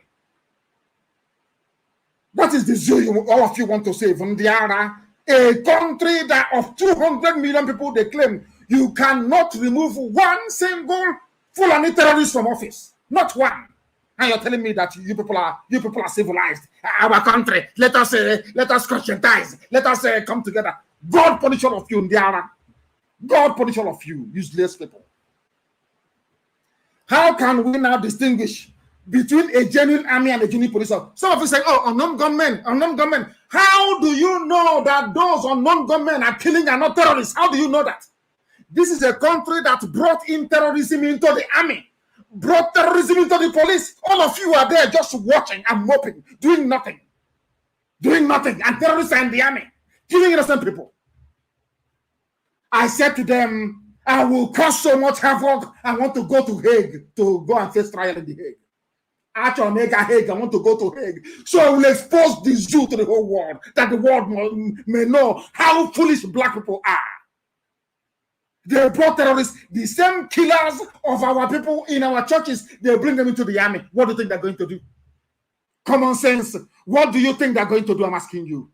That is the zoo all of you want to save. Ndiara, a country that of 200 million people, they claim you cannot remove one single Fulani terrorist from office. Not one. And you're telling me that you people are civilized. Our country, let us conscientize. Let us come together. God punish all of you, Ndiara. God punish all of you, useless people. How can we now distinguish between a genuine army and a genuine police officer? Some of you say, oh, unknown gunmen. How do you know that those unknown gunmen are killing and not terrorists? How do you know that? This is a country that brought in terrorism into the army, brought terrorism into the police. All of you are there just watching and moping, doing nothing. And terrorists are in the army, killing innocent people. I said to them, I will cause so much havoc. I want to go to Hague to go and face trial in the Hague. Hague, I want to go to Hague. So I will expose the zoo to the whole world, that the world may know how foolish black people are. They brought terrorists, the same killers of our people in our churches, they bring them into the army. What do you think they're going to do? Common sense. What do you think they're going to do? I'm asking you.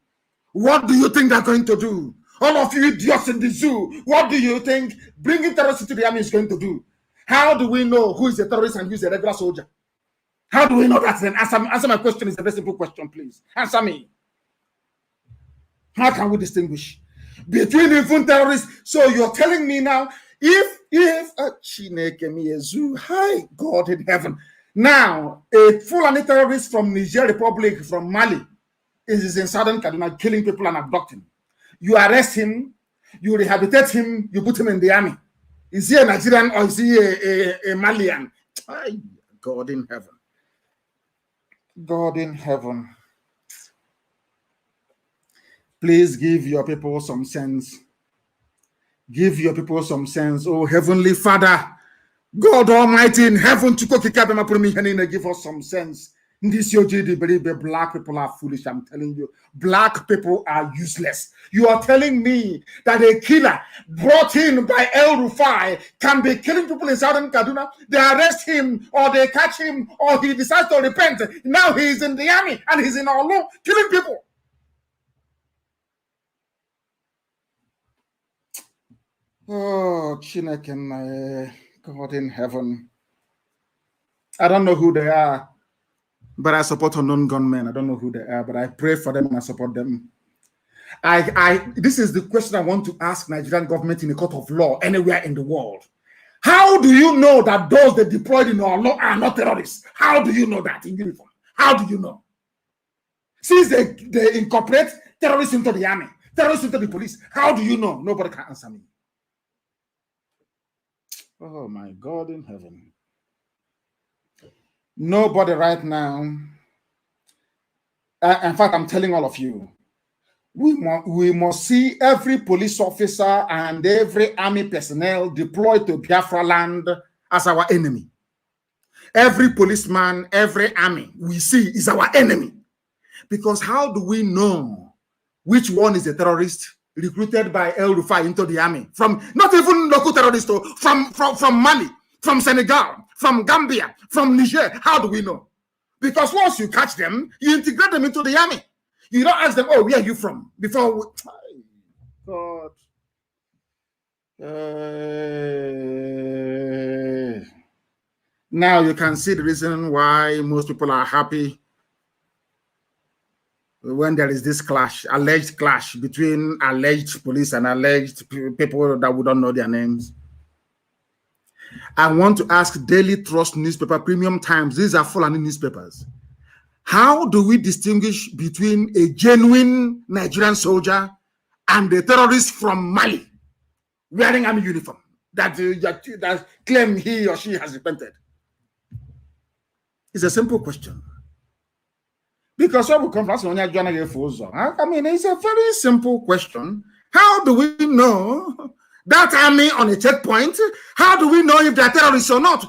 What do you think they're going to do? All of you idiots in the zoo, what do you think bringing terrorists into the army is going to do? How do we know who is a terrorist and who is a regular soldier? How do we know that then? Answer my question. It's a very simple question, please. Answer me. How can we distinguish between even terrorists? So you're telling me now, if hi, God in heaven. Now, a Fulani terrorist from Niger Republic, from Mali, is in southern Kaduna killing people and abducting. You arrest him, you rehabilitate him, you put him in the army. Is he a Nigerian or is he a Malian? God in heaven. God in heaven. Please give your people some sense. Give your people some sense. Oh, Heavenly Father, God Almighty in heaven, give us some sense. This black people are foolish. I'm telling you, black people are useless. You are telling me that a killer brought in by El Rufai can be killing people in southern Kaduna. They arrest him or they catch him or he decides to repent. Now he is in the army and he's in Olu killing people. Oh, Chineke, God in heaven. I don't know who they are. But I support unknown gunmen. I don't know who they are, but I pray for them and I support them. This is the question I want to ask Nigerian government in a court of law anywhere in the world. How do you know that those they deployed in our law are not terrorists? How do you know that in uniform? How do you know? Since they incorporate terrorists into the army, terrorists into the police, how do you know? Nobody can answer me. Oh my God in heaven. Nobody right now. In fact, I'm telling all of you, we must see every police officer and every army personnel deployed to Biafra land as our enemy. Every policeman, every army we see is our enemy. Because how do we know which one is a terrorist recruited by El Rufai into the army? From not even local terrorists, from Mali, from Senegal, from Gambia, from Niger. How do we know? Because once you catch them, you integrate them into the army. You don't ask them, oh, where are you from? Before we... God. Now you can see the reason why most people are happy when there is this clash, alleged clash between alleged police and alleged people that we don't know their names. I want to ask Daily Trust newspaper, Premium Times, these are Fulani newspapers. How do we distinguish between a genuine Nigerian soldier and a terrorist from Mali wearing army uniform that claim he or she has repented? It's a simple question. Because I mean, it's a very simple question. How do we know that army on a checkpoint? How do we know if they're terrorists or not?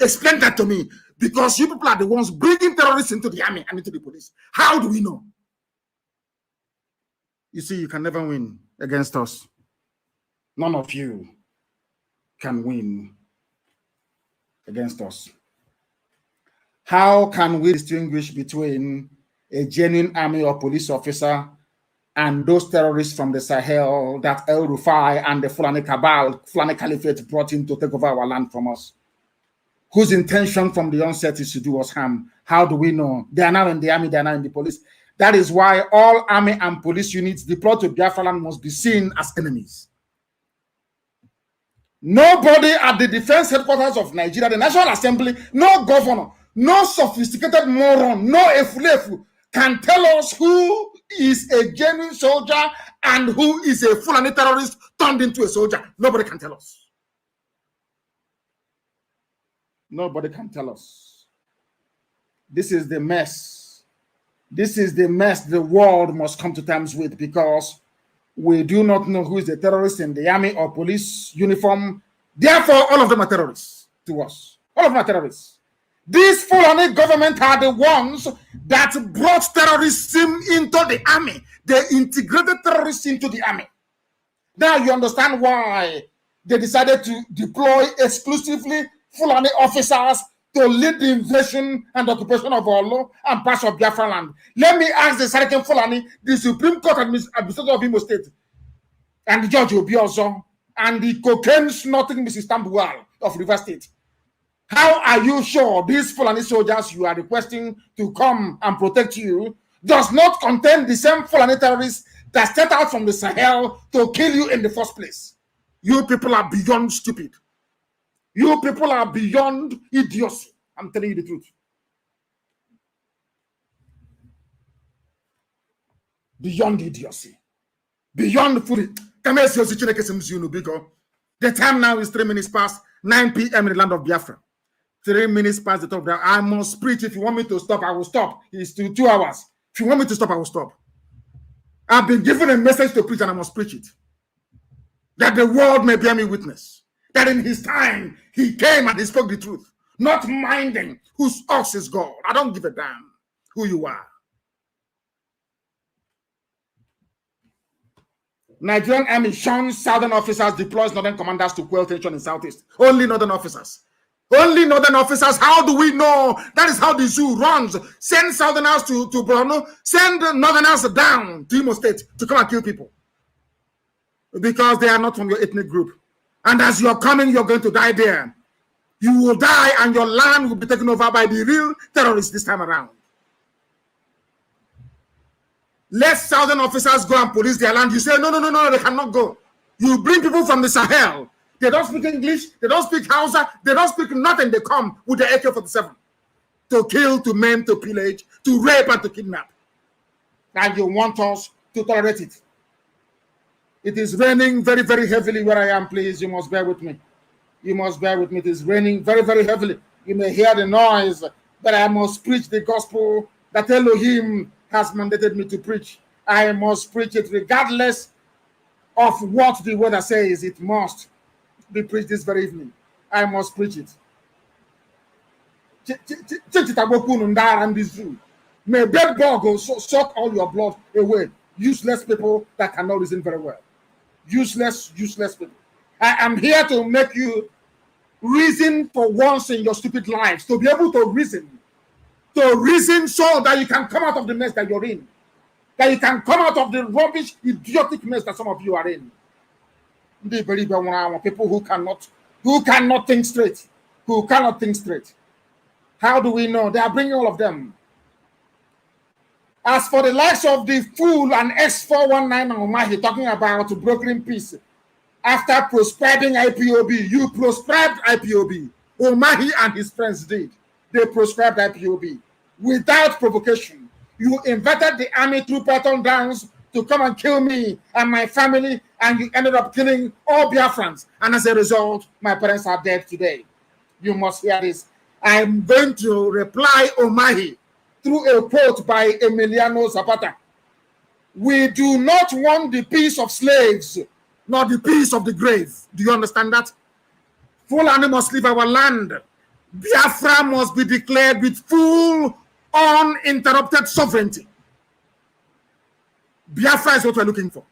Explain that to me. Because you people are the ones bringing terrorists into the army and into the police. How do we know? You see, you can never win against us. None of you can win against us. How can we distinguish between a genuine army or police officer and those terrorists from the Sahel that El Rufai and the Fulani Cabal, Fulani Caliphate brought in to take over our land from us? Whose intention from the onset is to do us harm? How do we know? They are now in the army, they are now in the police. That is why all army and police units deployed to Biafra land must be seen as enemies. Nobody at the defense headquarters of Nigeria, the National Assembly, no governor, no sophisticated moron, no efulefu can tell us who is a genuine soldier and who is a Fulani terrorist turned into a soldier. Nobody can tell us. Nobody can tell us. This is the mess. This is the mess the world must come to terms with, because we do not know who is the terrorist in the army or police uniform. Therefore, all of them are terrorists to us. All of them are terrorists. These Fulani government are the ones that brought terrorism into the army. They integrated terrorists into the army. Now you understand why they decided to deploy exclusively Fulani officers to lead the invasion and occupation of Olo and parts of Biafra land. Let me ask the Sarkin Fulani, the Supreme Court Administrator of Imo State, and the Judge Obiozo, and the cocaine snorting Mrs. Tambuwal of River State. How are you sure these Fulani soldiers you are requesting to come and protect you does not contain the same Fulani terrorists that set out from the Sahel to kill you in the first place? You people are beyond stupid. You people are beyond idiocy. I'm telling you the truth. Beyond idiocy. Beyond foolish. The time now is 3 minutes past 9 p.m. in the land of Biafra. 3 minutes past the top. I must preach. If you want me to stop, I will stop. It's 2 hours. If you want me to stop, I will stop. I've been given a message to preach and I must preach it. That the world may bear me witness. That in his time, he came and he spoke the truth. Not minding whose ox is God. I don't give a damn who you are. Nigerian Army shuns Southern officers, deploys Northern commanders to quell tension in Southeast. Only Northern officers. Only Northern officers. How do we know? That is how the zoo runs. Send Southerners to Borno. Send Northerners down to Imo State to come and kill people. Because they are not from your ethnic group. And as you're coming, you're going to die there. You will die and your land will be taken over by the real terrorists this time around. Let Southern officers go and police their land. You say, no, they cannot go. You bring people from the Sahel. They don't speak English. They don't speak Hausa. They don't speak nothing. They come with the AK-47 to kill, to maim, to pillage, to rape, and to kidnap. and you want us to tolerate it. It is raining very, very heavily where I am. Please, you must bear with me. You must bear with me. It is raining very, very heavily. You may hear the noise, but I must preach the gospel that Elohim has mandated me to preach. I must preach it regardless of what the weather says. It must be preached this very evening. I must preach it. May bed bug go suck all your blood away. Useless people that cannot reason very well. Useless people. I am here to make you reason for once in your stupid lives, to be able to reason so that you can come out of the mess that you're in, that you can come out of the rubbish, idiotic mess that some of you are in. People who cannot think straight, How do we know? They are bringing all of them. As for the likes of the fool and X419 Omahi talking about brokering peace, after proscribing IPOB, you proscribed IPOB. Omahi and his friends did. They proscribed IPOB without provocation. You invited the army through Patton Downs to come and kill me and my family, and you ended up killing all Biafrans. And as a result, my parents are dead today. You must hear this. I'm going to reply Omahi through a quote by Emiliano Zapata. We do not want the peace of slaves, nor the peace of the grave. Do you understand that? Fulani must leave our land. Biafra must be declared with full, uninterrupted sovereignty. Biafra is what we're looking for.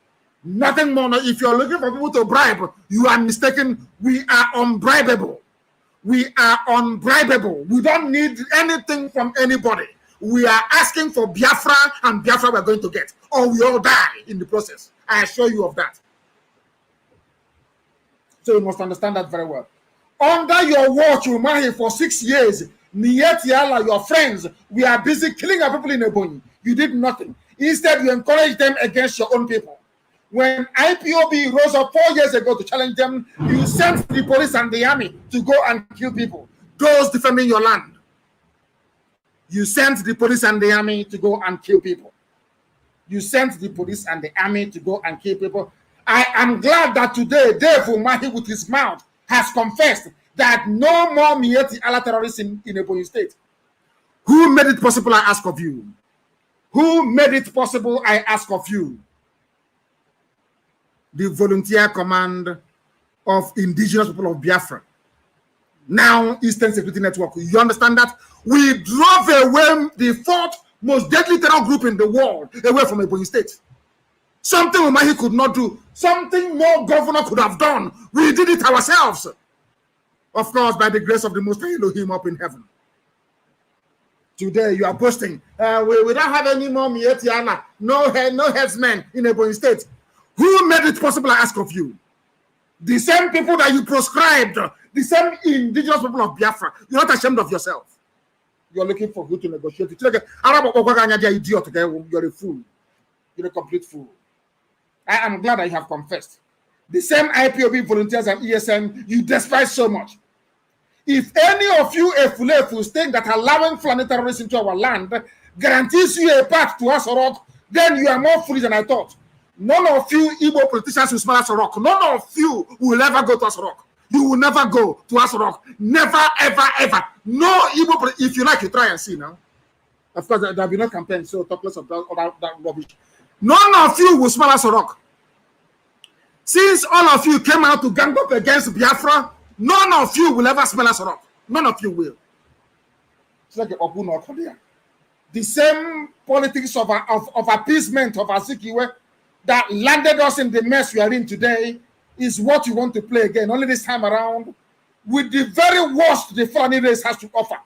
Nothing more. If you're looking for people to bribe, you are mistaken. We are unbribable. We are unbribable. We don't need anything from anybody. We are asking for Biafra, and Biafra we're going to get, or we all die in the process. I assure you of that. So you must understand that very well. Under your watch, Umahi, for 6 years, Niyetiala, your friends, we are busy killing our people in Ebonyi. You did nothing. Instead, you encouraged them against your own people. When IPOB rose up 4 years ago to challenge them, you sent the police and the army to go and kill people, those defending your land. You sent the police and the army to go and kill people. You sent the police and the army to go and kill people. I am glad that today Dave Umahi with his mouth has confessed that no more Mieti Allah terrorists in Ebonyi State. Who made it possible, I ask of you? Who made it possible, I ask of you? The volunteer command of indigenous people of Biafra. Now Eastern Security Network. You understand that? We drove away the fourth most deadly terror group in the world away from Ebonyi State. Something Umahi could not do. Something no governor could have done. We did it ourselves. Of course, by the grace of the Most High Elohim up in heaven. Today you are boasting. We don't have any more Mietiana, no headsmen in Ebonyi State. Who made it possible, I ask of you? The same people that you proscribed, the same indigenous people of Biafra. You're not ashamed of yourself. You're looking for who to negotiate with. You're a fool. You're a complete fool. I am glad that you have confessed. The same IPOB volunteers and ESN you despise so much. If any of you Efulefu think that allowing Fulani terrorists into our land guarantees you a path to Asorok, then you are more foolish than I thought. None of you Igbo politicians will smell Asorok. None of you will ever go to Asorok. You will never go to Asorok. Never, ever, ever. No Igbo, if you like, you try and see now. Of course, there will be no campaign, so talk less of that rubbish. None of you will smell Asorok. Since all of you came out to gang up against Biafra, none of you will ever smell Asorok. None of you will. It's like the same politics of appeasement of Azikiwe that landed us in the mess we are in today is what you want to play again, only this time around, with the very worst the Fulani race has to offer,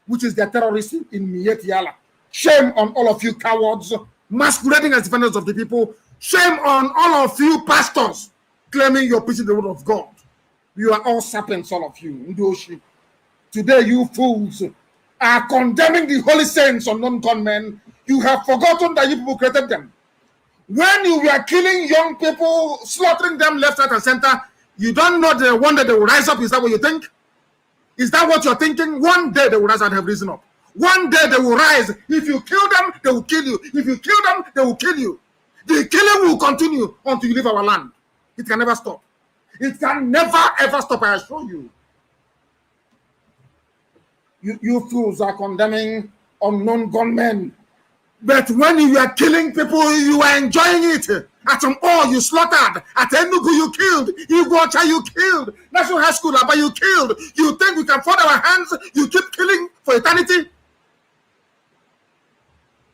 which is their terrorism in Mietiala. Shame on all of you cowards masquerading as defenders of the people. Shame on all of you pastors claiming you're preaching the word of God. You are all serpents, all of you. Ndoshi. Today, you fools are condemning the holy saints on non-gunmen. You have forgotten that you people created them. When you were killing young people, slaughtering them left, right, and center, you don't know the one day they will rise up. Is that what you think? Is that what you're thinking? One day they will rise and have risen up. One day they will rise. If you kill them, they will kill you. If you kill them, they will kill you. The killing will continue until you leave our land. It can never stop. It can never ever stop, I assure you. You fools are condemning unknown gunmen. But when you are killing people, you are enjoying it. At all you slaughtered. At Enugu you killed. Iguacha you killed. National High School Aba you killed. You think we can fold our hands? You keep killing for eternity?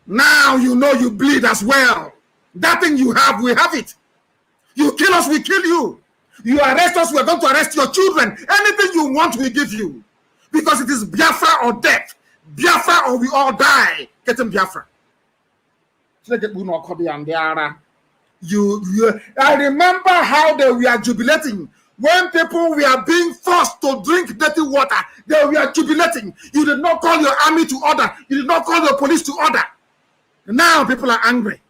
Now you know you bleed as well. That thing you have, we have it. You kill us, we kill you. You arrest us, we are going to arrest your children. Anything you want, we give you. Because it is Biafra or death. Biafra or we all die. Get him Biafra. I remember how they were jubilating when people were being forced to drink dirty water. They were jubilating. You did not call your army to order. You did not call your police to order. Now people are angry.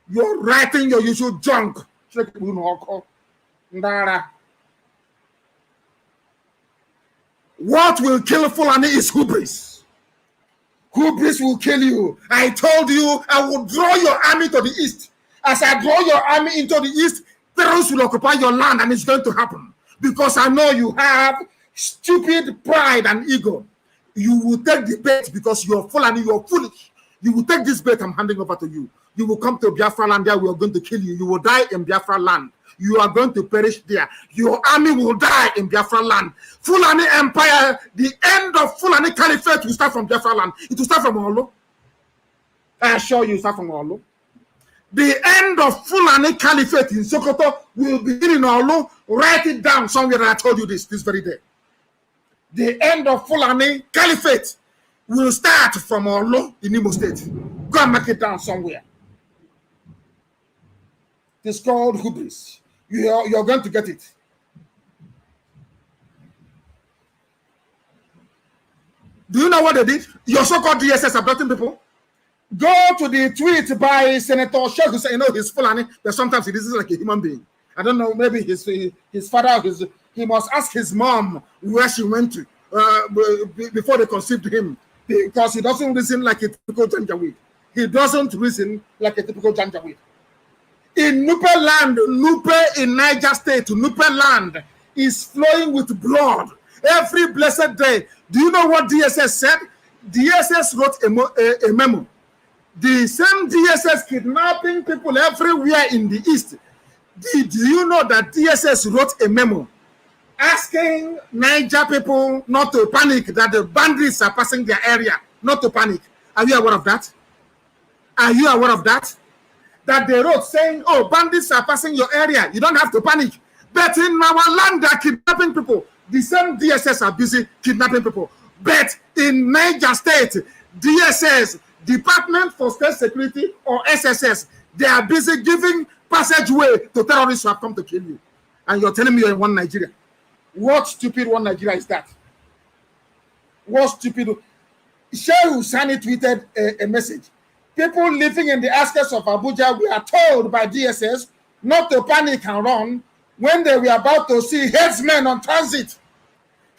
You're writing your usual junk. What will kill Fulani is hubris. Hubris will kill you. I told you I will draw your army to the east. As I draw your army into the east, terrorists will occupy your land, and it's going to happen. Because I know you have stupid pride and ego. You will take the bait because you're Fulani, you're foolish. You will take this bait I'm handing over to you. You will come to Biafra land there, we are going to kill you. You will die in Biafra land. You are going to perish there. Your army will die in Biafra land. Fulani Empire, the end of Fulani Caliphate will start from Biafra land. It will start from Olo. I assure you, start from Olo. The end of Fulani Caliphate in Sokoto will begin in Olo. Write it down somewhere that I told you this very day. The end of Fulani Caliphate will start from Olo in Imo State. Go and mark it down somewhere. It's called hubris. You're going to get it. Do you know what they did? Your so-called DSS abducting people. Go to the tweet by Senator Sheikh who said, you know, he's Fulani, but sometimes he is like a human being. I don't know, maybe his father, he must ask his mom where she went to before they conceived him, because he doesn't reason like a typical Janjaweed. He doesn't reason like a typical Janjaweed. In Nupe land, Nupe in Niger State, Nupe land is flowing with blood every blessed day. Do you know what DSS said? DSS wrote a memo. The same DSS kidnapping people everywhere in the East. Did you know that DSS wrote a memo asking Niger people not to panic, that the bandits are passing their area, not to panic? Are you aware of that? Are you aware of that? That they wrote saying, oh, bandits are passing your area, you don't have to panic. But in our land, they are kidnapping people. The same DSS are busy kidnapping people. But in Niger State, DSS, Department for State Security, or SSS, they are busy giving passageway to terrorists who have come to kill you. And you're telling me you're in one Nigeria. What stupid one Nigeria is that? What stupid? Shehu Sani tweeted a message. People living in the outskirts of Abuja were told by DSS not to panic and run when they were about to see headsmen on transit.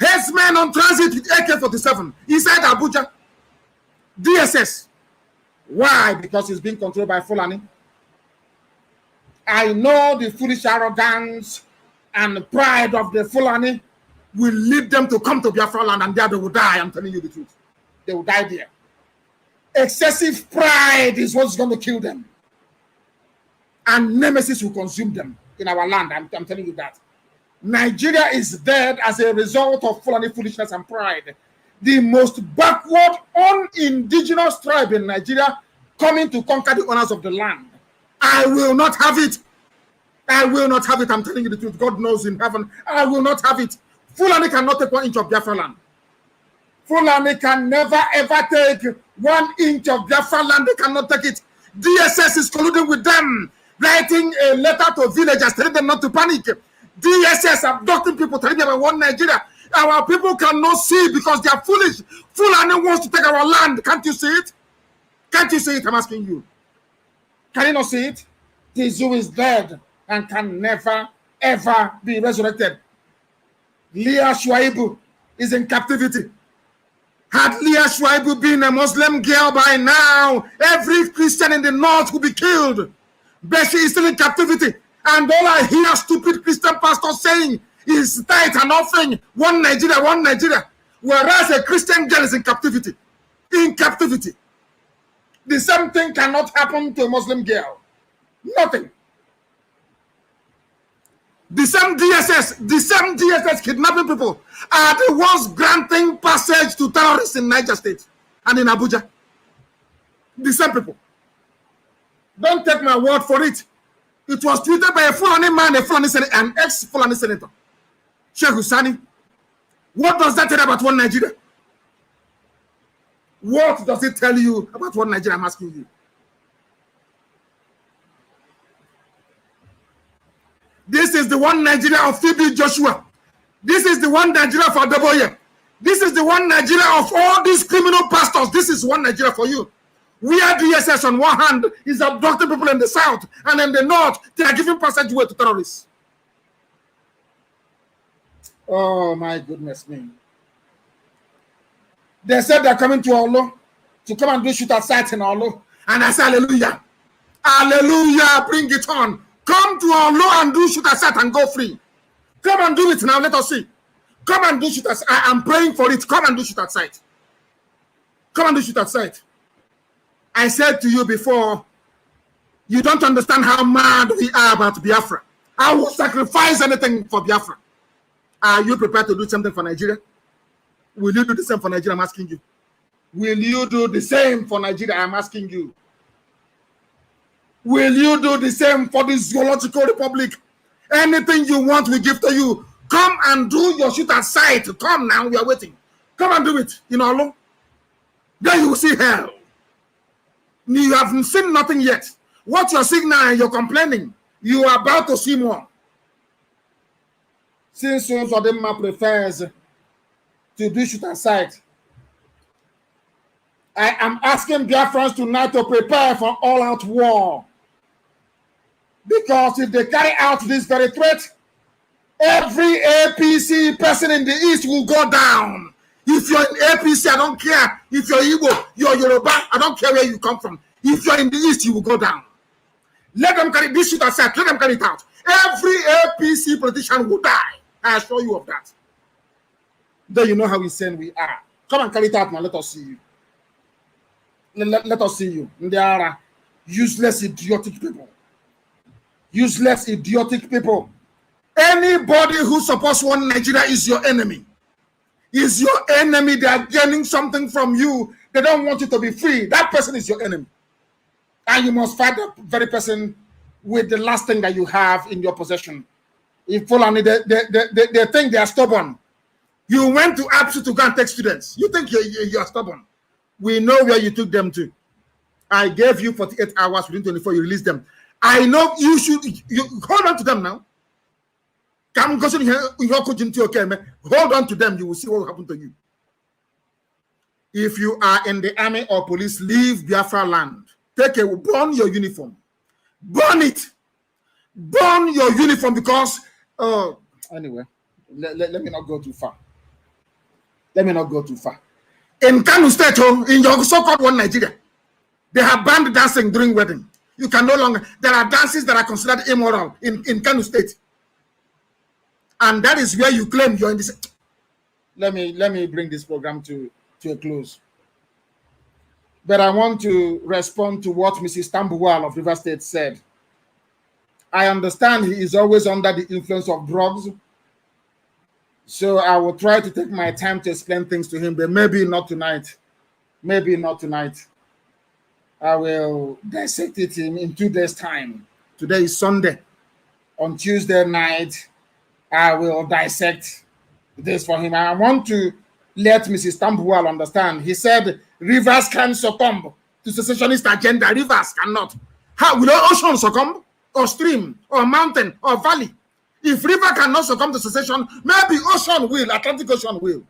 Headsmen on transit with AK-47 inside Abuja. DSS. Why? Because it's being controlled by Fulani. I know the foolish arrogance and pride of the Fulani will lead them to come to Biafra land, and there they will die. I'm telling you the truth. They will die there. Excessive pride is what's going to kill them. And nemesis will consume them in our land. I'm telling you that. Nigeria is dead as a result of Fulani foolishness and pride. The most backward, un-indigenous tribe in Nigeria coming to conquer the owners of the land. I will not have it. I will not have it. I'm telling you the truth. God knows in heaven. I will not have it. Fulani cannot take 1 inch of Biafra land. Fulani can never ever take 1 inch of Biafra land. They cannot take it. DSS is colluding with them, writing a letter to villagers telling them not to panic. DSS abducting people, telling them about one Nigeria. Our people cannot see because they are foolish. Fulani wants to take our land. Can't you see it? Can't you see it? I'm asking you. Can you not see it? The Zuru is dead and can never, ever be resurrected. Leah Shuaibu is in captivity. Had Leah Shwaibu been a Muslim girl by now, every Christian in the north would be killed. But she is still in captivity. And all I hear stupid Christian pastors saying is tithe and offering, one Nigeria, one Nigeria. Whereas a Christian girl is in captivity. In captivity. The same thing cannot happen to a Muslim girl. Nothing. The same DSS kidnapping people are the ones granting passage to terrorists in Niger State and in Abuja. The same people. Don't take my word for it. It was tweeted by a Fulani man, an ex-Fulani senator, Sheikh Husani. What does that tell about one Nigeria? What does it tell you about one Nigeria? I'm asking you. This is the one Nigeria of TB Joshua. This is the one Nigeria for Deboye. This is the one Nigeria of all these criminal pastors. This is one Nigeria for you. We are DSS on one hand is abducting people in the south, and in the north, they are giving passageway to terrorists. Oh my goodness me. They said they're coming to Olo to come and do shoot at sight in Olo. And I say, hallelujah. Hallelujah, bring it on. Come to Olo and do shoot at sight and go free. Come and do it now, let us see. Come and do shoot at sight. I am praying for it. Come and do shoot at sight. Come and do shoot at sight. I said to you before, you don't understand how mad we are about Biafra. I will sacrifice anything for Biafra. Are you prepared to do something for Nigeria? Will you do the same for Nigeria? I'm asking you. Will you do the same for Nigeria? I'm asking you. Will you do the same for the Zoological Republic? Anything you want, we give to you. Come and do your shoot at sight. Come now, we are waiting. Come and do it. You know, then you will see hell. You haven't seen nothing yet. What you're seeing now and you're complaining, you are about to see more. Since some of them prefers to do shoot aside, I am asking Biafrans tonight to prepare for all-out war. Because if they carry out this very threat, every APC person in the East will go down. If you're in APC, I don't care. If you're Igbo, you're Yoruba, I don't care where you come from. If you're in the East, you will go down. Let them carry this shit aside. Let them carry it out. Every APC politician will die. I assure you of that. Then you know how insane we are. Come and carry it out now. Let us see you. Let us see you. There are useless, idiotic people. Useless, idiotic people. Anybody who supports one Nigeria is your enemy. Is your enemy. They are gaining something from you. They don't want you to be free. That person is your enemy. And you must fight that very person with the last thing that you have in your possession. If Fulani, they think they are stubborn. You went to APSU to go and take students. You think you are stubborn. We know where you took them to. I gave you 48 hours, within 24, you release them. I know you should, hold on to them now. Hold on to them, you will see what will happen to you. If you are in the army or police, leave Biafra land. Burn your uniform. Burn it. Burn your uniform because, anyway, let me not go too far. Let me not go too far. In Kanu State, in your so-called one Nigeria, they have banned dancing during wedding. You can no longer, there are dances that are considered immoral in Kanu State. And that is where you claim you're in this. Let me bring this program to a close. But I want to respond to what Mrs. Tambuwal of River State said. I understand he is always under the influence of drugs. So I will try to take my time to explain things to him, but maybe not tonight. Maybe not tonight. I will dissect it in 2 days' time. Today is Sunday. On Tuesday night, I will dissect this for him. I want to let Mrs. Tambuwal understand. He said rivers can succumb to secessionist agenda. Rivers cannot. How will ocean succumb? Or stream? Or mountain? Or valley? If river cannot succumb to secession, maybe ocean will. Atlantic Ocean will.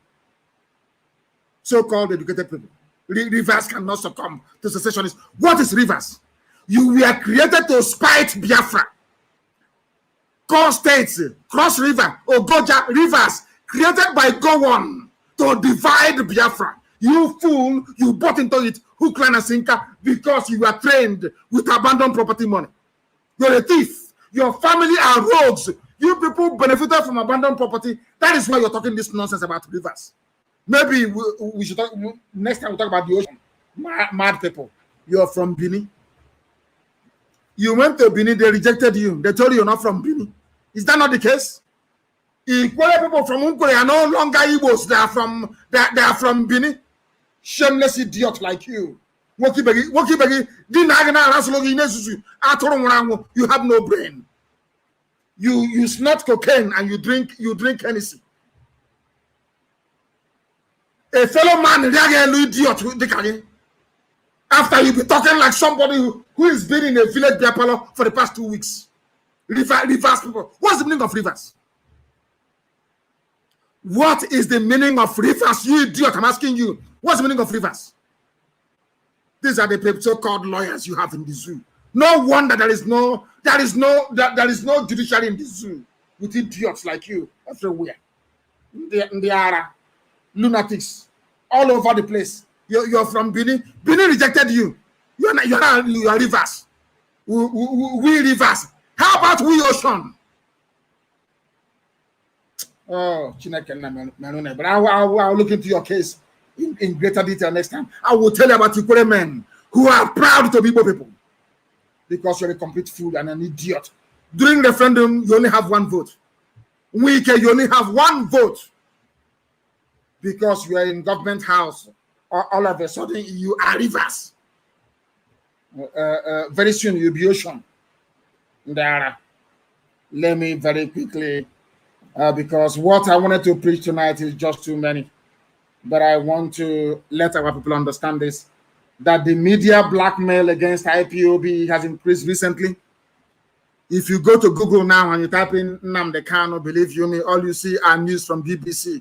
So-called educated people. Rivers cannot succumb to secessionists. What is rivers? You were created to spite Biafra. Core states, Cross River, Ogoja, rivers created by Gowon to divide Biafra. You fool, you bought into it hook, line, and sinker because you were trained with abandoned property money. You're a thief. Your family are rogues. You people benefited from abandoned property. That is why you're talking this nonsense about rivers. Maybe we should talk next time. We'll talk about the ocean. Mad people. You're from Benin. You went to Benin, they rejected you. They told you you're not from Benin. Is that not the case? Equal people from Unkore are no longer Igbos. They are from Benin. Shameless idiot like you. You have no brain. You snort cocaine and you drink Hennessy. A fellow man, idiot, after you be talking like somebody who is been in a village Biafra for the past 2 weeks. Rivers people. What's the meaning of rivers? What is the meaning of rivers? You idiot, I'm asking you. What's the meaning of rivers? These are the so-called lawyers you have in the zoo. No wonder there is no judiciary in the zoo with idiots like you everywhere. They are lunatics all over the place. You're from Benin. Benin rejected you. You are rivers. We rivers. How about we ocean? Oh, but I'll look into your case in greater detail next time. I will tell you about Ikore men who are proud to be Igbo people. Because you're a complete fool and an idiot. During referendum, you only have 1 vote. You only have 1 vote. Because you are in government house. All of a sudden, you are rivers. Very soon, you'll be ocean. Let me very quickly, because what I wanted to preach tonight is just too many. But I want to let our people understand this, that the media blackmail against IPOB has increased recently. If you go to Google now and you type in Nnamdi Kanu, believe you me, all you see are news from BBC.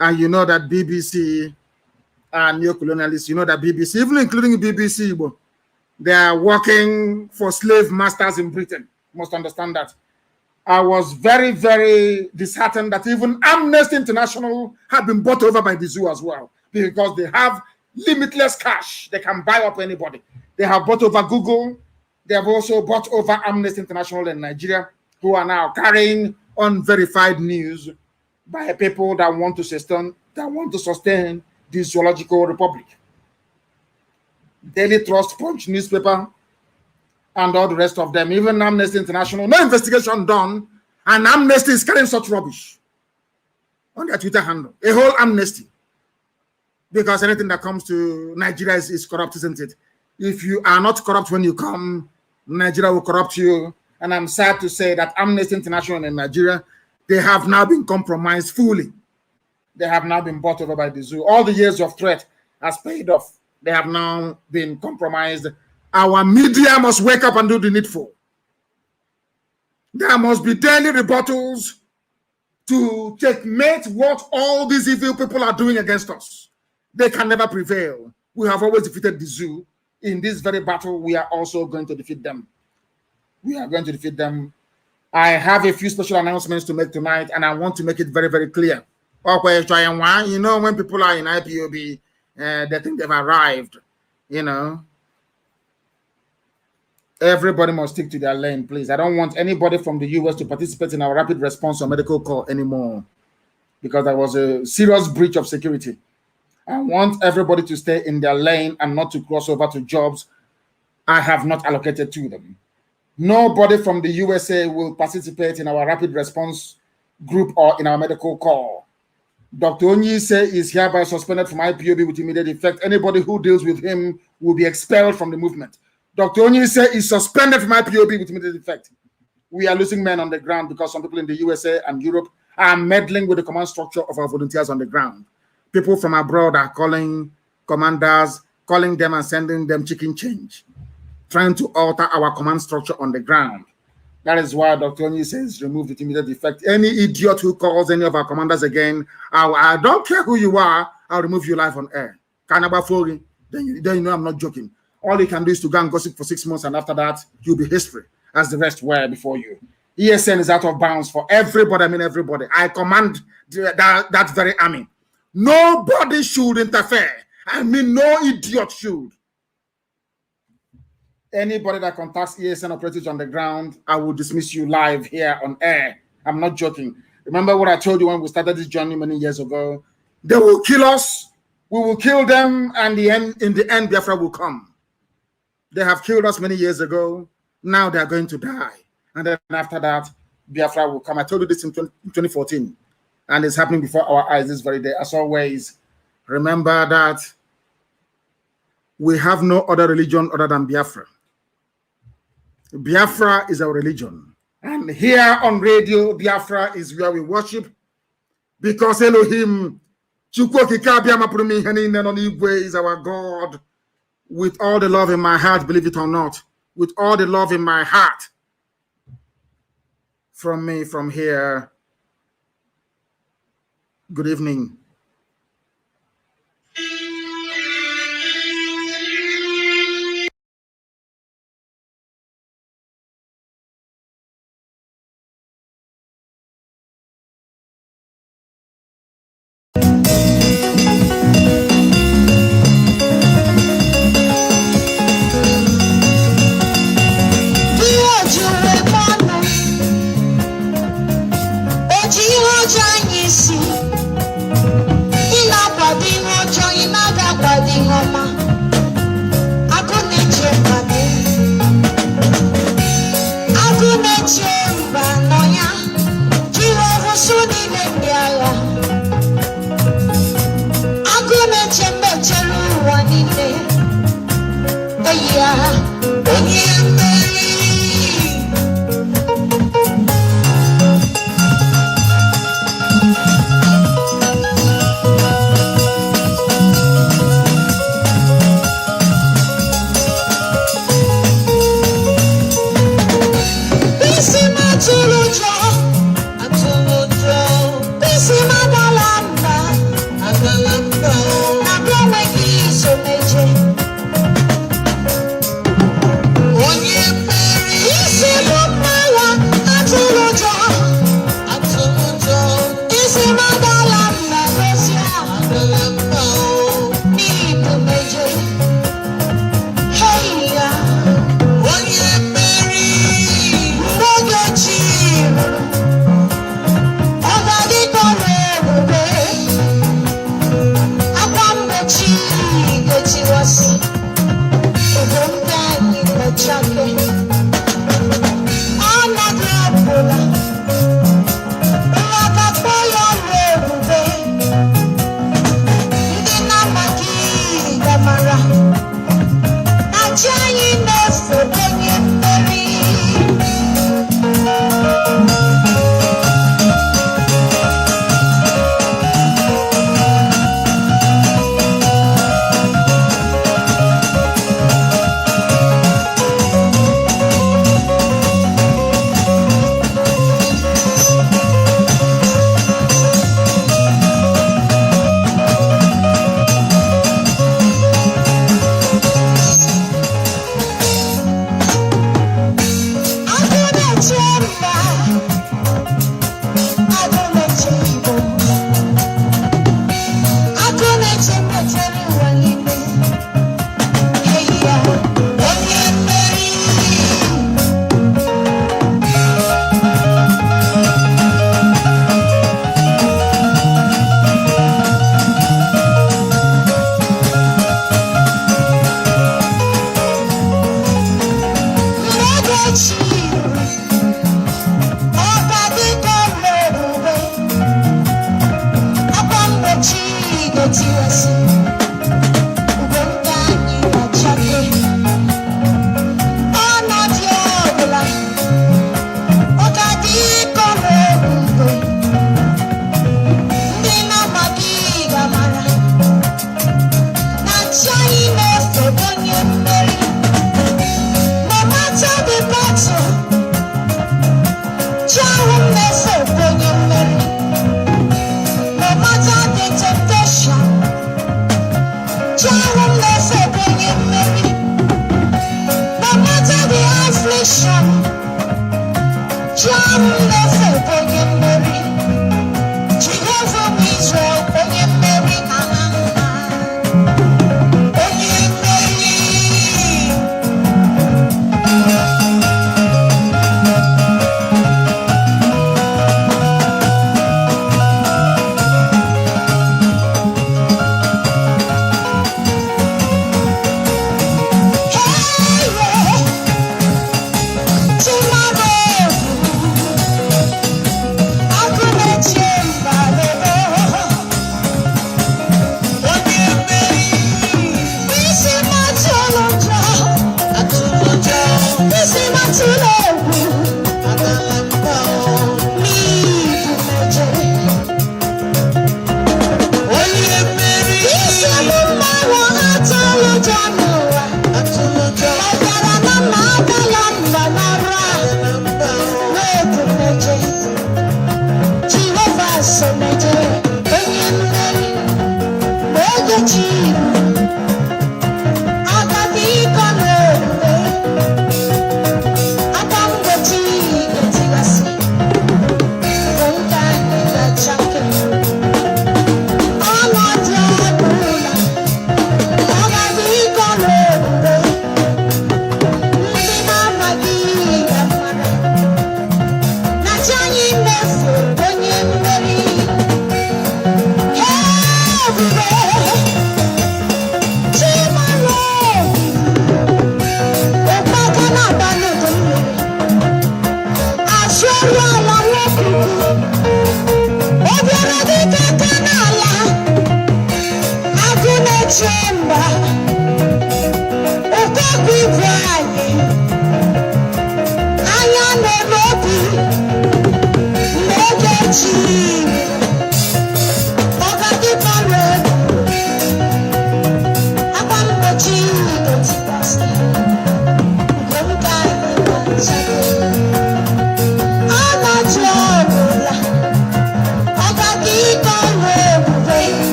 And you know that BBC are neo-colonialists. You know that BBC, even including BBC, they are working for slave masters in Britain. You must understand that. I was very, very disheartened that even Amnesty International had been bought over by the zoo as well, because they have limitless cash. They can buy up anybody. They have bought over Google. They have also bought over Amnesty International in Nigeria, who are now carrying unverified news by people that want to sustain the zoological republic. Daily Trust, Punch newspaper, and all the rest of them, even Amnesty International, no investigation done, and Amnesty is carrying such rubbish on their Twitter handle. A whole amnesty. Because anything that comes to Nigeria is corrupt, isn't it? If you are not corrupt when you come, Nigeria will corrupt you. And I'm sad to say that Amnesty International in Nigeria, they have now been compromised fully. They have now been bought over by the zoo. All the years of threat has paid off. They have now been compromised. Our media must wake up and do the needful. There must be daily rebuttals to checkmate what all these evil people are doing against us. They can never prevail. We have always defeated the zoo. In this very battle, we are also going to defeat them. We are going to defeat them. I have a few special announcements to make tonight, and I want to make it very, very clear. You know, when people are in IPOB, they think they've arrived, you know. Everybody must stick to their lane, please. I don't want anybody from the US to participate in our rapid response or medical call anymore, because there was a serious breach of security. I want everybody to stay in their lane and not to cross over to jobs I have not allocated to them. Nobody from the USA will participate in our rapid response group or in our medical call. Dr. Onyise is hereby suspended from IPOB with immediate effect. Anybody who deals with him will be expelled from the movement. Dr. Onyise is suspended from IPOB with immediate effect. We are losing men on the ground because some people in the USA and Europe are meddling with the command structure of our volunteers on the ground. People from abroad are calling commanders, calling them and sending them chicken change, trying to alter our command structure on the ground. That is why Dr. Onyise is removed with immediate effect. Any idiot who calls any of our commanders again, I don't care who you are, I'll remove you live on air. Then you know I'm not joking. All you can do is to go and gossip for 6 months, and after that, you'll be history, as the rest were before you. ESN is out of bounds for everybody. I mean everybody. I command that very army. Nobody should interfere. I mean, no idiot should. Anybody that contacts ESN operatives on the ground, I will dismiss you live here on air. I'm not joking. Remember what I told you when we started this journey many years ago? They will kill us, we will kill them, and in the end, Biafra will come. They have killed us many years ago. Now they are going to die. And then after that, Biafra will come. I told you this in 2014. And it's happening before our eyes this very day. As always, remember that we have no other religion other than Biafra. Biafra is our religion. And here on radio, Biafra is where we worship, because Elohim is our God. With all the love in my heart, believe it or not, with all the love in my heart, from me, from here, good evening. Jehovah Israel,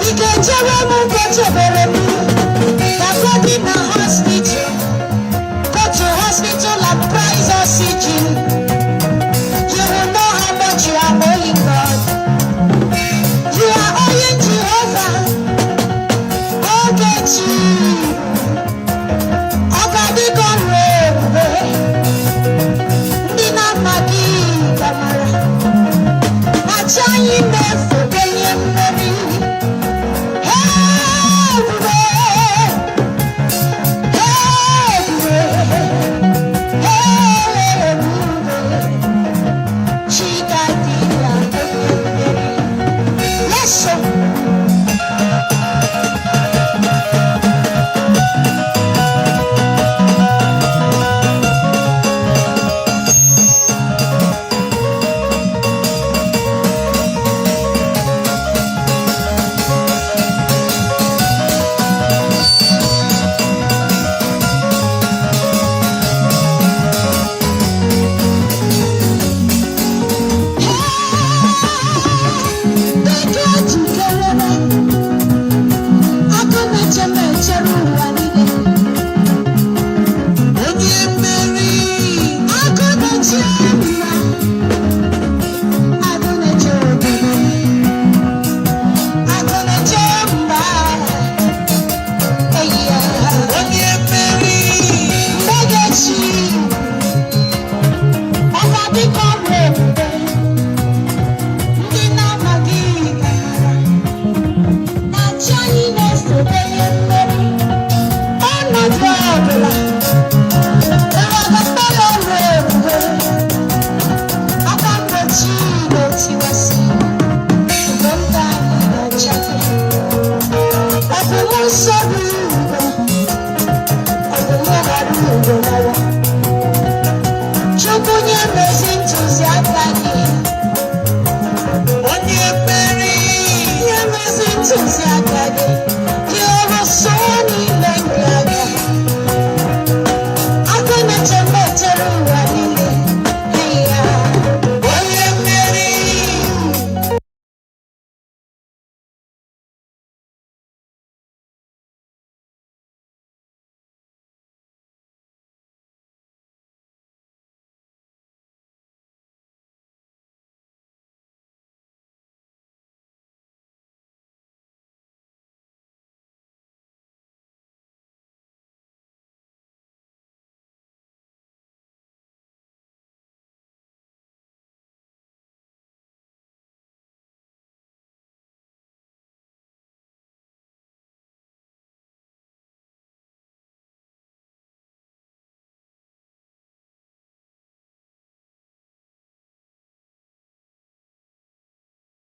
Ike chewe mu ke chebere mu